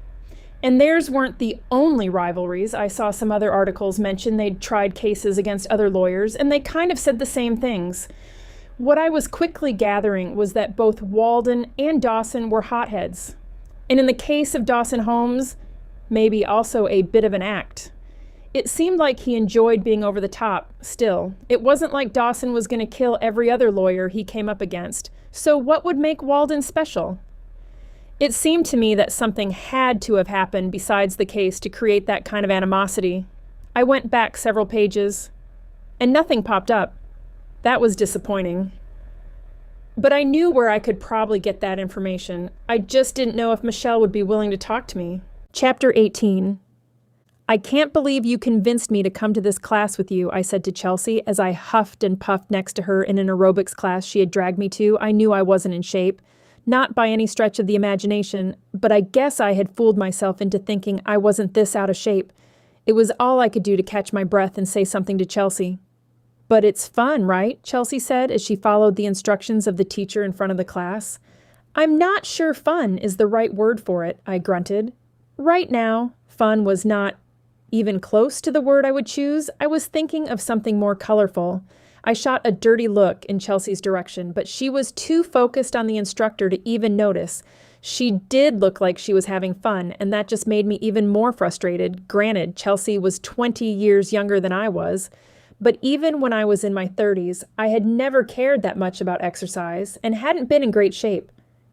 A: And theirs weren't the only rivalries. I saw some other articles mention they'd tried cases against other lawyers, and they kind of said the same things. What I was quickly gathering was that both Walden and Dawson were hotheads. And in the case of Dawson Holmes, maybe also a bit of an act. It seemed like he enjoyed being over the top, still. It wasn't like Dawson was going to kill every other lawyer he came up against. So what would make Walden special? It seemed to me that something had to have happened besides the case to create that kind of animosity. I went back several pages, and nothing popped up. That was disappointing. But I knew where I could probably get that information. I just didn't know if Michelle would be willing to talk to me. Chapter 18. I can't believe you convinced me to come to this class with you, I said to Chelsea as I huffed and puffed next to her in an aerobics class she had dragged me to. I knew I wasn't in shape. Not by any stretch of the imagination, but I guess I had fooled myself into thinking I wasn't this out of shape. It was all I could do to catch my breath and say something to Chelsea. But it's fun, right? Chelsea said as she followed the instructions of the teacher in front of the class. I'm not sure fun is the right word for it, I grunted. Right now, fun was not even close to the word I would choose. I was thinking of something more colorful. I shot a dirty look in Chelsea's direction, but she was too focused on the instructor to even notice. She did look like she was having fun, and that just made me even more frustrated. Granted, Chelsea was 20 years younger than I was, but even when I was in my 30s, I had never cared that much about exercise and hadn't been in great shape.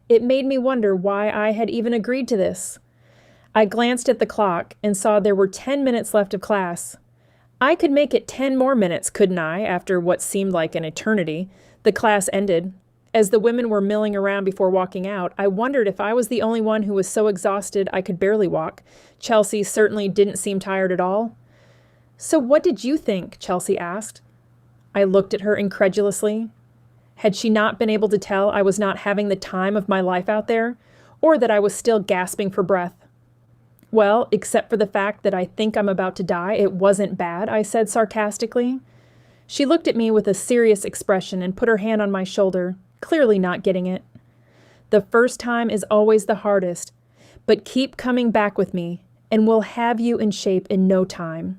A: It made me wonder why I had even agreed to this. I glanced at the clock and saw there were 10 minutes left of class. I could make it 10 more minutes, couldn't I, after what seemed like an eternity? The class ended. As the women were milling around before walking out, I wondered if I was the only one who was so exhausted I could barely walk. Chelsea certainly didn't seem tired at all. So what did you think? Chelsea asked. I looked at her incredulously. Had she not been able to tell I was not having the time of my life out there, or that I was still gasping for breath? Well, except for the fact that I think I'm about to die, it wasn't bad, I said sarcastically. She looked at me with a serious expression and put her hand on my shoulder, clearly not getting it. The first time is always the hardest, but keep coming back with me, and we'll have you in shape in no time.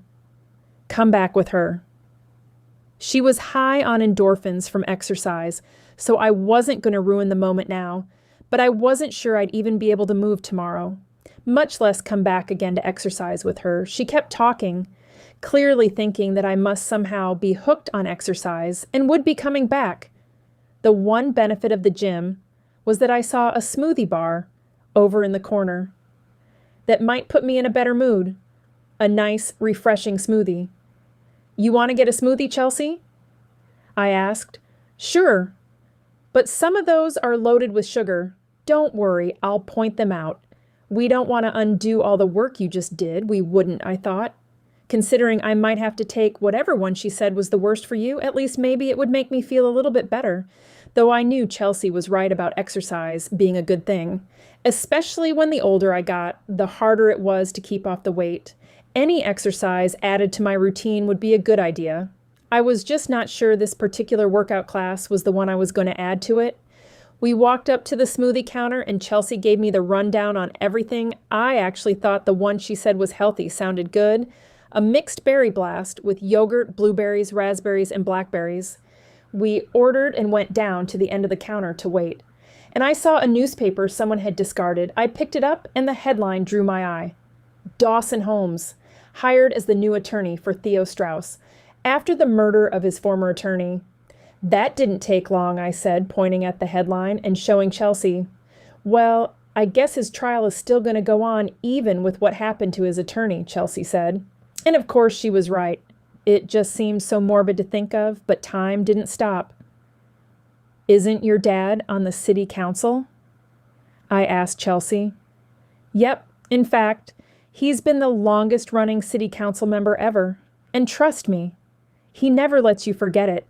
A: Come back with her. She was high on endorphins from exercise, so I wasn't going to ruin the moment now, but I wasn't sure I'd even be able to move tomorrow. Much less come back again to exercise with her. She kept talking, clearly thinking that I must somehow be hooked on exercise and would be coming back. The one benefit of the gym was that I saw a smoothie bar over in the corner that might put me in a better mood. A nice, refreshing smoothie. You want to get a smoothie, Chelsea? I asked. Sure, but some of those are loaded with sugar. Don't worry, I'll point them out. We don't want to undo all the work you just did. We wouldn't, I thought. Considering I might have to take whatever one she said was the worst for you, at least maybe it would make me feel a little bit better. Though I knew Chelsea was right about exercise being a good thing. Especially when the older I got, the harder it was to keep off the weight. Any exercise added to my routine would be a good idea. I was just not sure this particular workout class was the one I was going to add to it. We walked up to the smoothie counter and Chelsea gave me the rundown on everything. I actually thought the one she said was healthy sounded good. A mixed berry blast with yogurt, blueberries, raspberries, and blackberries. We ordered and went down to the end of the counter to wait. And I saw a newspaper someone had discarded. I picked it up and the headline drew my eye. Dawson Holmes, hired as the new attorney for Theo Strauss, after the murder of his former attorney. That didn't take long, I said, pointing at the headline and showing Chelsea. Well, I guess his trial is still going to go on even with what happened to his attorney, Chelsea said. And of course she was right. It just seemed so morbid to think of, but time didn't stop. Isn't your dad on the city council? I asked Chelsea. Yep, in fact, he's been the longest running city council member ever. And trust me, he never lets you forget it.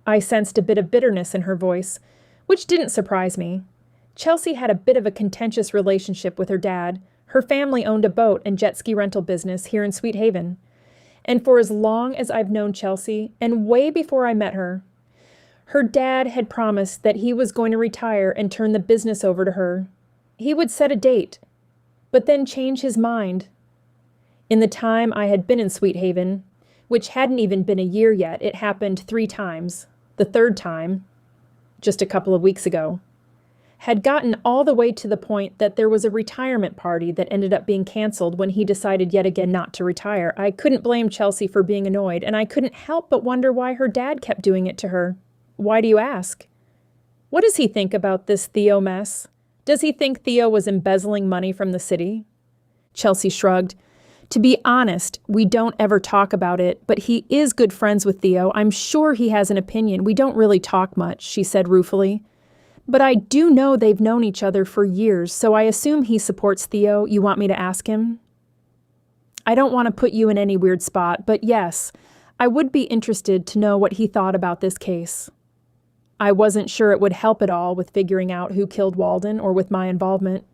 A: I sensed a bit of bitterness in her voice, which didn't surprise me. Chelsea had a bit of a contentious relationship with her dad. Her family owned a boat and jet ski rental business here in Sweet Haven. And for as long as I've known Chelsea, and way before I met her dad had promised that he was going to retire and turn the business over to her. He would set a date, but then change his mind. In the time I had been in Sweet Haven, which hadn't even been a year yet, it happened 3 times. The third time, just a couple of weeks ago, had gotten all the way to the point that there was a retirement party that ended up being canceled when he decided yet again not to retire. I couldn't blame Chelsea for being annoyed, and I couldn't help but wonder why her dad kept doing it to her. Why do you ask? What does he think about this Theo mess? Does he think Theo was embezzling money from the city? Chelsea shrugged. To be honest, we don't ever talk about it, but he is good friends with Theo. I'm sure he has an opinion. We don't really talk much, she said ruefully. But I do know they've known each other for years, so I assume he supports Theo. You want me to ask him? I don't want to put you in any weird spot, but yes, I would be interested to know what he thought about this case. I wasn't sure it would help at all with figuring out who killed Walden or with my involvement.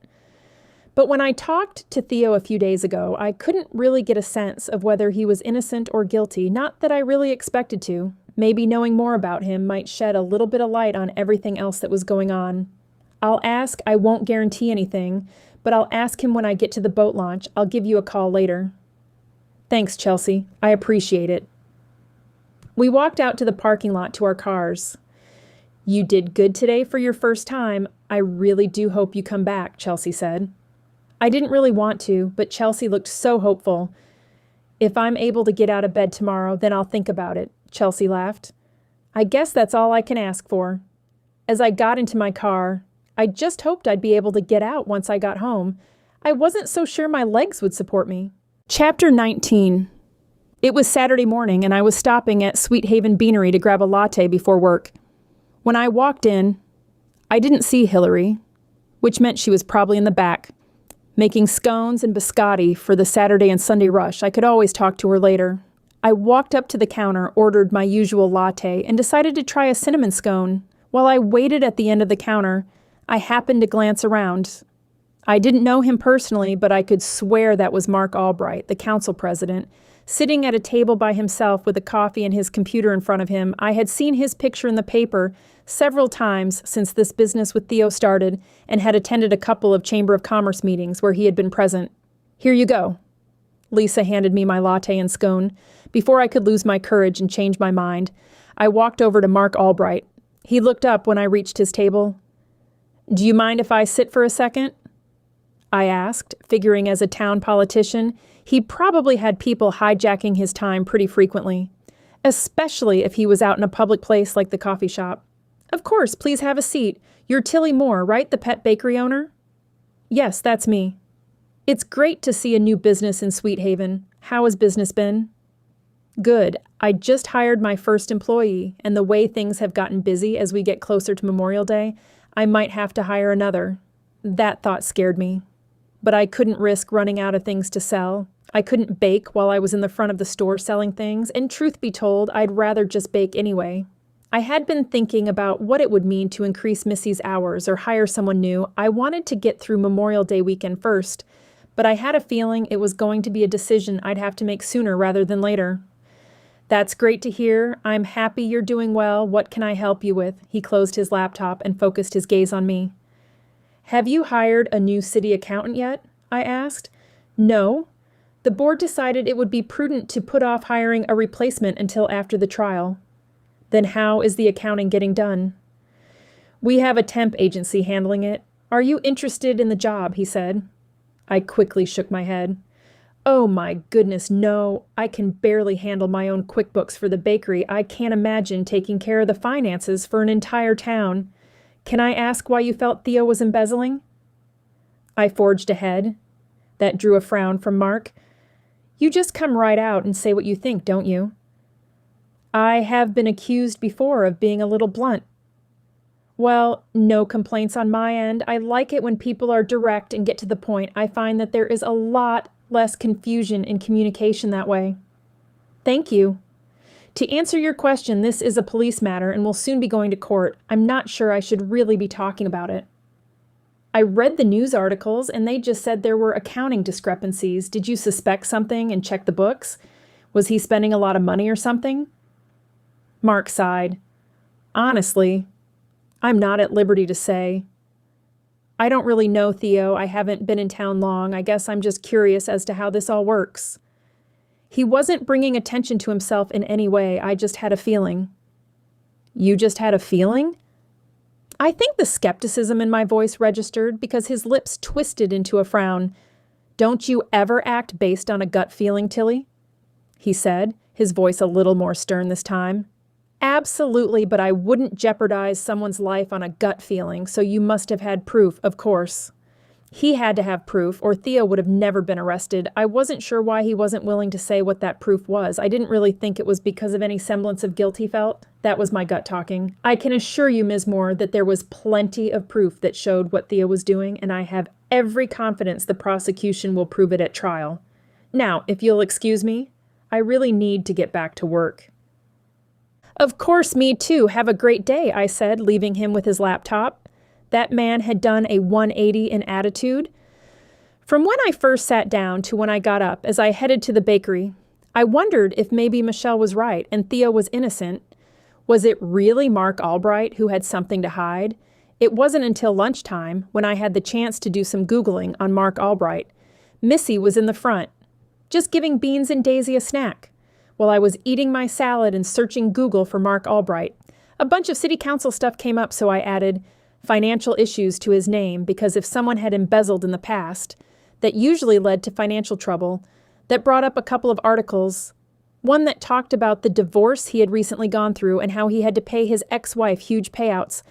A: But when I talked to Theo a few days ago, I couldn't really get a sense of whether he was innocent or guilty, not that I really expected to. Maybe knowing more about him might shed a little bit of light on everything else that was going on. I'll ask, I won't guarantee anything, but I'll ask him when I get to the boat launch. I'll give you a call later. Thanks, Chelsea. I appreciate it. We walked out to the parking lot to our cars. You did good today for your first time. I really do hope you come back, Chelsea said. I didn't really want to, but Chelsea looked so hopeful. If I'm able to get out of bed tomorrow, then I'll think about it, Chelsea laughed. I guess that's all I can ask for. As I got into my car, I just hoped I'd be able to get out once I got home. I wasn't so sure my legs would support me. Chapter 19. It was Saturday morning, and I was stopping at Sweet Haven Beanery to grab a latte before work. When I walked in, I didn't see Hilary, which meant she was probably in the back, making scones and biscotti for the Saturday and Sunday rush. I could always talk to her later. I walked up to the counter, ordered my usual latte, and decided to try a cinnamon scone. While I waited at the end of the counter, I happened to glance around. I didn't know him personally, but I could swear that was Mark Albright, the council president, sitting at a table by himself with a coffee and his computer in front of him. I had seen his picture in the paper several times since this business with Theo started and had attended a couple of Chamber of Commerce meetings where he had been present. Here you go. Lisa handed me my latte and scone. Before I could lose my courage and change my mind, I walked over to Mark Albright. He looked up when I reached his table. Do you mind if I sit for a second? I asked, figuring as a town politician, he probably had people hijacking his time pretty frequently, especially if he was out in a public place like the coffee shop. Of course, please have a seat. You're Tillie Moore, right? The pet bakery owner? Yes, that's me. It's great to see a new business in Sweet Haven. How has business been? Good. I just hired my first employee, and the way things have gotten busy as we get closer to Memorial Day, I might have to hire another. That thought scared me. but I couldn't risk running out of things to sell. I couldn't bake while I was in the front of the store selling things, and truth be told, I'd rather just bake anyway. I had been thinking about what it would mean to increase Missy's hours or hire someone new. I wanted to get through Memorial Day weekend first, but I had a feeling it was going to be a decision I'd have to make sooner rather than later. That's great to hear. I'm happy you're doing well. What can I help you with? He closed his laptop and focused his gaze on me. Have you hired a new city accountant yet? I asked. No. The board decided it would be prudent to put off hiring a replacement until after the trial. Then how is the accounting getting done? We have a temp agency handling it. Are you interested in the job? He said. I quickly shook my head. Oh my goodness, no. I can barely handle my own QuickBooks for the bakery. I can't imagine taking care of the finances for an entire town. Can I ask why you felt Theo was embezzling? I forged ahead. That drew a frown from Mark. You just come right out and say what you think, don't you? I have been accused before of being a little blunt. Well, no complaints on my end. I like it when people are direct and get to the point. I find that there is a lot less confusion in communication that way. Thank you. To answer your question, this is a police matter and will soon be going to court. I'm not sure I should really be talking about it. I read the news articles and they just said there were accounting discrepancies. Did you suspect something and check the books? Was he spending a lot of money or something? Mark sighed. Honestly, I'm not at liberty to say. I don't really know, Theo. I haven't been in town long. I guess I'm just curious as to how this all works. He wasn't bringing attention to himself in any way. I just had a feeling. You just had a feeling? I think the skepticism in my voice registered because his lips twisted into a frown. Don't you ever act based on a gut feeling, Tillie? He said, his voice a little more stern this time. Absolutely, but I wouldn't jeopardize someone's life on a gut feeling, so you must have had proof, of course. He had to have proof, or Theo would have never been arrested. I wasn't sure why he wasn't willing to say what that proof was. I didn't really think it was because of any semblance of guilt he felt. That was my gut talking. I can assure you, Ms. Moore, that there was plenty of proof that showed what Theo was doing, and I have every confidence the prosecution will prove it at trial. Now, if you'll excuse me, I really need to get back to work. Of course, me too. Have a great day, I said, leaving him with his laptop. That man had done a 180 in attitude. From when I first sat down to when I got up as I headed to the bakery, I wondered if maybe Michelle was right and Theo was innocent. Was it really Mark Albright who had something to hide? It wasn't until lunchtime, when I had the chance to do some Googling on Mark Albright. Missy was in the front, just giving Beans and Daisy a snack, while I was eating my salad and searching Google for Mark Albright. A bunch of city council stuff came up, so I added financial issues to his name because if someone had embezzled in the past, that usually led to financial trouble. That brought up a couple of articles, one that talked about the divorce he had recently gone through and how he had to pay his ex-wife huge payouts.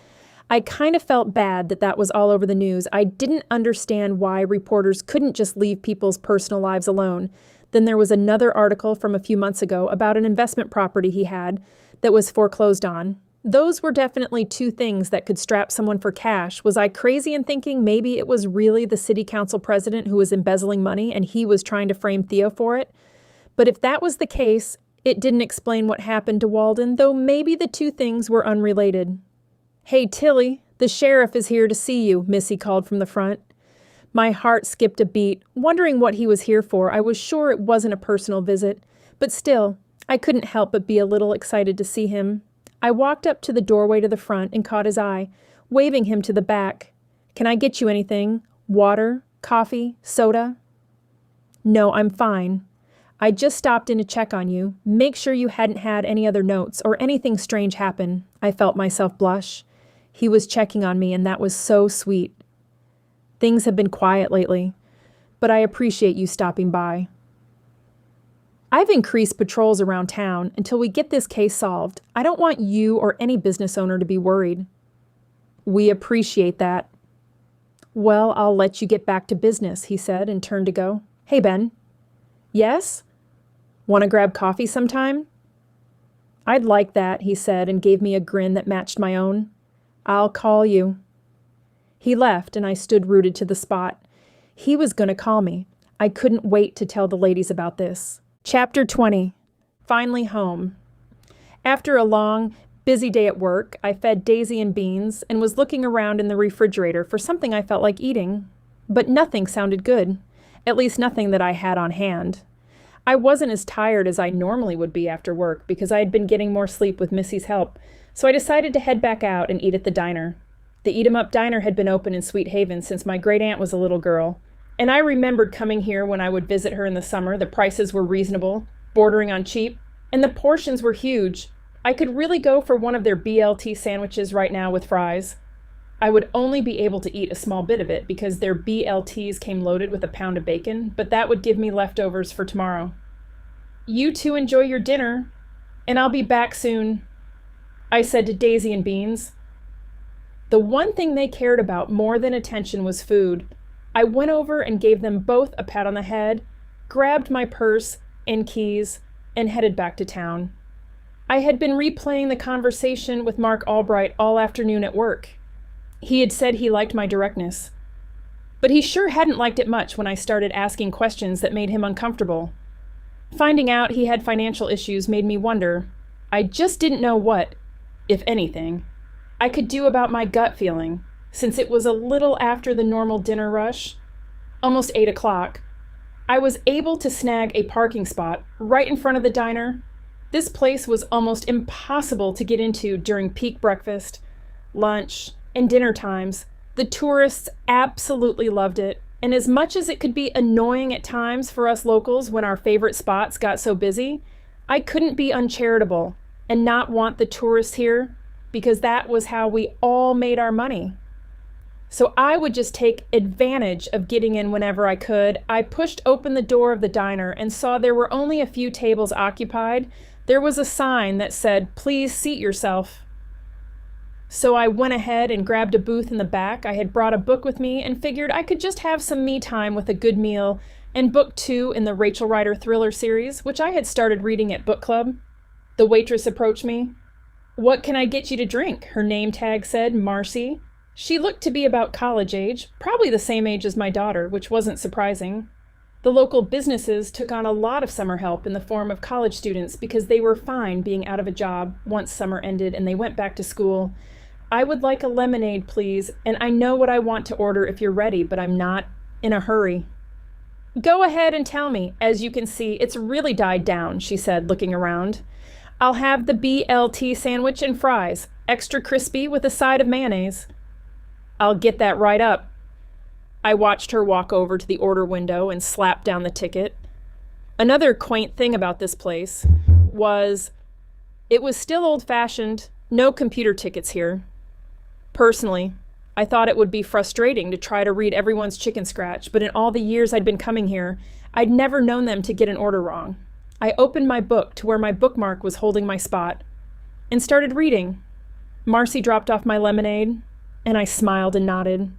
A: I kind of felt bad that that was all over the news. I didn't understand why reporters couldn't just leave people's personal lives alone. Then there was another article from a few months ago about an investment property he had that was foreclosed on. Those were definitely two things that could strap someone for cash. Was I crazy in thinking maybe it was really the city council president who was embezzling money and he was trying to frame Theo for it? But if that was the case, it didn't explain what happened to Walden, though maybe the two things were unrelated. Hey, Tillie, the sheriff is here to see you, Missy called from the front. My heart skipped a beat, wondering what he was here for. I was sure it wasn't a personal visit, but still, I couldn't help but be a little excited to see him. I walked up to the doorway to the front and caught his eye, waving him to the back. Can I get you anything? Water? Coffee? Soda? No, I'm fine. I just stopped in to check on you, make sure you hadn't had any other notes or anything strange happen. I felt myself blush. He was checking on me, and that was so sweet. Things have been quiet lately, but I appreciate you stopping by. I've increased patrols around town until we get this case solved. I don't want you or any business owner to be worried. We appreciate that. Well, I'll let you get back to business, he said and turned to go. Hey, Ben. Yes? Want to grab coffee sometime? I'd like that, he said and gave me a grin that matched my own. I'll call you. He left, and I stood rooted to the spot. He was going to call me. I couldn't wait to tell the ladies about this. Chapter 20. Finally home. After a long, busy day at work, I fed Daisy and Beans and was looking around in the refrigerator for something I felt like eating. But nothing sounded good. At least nothing that I had on hand. I wasn't as tired as I normally would be after work because I had been getting more sleep with Missy's help, so I decided to head back out and eat at the diner. The Eat 'em Up Diner had been open in Sweet Haven since my great-aunt was a little girl, and I remembered coming here when I would visit her in the summer. The prices were reasonable, bordering on cheap, and the portions were huge. I could really go for one of their BLT sandwiches right now with fries. I would only be able to eat a small bit of it because their BLTs came loaded with a pound of bacon, but that would give me leftovers for tomorrow. You two enjoy your dinner, and I'll be back soon, I said to Daisy and Beans. The one thing they cared about more than attention was food. I went over and gave them both a pat on the head, grabbed my purse and keys, and headed back to town. I had been replaying the conversation with Mark Albright all afternoon at work. He had said he liked my directness, but he sure hadn't liked it much when I started asking questions that made him uncomfortable. Finding out he had financial issues made me wonder. I just didn't know what, if anything, I could do about my gut feeling, since it was a little after the normal dinner rush, almost 8 o'clock. I was able to snag a parking spot right in front of the diner. This place was almost impossible to get into during peak breakfast, lunch, and dinner times. The tourists absolutely loved it, and as much as it could be annoying at times for us locals when our favorite spots got so busy, I couldn't be uncharitable and not want the tourists here because that was how we all made our money. So I would just take advantage of getting in whenever I could. I pushed open the door of the diner and saw there were only a few tables occupied. There was a sign that said, "Please seat yourself." So I went ahead and grabbed a booth in the back. I had brought a book with me and figured I could just have some me time with a good meal and book 2 in the Rachel Rider thriller series, which I had started reading at book club. The waitress approached me. "What can I get you to drink?" Her name tag said Marcy. She looked to be about college age, probably the same age as my daughter, which wasn't surprising. The local businesses took on a lot of summer help in the form of college students because they were fine being out of a job once summer ended and they went back to school. "I would like a lemonade, please, and I know what I want to order if you're ready, but I'm not in a hurry." "Go ahead and tell me. As you can see, it's really died down," she said, looking around. "I'll have the BLT sandwich and fries, extra crispy with a side of mayonnaise." "I'll get that right up." I watched her walk over to the order window and slap down the ticket. Another quaint thing about this place was it was still old-fashioned, no computer tickets here. Personally, I thought it would be frustrating to try to read everyone's chicken scratch, but in all the years I'd been coming here, I'd never known them to get an order wrong. I opened my book to where my bookmark was holding my spot and started reading. Marcy dropped off my lemonade, and I smiled and nodded.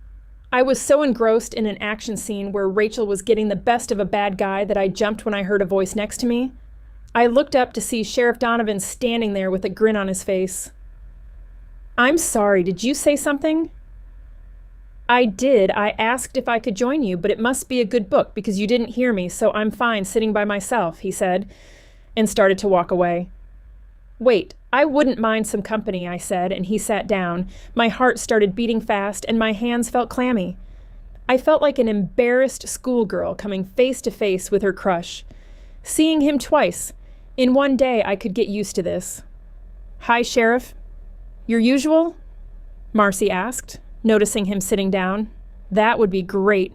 A: I was so engrossed in an action scene where Rachel was getting the best of a bad guy that I jumped when I heard a voice next to me. I looked up to see Sheriff Donovan standing there with a grin on his face. "I'm sorry, did you say something?" "I did. I asked if I could join you, but it must be a good book because you didn't hear me, so I'm fine sitting by myself," he said, and started to walk away. "Wait, I wouldn't mind some company," I said, and he sat down. My heart started beating fast, and my hands felt clammy. I felt like an embarrassed schoolgirl coming face to face with her crush. Seeing him twice. In one day, I could get used to this. "Hi, Sheriff. Your usual?" Marcy asked, noticing him sitting down. "That would be great."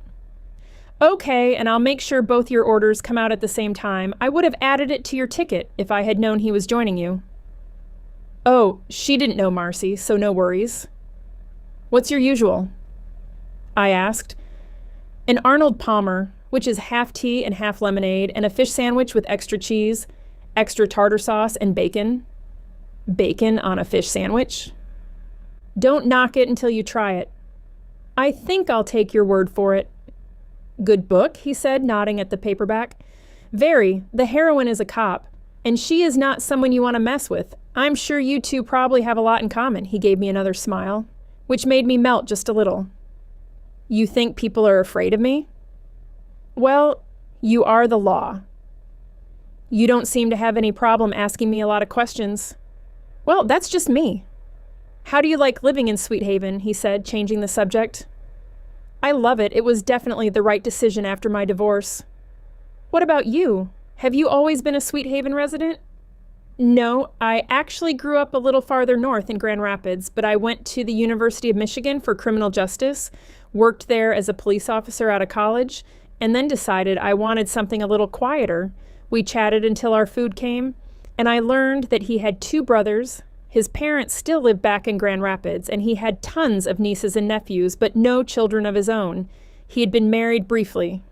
A: "Okay, and I'll make sure both your orders come out at the same time. I would have added it to your ticket if I had known he was joining you." "Oh, she didn't know Marcy, so no worries." "What's your usual?" I asked. "An Arnold Palmer, which is half tea and half lemonade, and a fish sandwich with extra cheese, extra tartar sauce, and bacon." Bacon on a fish sandwich? "Don't knock it until you try it." "I think I'll take your word for it." "Good book," he said, nodding at the paperback. "Very. The heroine is a cop, and she is not someone you want to mess with. I'm sure you two probably have a lot in common." He gave me another smile, which made me melt just a little. "You think people are afraid of me?" Well, you are the law. You don't seem to have any problem asking me a lot of questions. Well, that's just me. How do you like living in Sweet Haven? He said, changing the subject. I love it. It was definitely the right decision after my divorce. What about you? Have you always been a Sweet Haven resident? No, I actually grew up a little farther north in Grand Rapids, but I went to the University of Michigan for criminal justice, worked there as a police officer out of college, and then decided I wanted something a little quieter. We chatted until our food came, and I learned that he had 2 brothers. His parents still lived back in Grand Rapids, and he had tons of nieces and nephews, but no children of his own. He had been married briefly,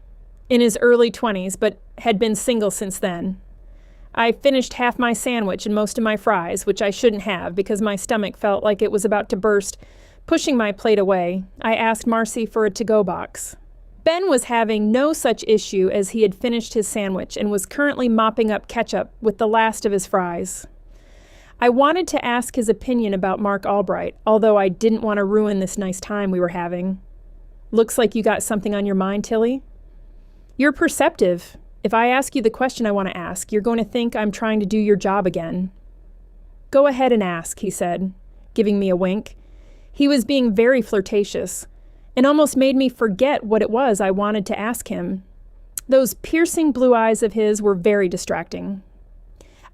A: in his early 20s, but had been single since then. I finished half my sandwich and most of my fries, which I shouldn't have because my stomach felt like it was about to burst. Pushing my plate away, I asked Marcy for a to-go box. Ben was having no such issue as he had finished his sandwich and was currently mopping up ketchup with the last of his fries. I wanted to ask his opinion about Mark Albright, although I didn't want to ruin this nice time we were having. Looks like you got something on your mind, Tillie. You're perceptive. If I ask you the question I want to ask, you're going to think I'm trying to do your job again. Go ahead and ask, he said, giving me a wink. He was being very flirtatious, and almost made me forget what it was I wanted to ask him. Those piercing blue eyes of his were very distracting.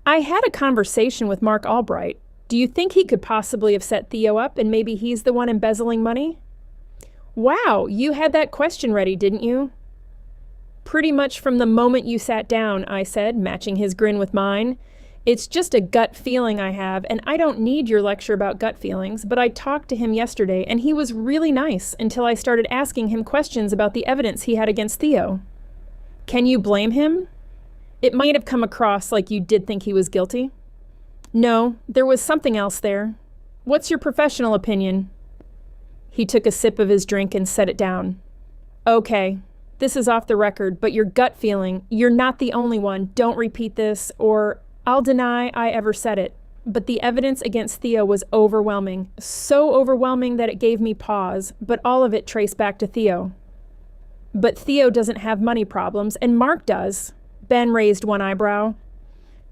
A: I had a conversation with Mark Albright. Do you think he could possibly have set Theo up and maybe he's the one embezzling money? Wow, you had that question ready, didn't you? Pretty much from the moment you sat down, I said, matching his grin with mine. It's just a gut feeling I have, and I don't need your lecture about gut feelings, but I talked to him yesterday, and he was really nice until I started asking him questions about the evidence he had against Theo. Can you blame him? It might have come across like you did think he was guilty. No, there was something else there. What's your professional opinion? He took a sip of his drink and set it down. Okay, this is off the record, but your gut feeling, you're not the only one, don't repeat this, or I'll deny I ever said it. But the evidence against Theo was overwhelming, so overwhelming that it gave me pause, but all of it traced back to Theo. But Theo doesn't have money problems, and Mark does. Ben raised one eyebrow.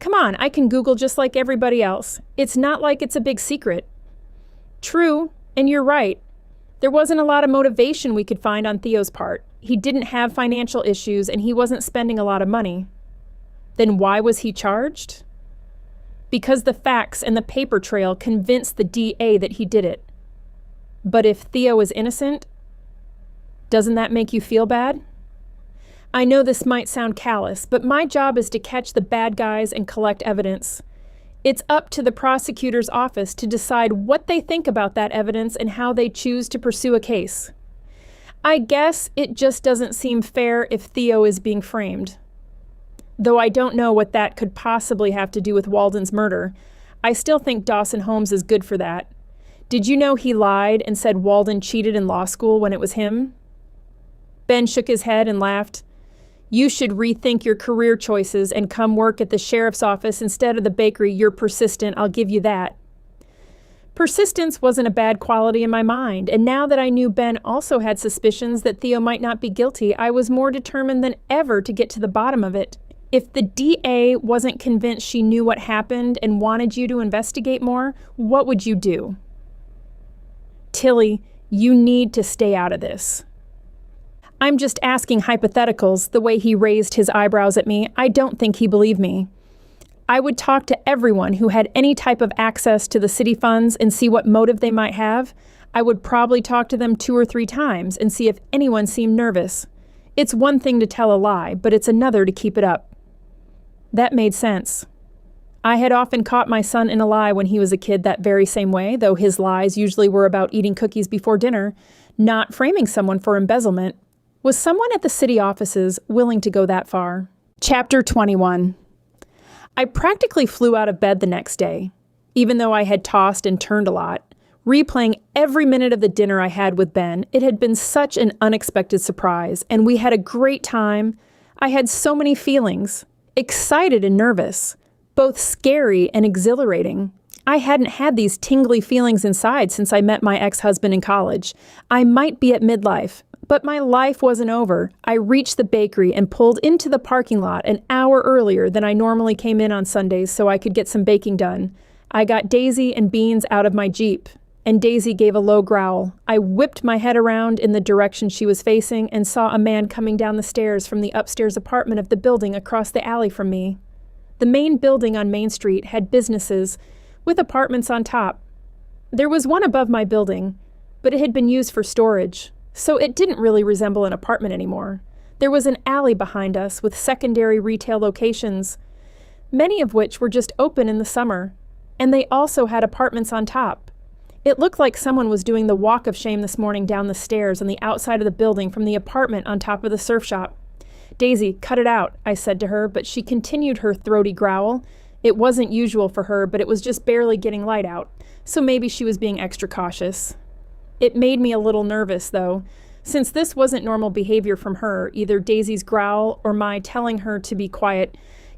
A: Come on, I can Google just like everybody else. It's not like it's a big secret. True, and you're right. There wasn't a lot of motivation we could find on Theo's part. He didn't have financial issues, and he wasn't spending a lot of money. Then why was he charged? Because the facts and the paper trail convinced the DA that he did it. But if Theo is innocent, doesn't that make you feel bad? I know this might sound callous, but my job is to catch the bad guys and collect evidence. It's up to the prosecutor's office to decide what they think about that evidence and how they choose to pursue a case. I guess it just doesn't seem fair if Theo is being framed. Though I don't know what that could possibly have to do with Walden's murder, I still think Dawson Holmes is good for that. Did you know he lied and said Walden cheated in law school when it was him? Ben shook his head and laughed. You should rethink your career choices and come work at the sheriff's office instead of the bakery. You're persistent, I'll give you that. Persistence wasn't a bad quality in my mind, and now that I knew Ben also had suspicions that Theo might not be guilty, I was more determined than ever to get to the bottom of it. If the DA wasn't convinced she knew what happened and wanted you to investigate more, what would you do? Tillie, you need to stay out of this. I'm just asking hypotheticals. The way he raised his eyebrows at me, I don't think he believed me. I would talk to everyone who had any type of access to the city funds and see what motive they might have. I would probably talk to them 2 or 3 times and see if anyone seemed nervous. It's one thing to tell a lie, but it's another to keep it up. That made sense. I had often caught my son in a lie when he was a kid that very same way, though his lies usually were about eating cookies before dinner, not framing someone for embezzlement. Was someone at the city offices willing to go that far? Chapter 21. I practically flew out of bed the next day, even though I had tossed and turned a lot. Replaying every minute of the dinner I had with Ben, it had been such an unexpected surprise, and we had a great time. I had so many feelings, excited and nervous, both scary and exhilarating. I hadn't had these tingly feelings inside since I met my ex-husband in college. I might be at midlife, But my life wasn't over. I reached the bakery and pulled into the parking lot an hour earlier than I normally came in on Sundays so I could get some baking done. I got Daisy and Beans out of my Jeep, and Daisy gave a low growl. I whipped my head around in the direction she was facing and saw a man coming down the stairs from the upstairs apartment of the building across the alley from me. The main building on Main Street had businesses with apartments on top. There was one above my building, but it had been used for storage, so it didn't really resemble an apartment anymore. There was an alley behind us with secondary retail locations, many of which were just open in the summer, and they also had apartments on top. It looked like someone was doing the walk of shame this morning down the stairs on the outside of the building from the apartment on top of the surf shop. "Daisy, cut it out," I said to her, but she continued her throaty growl. It wasn't usual for her, but it was just barely getting light out, so maybe she was being extra cautious. It made me a little nervous, though, since this wasn't normal behavior from her. Either Daisy's growl or my telling her to be quiet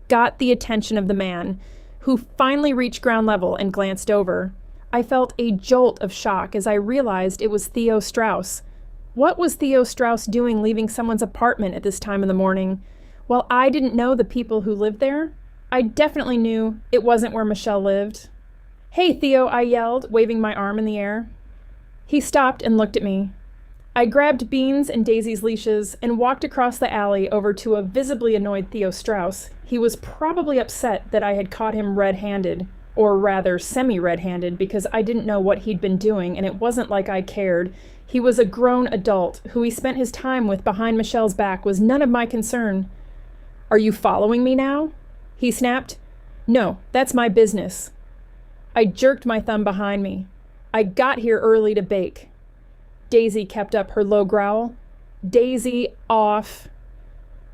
A: got the attention of the man, who finally reached ground level and glanced over. I felt a jolt of shock as I realized it was Theo Strauss. What was Theo Strauss doing leaving someone's apartment at this time of the morning? While I didn't know the people who lived there, I definitely knew it wasn't where Michelle lived. "Hey, Theo," I yelled, waving my arm in the air. He stopped and looked at me. I grabbed Beans and Daisy's leashes and walked across the alley over to a visibly annoyed Theo Strauss. He was probably upset that I had caught him red-handed, or rather semi-red-handed, because I didn't know what he'd been doing, and it wasn't like I cared. He was a grown adult. Who he spent his time with behind Michelle's back was none of my concern. "Are you following me now?" he snapped. "No, that's my business." I jerked my thumb behind me. "I got here early to bake." Daisy kept up her low growl. "Daisy, off."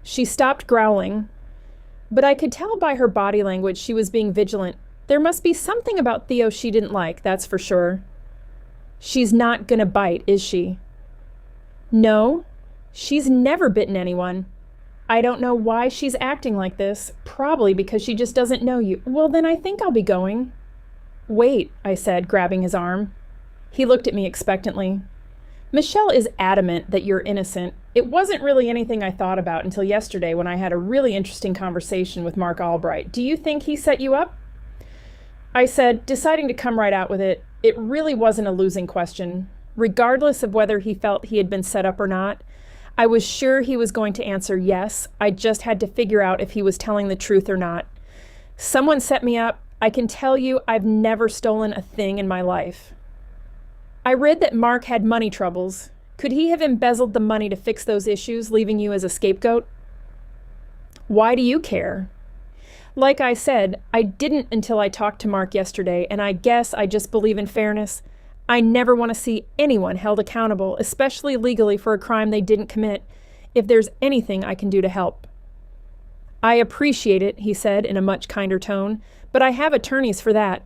A: She stopped growling, but I could tell by her body language she was being vigilant. There must be something about Theo she didn't like, that's for sure. "She's not gonna bite, is she?" "No, she's never bitten anyone." "I don't know why she's acting like this. Probably because she just doesn't know you." "Well, then I think I'll be going." "Wait," I said, grabbing his arm. He looked at me expectantly. "Michelle is adamant that you're innocent. It wasn't really anything I thought about until yesterday when I had a really interesting conversation with Mark Albright. Do you think he set you up?" I said, deciding to come right out with it. It really wasn't a losing question. Regardless of whether he felt he had been set up or not, I was sure he was going to answer yes. I just had to figure out if he was telling the truth or not. Someone set me up. I can tell you I've never stolen a thing in my life. I read that Mark had money troubles. Could he have embezzled the money to fix those issues, leaving you as a scapegoat? Why do you care? Like I said, I didn't until I talked to Mark yesterday, and I guess I just believe in fairness. I never want to see anyone held accountable, especially legally, for a crime they didn't commit, if there's anything I can do to help. "I appreciate it," he said in a much kinder tone, "but I have attorneys for that."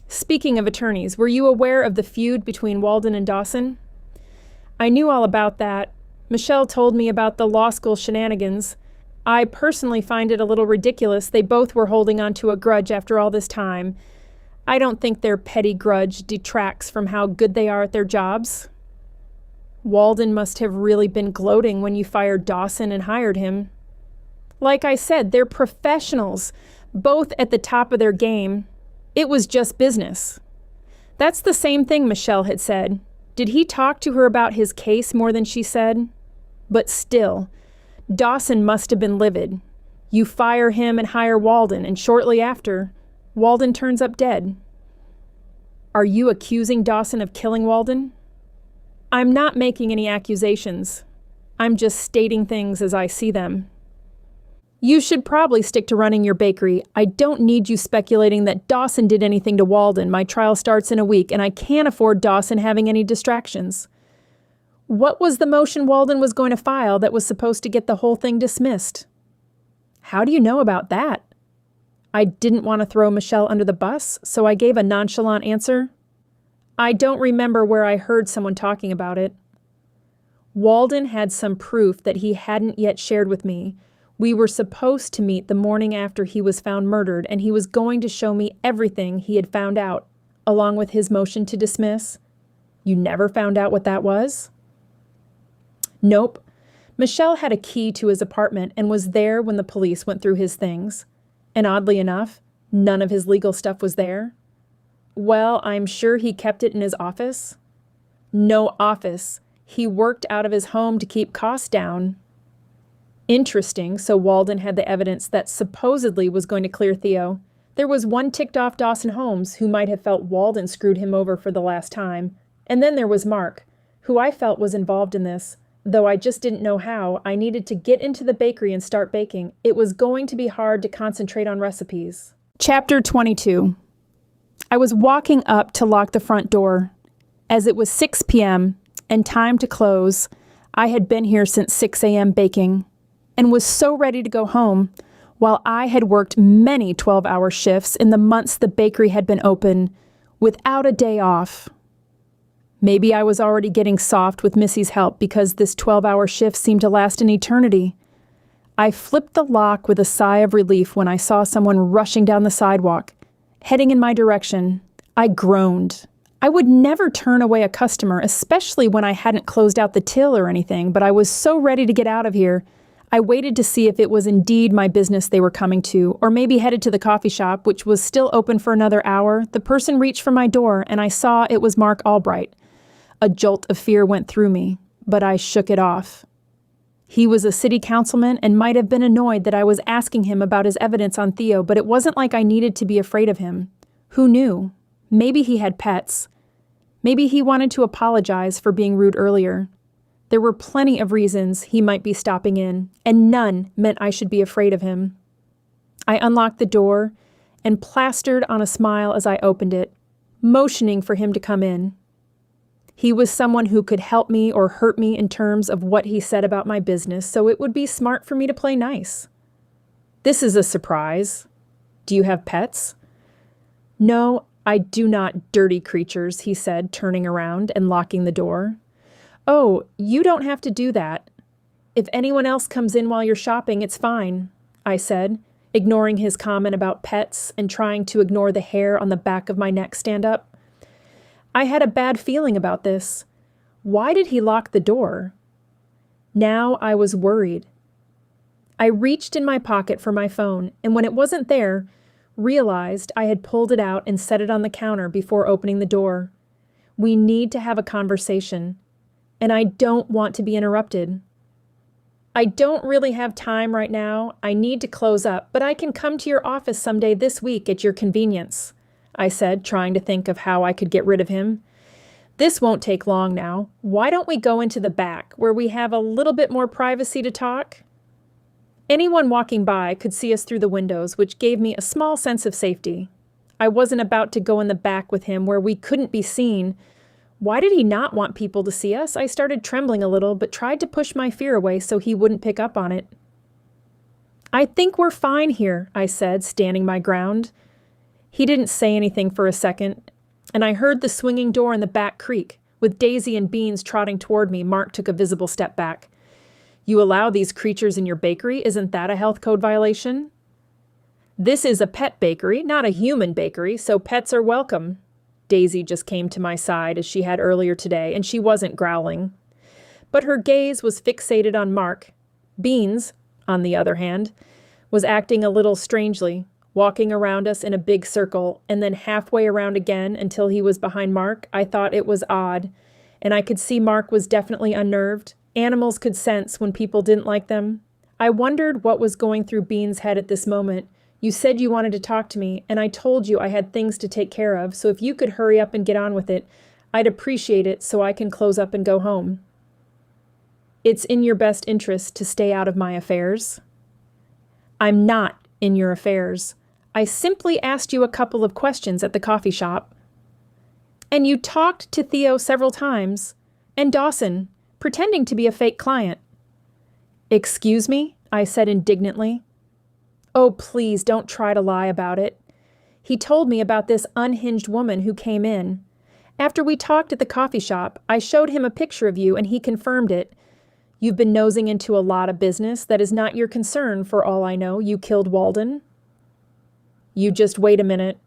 A: Speaking of attorneys, were you aware of the feud between Walden and Dawson? I knew all about that. Michelle told me about the law school shenanigans. I personally find it a little ridiculous they both were holding on to a grudge after all this time. I don't think their petty grudge detracts from how good they are at their jobs. Walden must have really been gloating when you fired Dawson and hired him. Like I said, they're professionals, both at the top of their game. It was just business. That's the same thing Michelle had said. Did he talk to her about his case more than she said? But still, Dawson must have been livid. You fire him and hire Walden, and shortly after, Walden turns up dead. Are you accusing Dawson of killing Walden? I'm not making any accusations. I'm just stating things as I see them. You should probably stick to running your bakery. I don't need you speculating that Dawson did anything to Walden. My trial starts in a week, and I can't afford Dawson having any distractions. What was the motion Walden was going to file that was supposed to get the whole thing dismissed? How do you know about that? I didn't want to throw Michelle under the bus, so I gave a nonchalant answer. I don't remember where I heard someone talking about it. Walden had some proof that he hadn't yet shared with me. We were supposed to meet the morning after he was found murdered, and he was going to show me everything he had found out, along with his motion to dismiss. You never found out what that was? Nope. Michelle had a key to his apartment and was there when the police went through his things. And oddly enough, none of his legal stuff was there. Well, I'm sure he kept it in his office. No office. He worked out of his home to keep costs down. Interesting, so Walden had the evidence that supposedly was going to clear Theo. There was one ticked-off Dawson Holmes who might have felt Walden screwed him over for the last time. And then there was Mark, who I felt was involved in this. Though I just didn't know how, I needed to get into the bakery and start baking. It was going to be hard to concentrate on recipes. Chapter 22. I was walking up to lock the front door. As it was 6 p.m. and time to close, I had been here since 6 a.m. baking and was so ready to go home, while I had worked many 12-hour shifts in the months the bakery had been open, without a day off. Maybe I was already getting soft with Missy's help because this 12-hour shift seemed to last an eternity. I flipped the lock with a sigh of relief when I saw someone rushing down the sidewalk, heading in my direction. I groaned. I would never turn away a customer, especially when I hadn't closed out the till or anything, but I was so ready to get out of here. I waited to see if it was indeed my business they were coming to, or maybe headed to the coffee shop, which was still open for another hour. The person reached for my door, and I saw it was Mark Albright. A jolt of fear went through me, but I shook it off. He was a city councilman and might have been annoyed that I was asking him about his evidence on Theo, but it wasn't like I needed to be afraid of him. Who knew? Maybe he had pets. Maybe he wanted to apologize for being rude earlier. There were plenty of reasons he might be stopping in, and none meant I should be afraid of him. I unlocked the door and plastered on a smile as I opened it, motioning for him to come in. He was someone who could help me or hurt me in terms of what he said about my business, so it would be smart for me to play nice. This is a surprise. Do you have pets? No, I do not, dirty creatures, he said, turning around and locking the door. Oh, you don't have to do that. If anyone else comes in while you're shopping, it's fine, I said, ignoring his comment about pets and trying to ignore the hair on the back of my neck stand up. I had a bad feeling about this. Why did he lock the door? Now I was worried. I reached in my pocket for my phone, and when it wasn't there, realized I had pulled it out and set it on the counter before opening the door. We need to have a conversation, and I don't want to be interrupted. I don't really have time right now. I need to close up, but I can come to your office someday this week at your convenience, I said, trying to think of how I could get rid of him. This won't take long now. Why don't we go into the back, where we have a little bit more privacy to talk? Anyone walking by could see us through the windows, which gave me a small sense of safety. I wasn't about to go in the back with him where we couldn't be seen. Why did he not want people to see us? I started trembling a little, but tried to push my fear away so he wouldn't pick up on it. I think we're fine here, I said, standing my ground. He didn't say anything for a second, and I heard the swinging door in the back creak. With Daisy and Beans trotting toward me, Mark took a visible step back. You allow these creatures in your bakery? Isn't that a health code violation? This is a pet bakery, not a human bakery, so pets are welcome. Daisy just came to my side as she had earlier today, and she wasn't growling. But her gaze was fixated on Mark. Beans, on the other hand, was acting a little strangely, walking around us in a big circle, and then halfway around again until he was behind Mark. I thought it was odd, and I could see Mark was definitely unnerved. Animals could sense when people didn't like them. I wondered what was going through Beans' head at this moment. You said you wanted to talk to me, and I told you I had things to take care of, so if you could hurry up and get on with it, I'd appreciate it so I can close up and go home. It's in your best interest to stay out of my affairs. I'm not in your affairs. I simply asked you a couple of questions at the coffee shop. And you talked to Theo several times, and Dawson, pretending to be a fake client. Excuse me? I said indignantly. Oh, please don't try to lie about it. He told me about this unhinged woman who came in. After we talked at the coffee shop, I showed him a picture of you and he confirmed it. You've been nosing into a lot of business that is not your concern, for all I know. You killed Walden. You just wait a minute.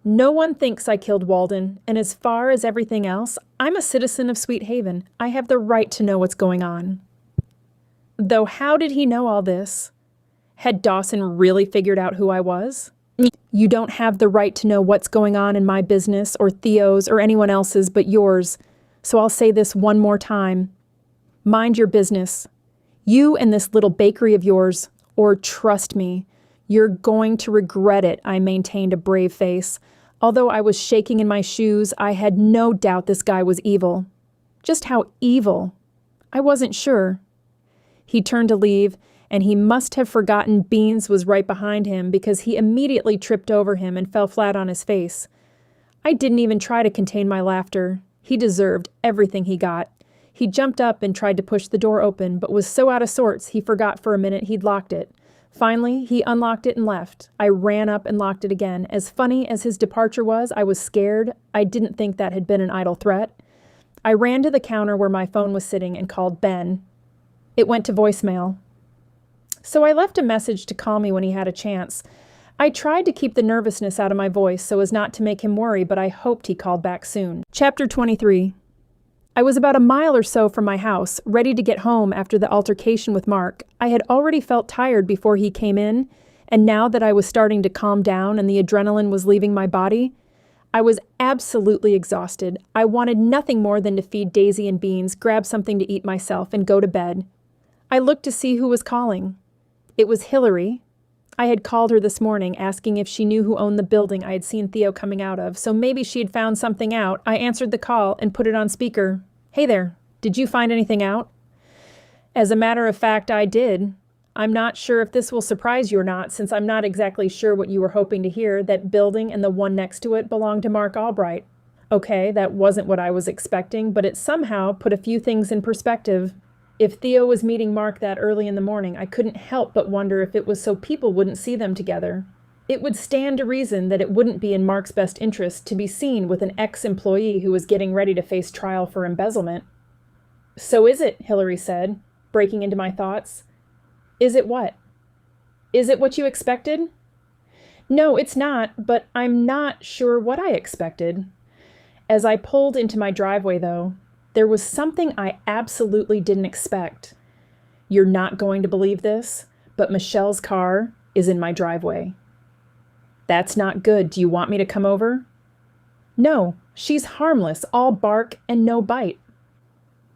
A: No one thinks I killed Walden, and as far as everything else, I'm a citizen of Sweet Haven. I have the right to know what's going on. Though how did he know all this? Had Dawson really figured out who I was? You don't have the right to know what's going on in my business or Theo's or anyone else's but yours, so I'll say this one more time. Mind your business. You and this little bakery of yours, or trust me, you're going to regret it, I maintained a brave face. Although I was shaking in my shoes, I had no doubt this guy was evil. Just how evil? I wasn't sure. He turned to leave, and he must have forgotten Beans was right behind him because he immediately tripped over him and fell flat on his face. I didn't even try to contain my laughter. He deserved everything he got. He jumped up and tried to push the door open, but was so out of sorts he forgot for a minute he'd locked it. Finally, he unlocked it and left. I ran up and locked it again. As funny as his departure was, I was scared. I didn't think that had been an idle threat. I ran to the counter where my phone was sitting and called Ben. It went to voicemail. So I left a message to call me when he had a chance. I tried to keep the nervousness out of my voice so as not to make him worry, but I hoped he called back soon. Chapter 23. I was about a mile or so from my house, ready to get home after the altercation with Mark. I had already felt tired before he came in, and now that I was starting to calm down and the adrenaline was leaving my body, I was absolutely exhausted. I wanted nothing more than to feed Daisy and Beans, grab something to eat myself, and go to bed. I looked to see who was calling. It was Hilary. I had called her this morning, asking if she knew who owned the building I had seen Theo coming out of, so maybe she had found something out. I answered the call and put it on speaker. Hey there, did you find anything out? As a matter of fact, I did. I'm not sure if this will surprise you or not, since I'm not exactly sure what you were hoping to hear. That building and the one next to it belonged to Mark Albright. Okay, that wasn't what I was expecting, but it somehow put a few things in perspective. If Theo was meeting Mark that early in the morning, I couldn't help but wonder if it was so people wouldn't see them together. It would stand to reason that it wouldn't be in Mark's best interest to be seen with an ex-employee who was getting ready to face trial for embezzlement. So is it, Hilary said, breaking into my thoughts. Is it what? Is it what you expected? No, it's not, but I'm not sure what I expected. As I pulled into my driveway, though, there was something I absolutely didn't expect. You're not going to believe this, but Michelle's car is in my driveway. That's not good. Do you want me to come over? No, she's harmless, all bark and no bite.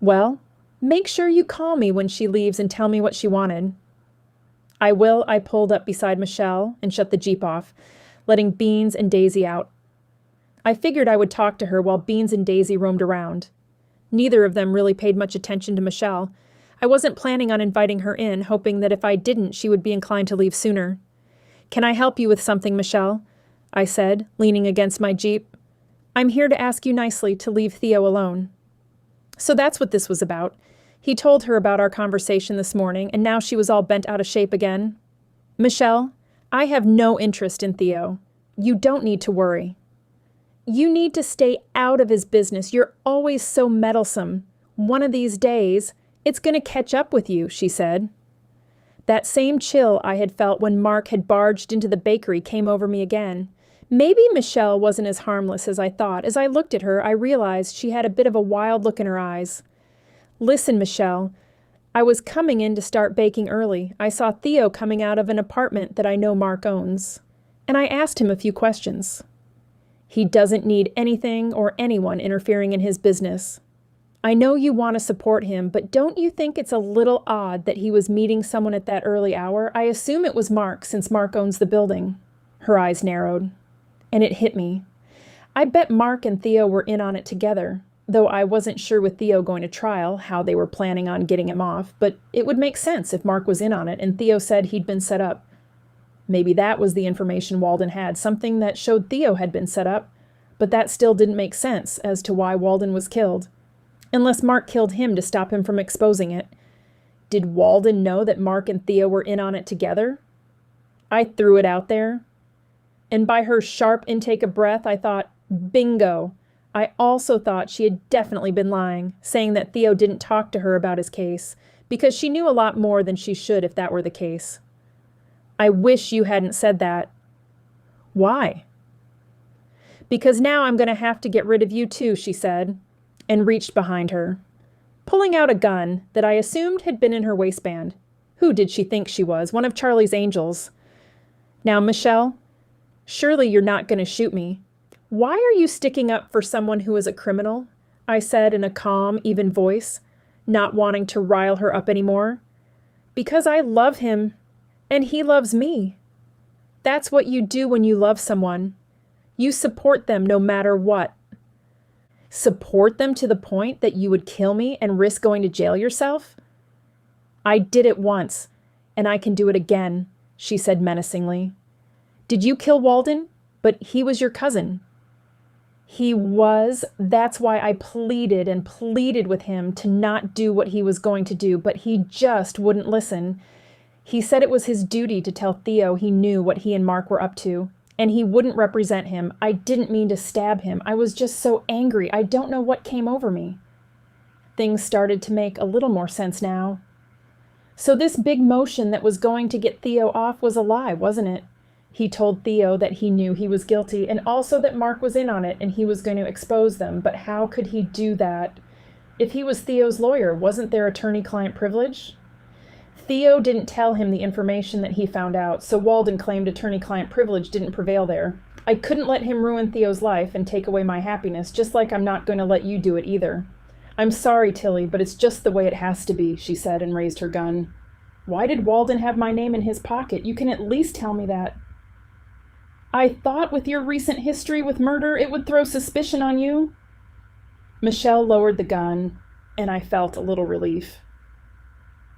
A: Well, make sure you call me when she leaves and tell me what she wanted. I will. I pulled up beside Michelle and shut the Jeep off, letting Beans and Daisy out. I figured I would talk to her while Beans and Daisy roamed around. Neither of them really paid much attention to Michelle. I wasn't planning on inviting her in, hoping that if I didn't, she would be inclined to leave sooner. Can I help you with something, Michelle? I said, leaning against my Jeep. I'm here to ask you nicely to leave Theo alone. So that's what this was about. He told her about our conversation this morning, and now she was all bent out of shape again. Michelle, I have no interest in Theo. You don't need to worry. You need to stay out of his business. You're always so meddlesome. One of these days, it's going to catch up with you, she said. That same chill I had felt when Mark had barged into the bakery came over me again. Maybe Michelle wasn't as harmless as I thought. As I looked at her, I realized she had a bit of a wild look in her eyes. Listen, Michelle, I was coming in to start baking early. I saw Theo coming out of an apartment that I know Mark owns, and I asked him a few questions. He doesn't need anything or anyone interfering in his business. I know you want to support him, but don't you think it's a little odd that he was meeting someone at that early hour? I assume it was Mark, since Mark owns the building. Her eyes narrowed, and it hit me. I bet Mark and Theo were in on it together, though I wasn't sure with Theo going to trial how they were planning on getting him off, but it would make sense if Mark was in on it and Theo said he'd been set up. Maybe that was the information Walden had, something that showed Theo had been set up, but that still didn't make sense as to why Walden was killed. Unless Mark killed him to stop him from exposing it. Did Walden know that Mark and Theo were in on it together? I threw it out there. And by her sharp intake of breath, I thought, bingo. I also thought she had definitely been lying, saying that Theo didn't talk to her about his case, because she knew a lot more than she should if that were the case. I wish you hadn't said that. Why? Because now I'm going to have to get rid of you too, she said, and reached behind her, pulling out a gun that I assumed had been in her waistband. Who did she think she was? One of Charlie's angels. Now, Michelle, surely you're not going to shoot me. Why are you sticking up for someone who is a criminal? I said in a calm, even voice, not wanting to rile her up anymore. Because I love him, and he loves me. That's what you do when you love someone. You support them no matter what. Support them to the point that you would kill me and risk going to jail yourself? I did it once, and I can do it again, she said menacingly. Did you kill Walden? But he was your cousin. He was. That's why I pleaded and pleaded with him to not do what he was going to do, but he just wouldn't listen. He said it was his duty to tell Theo he knew what he and Mark were up to, and he wouldn't represent him. I didn't mean to stab him. I was just so angry. I don't know what came over me. Things started to make a little more sense now. So this big motion that was going to get Theo off was a lie, wasn't it? He told Theo that he knew he was guilty and also that Mark was in on it and he was going to expose them. But how could he do that? If he was Theo's lawyer, wasn't there attorney-client privilege? Theo didn't tell him the information that he found out, so Walden claimed attorney-client privilege didn't prevail there. I couldn't let him ruin Theo's life and take away my happiness, just like I'm not going to let you do it either. I'm sorry, Tillie, but it's just the way it has to be, she said and raised her gun. Why did Walden have my name in his pocket? You can at least tell me that. I thought with your recent history with murder, it would throw suspicion on you. Michelle lowered the gun, and I felt a little relief.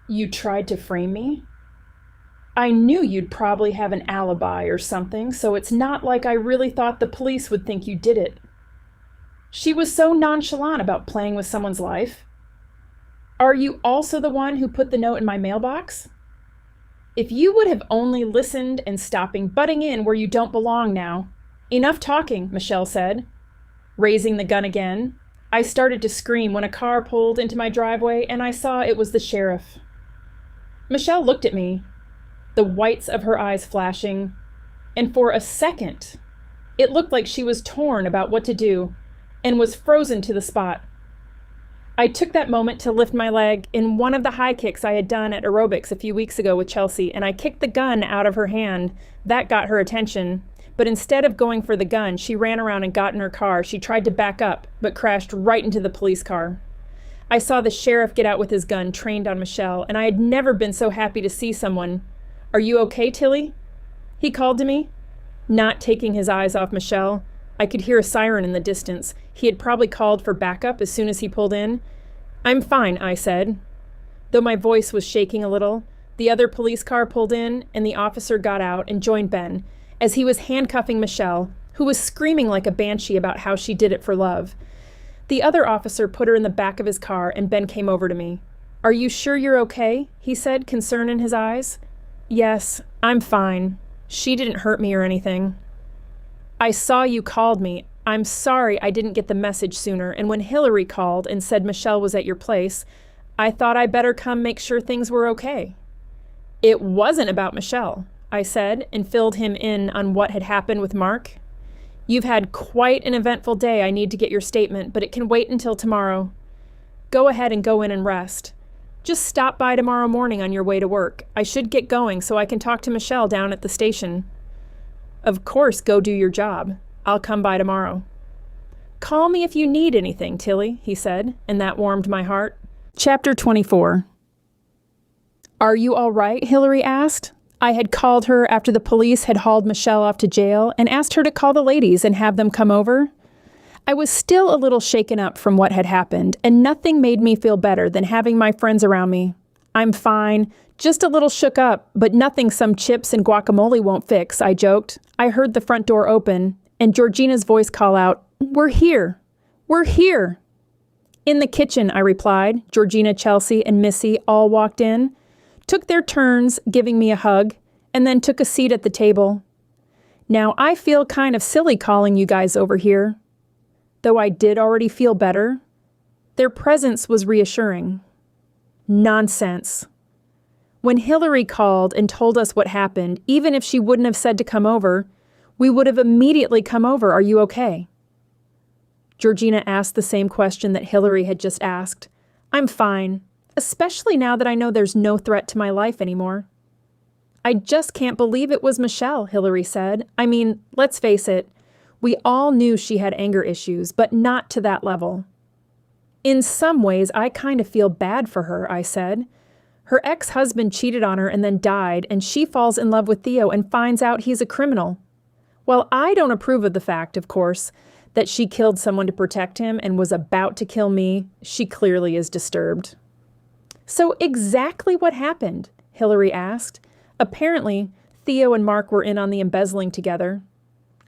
A: You tried to frame me? I knew you'd probably have an alibi or something, so it's not like I really thought the police would think you did it. She was so nonchalant about playing with someone's life. Are you also the one who put the note in my mailbox? If you would have only listened and stopping butting in where you don't belong now. Enough talking, Michelle said. Raising the gun again, I started to scream when a car pulled into my driveway and I saw it was the sheriff. Michelle looked at me, the whites of her eyes flashing, and for a second, it looked like she was torn about what to do and was frozen to the spot. I took that moment to lift my leg in one of the high kicks I had done at aerobics a few weeks ago with Chelsea, and I kicked the gun out of her hand. That got her attention, but instead of going for the gun, she ran around and got in her car. She tried to back up, but crashed right into the police car. I saw the sheriff get out with his gun, trained on Michelle, and I had never been so happy to see someone. Are you okay, Tillie? He called to me, not taking his eyes off Michelle. I could hear a siren in the distance. He had probably called for backup as soon as he pulled in. I'm fine, I said. Though my voice was shaking a little, the other police car pulled in and the officer got out and joined Ben as he was handcuffing Michelle, who was screaming like a banshee about how she did it for love. The other officer put her in the back of his car and Ben came over to me. Are you sure you're okay? He said, concern in his eyes. Yes, I'm fine. She didn't hurt me or anything. I saw you called me. I'm sorry I didn't get the message sooner, and when Hilary called and said Michelle was at your place, I thought I better come make sure things were okay. It wasn't about Michelle, I said, and filled him in on what had happened with Mark. You've had quite an eventful day. I need to get your statement, but it can wait until tomorrow. Go ahead and go in and rest. Just stop by tomorrow morning on your way to work. I should get going so I can talk to Michelle down at the station. Of course, go do your job. I'll come by tomorrow. Call me if you need anything, Tillie, he said, and that warmed my heart. Chapter 24. Are you all right? Hilary asked. I had called her after the police had hauled Michelle off to jail and asked her to call the ladies and have them come over. I was still a little shaken up from what had happened, and nothing made me feel better than having my friends around me. I'm fine, just a little shook up, but nothing some chips and guacamole won't fix, I joked. I heard the front door open, and Georgina's voice call out, We're here! We're here! In the kitchen, I replied. Georgina, Chelsea, and Missy all walked in, took their turns giving me a hug, and then took a seat at the table. Now, I feel kind of silly calling you guys over here. Though I did already feel better, their presence was reassuring. Nonsense. When Hilary called and told us what happened, even if she wouldn't have said to come over, We would have immediately come over. Are you okay? Georgina asked the same question that Hilary had just asked. I'm fine, especially now that I know there's no threat to my life anymore. I just can't believe it was Michelle, Hilary said. I mean, let's face it, we all knew she had anger issues, but not to that level. In some ways, I kind of feel bad for her, I said. Her ex-husband cheated on her and then died, and she falls in love with Theo and finds out he's a criminal. While I don't approve of the fact, of course, that she killed someone to protect him and was about to kill me, she clearly is disturbed. So exactly what happened? Hilary asked. Apparently, Theo and Mark were in on the embezzling together.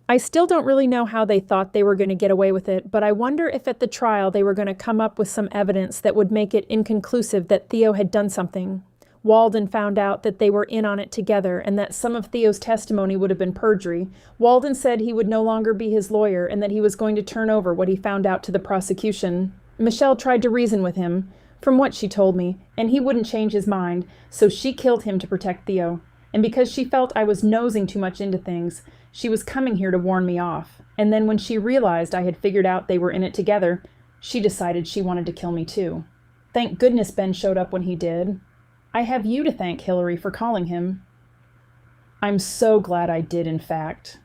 A: I still don't really know how they thought they were going to get away with it, but I wonder if at the trial they were going to come up with some evidence that would make it inconclusive that Theo had done something. Walden found out that they were in on it together and that some of Theo's testimony would have been perjury. Walden said he would no longer be his lawyer and that he was going to turn over what he found out to the prosecution. Michelle tried to reason with him, from what she told me, and he wouldn't change his mind, so she killed him to protect Theo. And because she felt I was nosing too much into things, she was coming here to warn me off. And then when she realized I had figured out they were in it together, she decided she wanted to kill me too. Thank goodness Ben showed up when he did. I have you to thank, Hilary, for calling him. I'm so glad I did, in fact.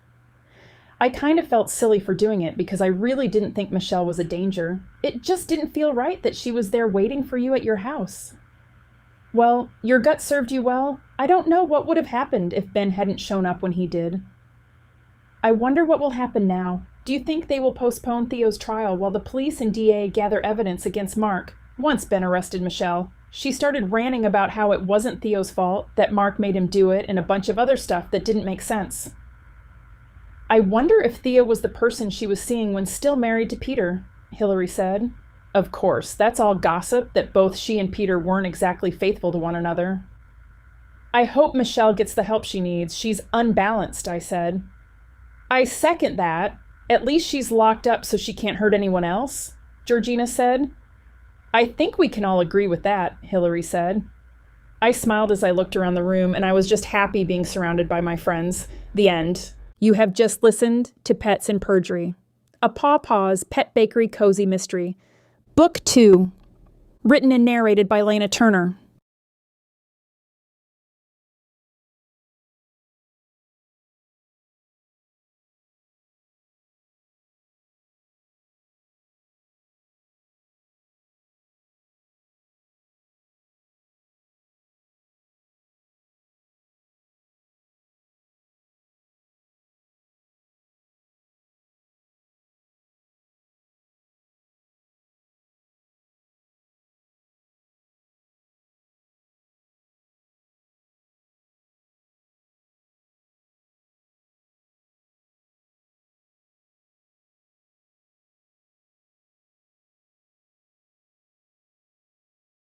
A: I kind of felt silly for doing it because I really didn't think Michelle was a danger. It just didn't feel right that she was there waiting for you at your house. Well, your gut served you well. I don't know what would have happened if Ben hadn't shown up when he did. I wonder what will happen now. Do you think they will postpone Theo's trial while the police and DA gather evidence against Mark? Once Ben arrested Michelle, she started ranting about how it wasn't Theo's fault, that Mark made him do it, and a bunch of other stuff that didn't make sense. I wonder if Theo was the person she was seeing when still married to Peter, Hilary said. Of course, that's all gossip that both she and Peter weren't exactly faithful to one another. I hope Michelle gets the help she needs. She's unbalanced, I said. I second that. At least she's locked up so she can't hurt anyone else, Georgina said. I think we can all agree with that, Hilary said. I smiled as I looked around the room, and I was just happy being surrounded by my friends. The end. You have just listened to Pets and Perjury, a Pawpaw's Pet Bakery Cozy Mystery. Book 2, written and narrated by Lena Turner.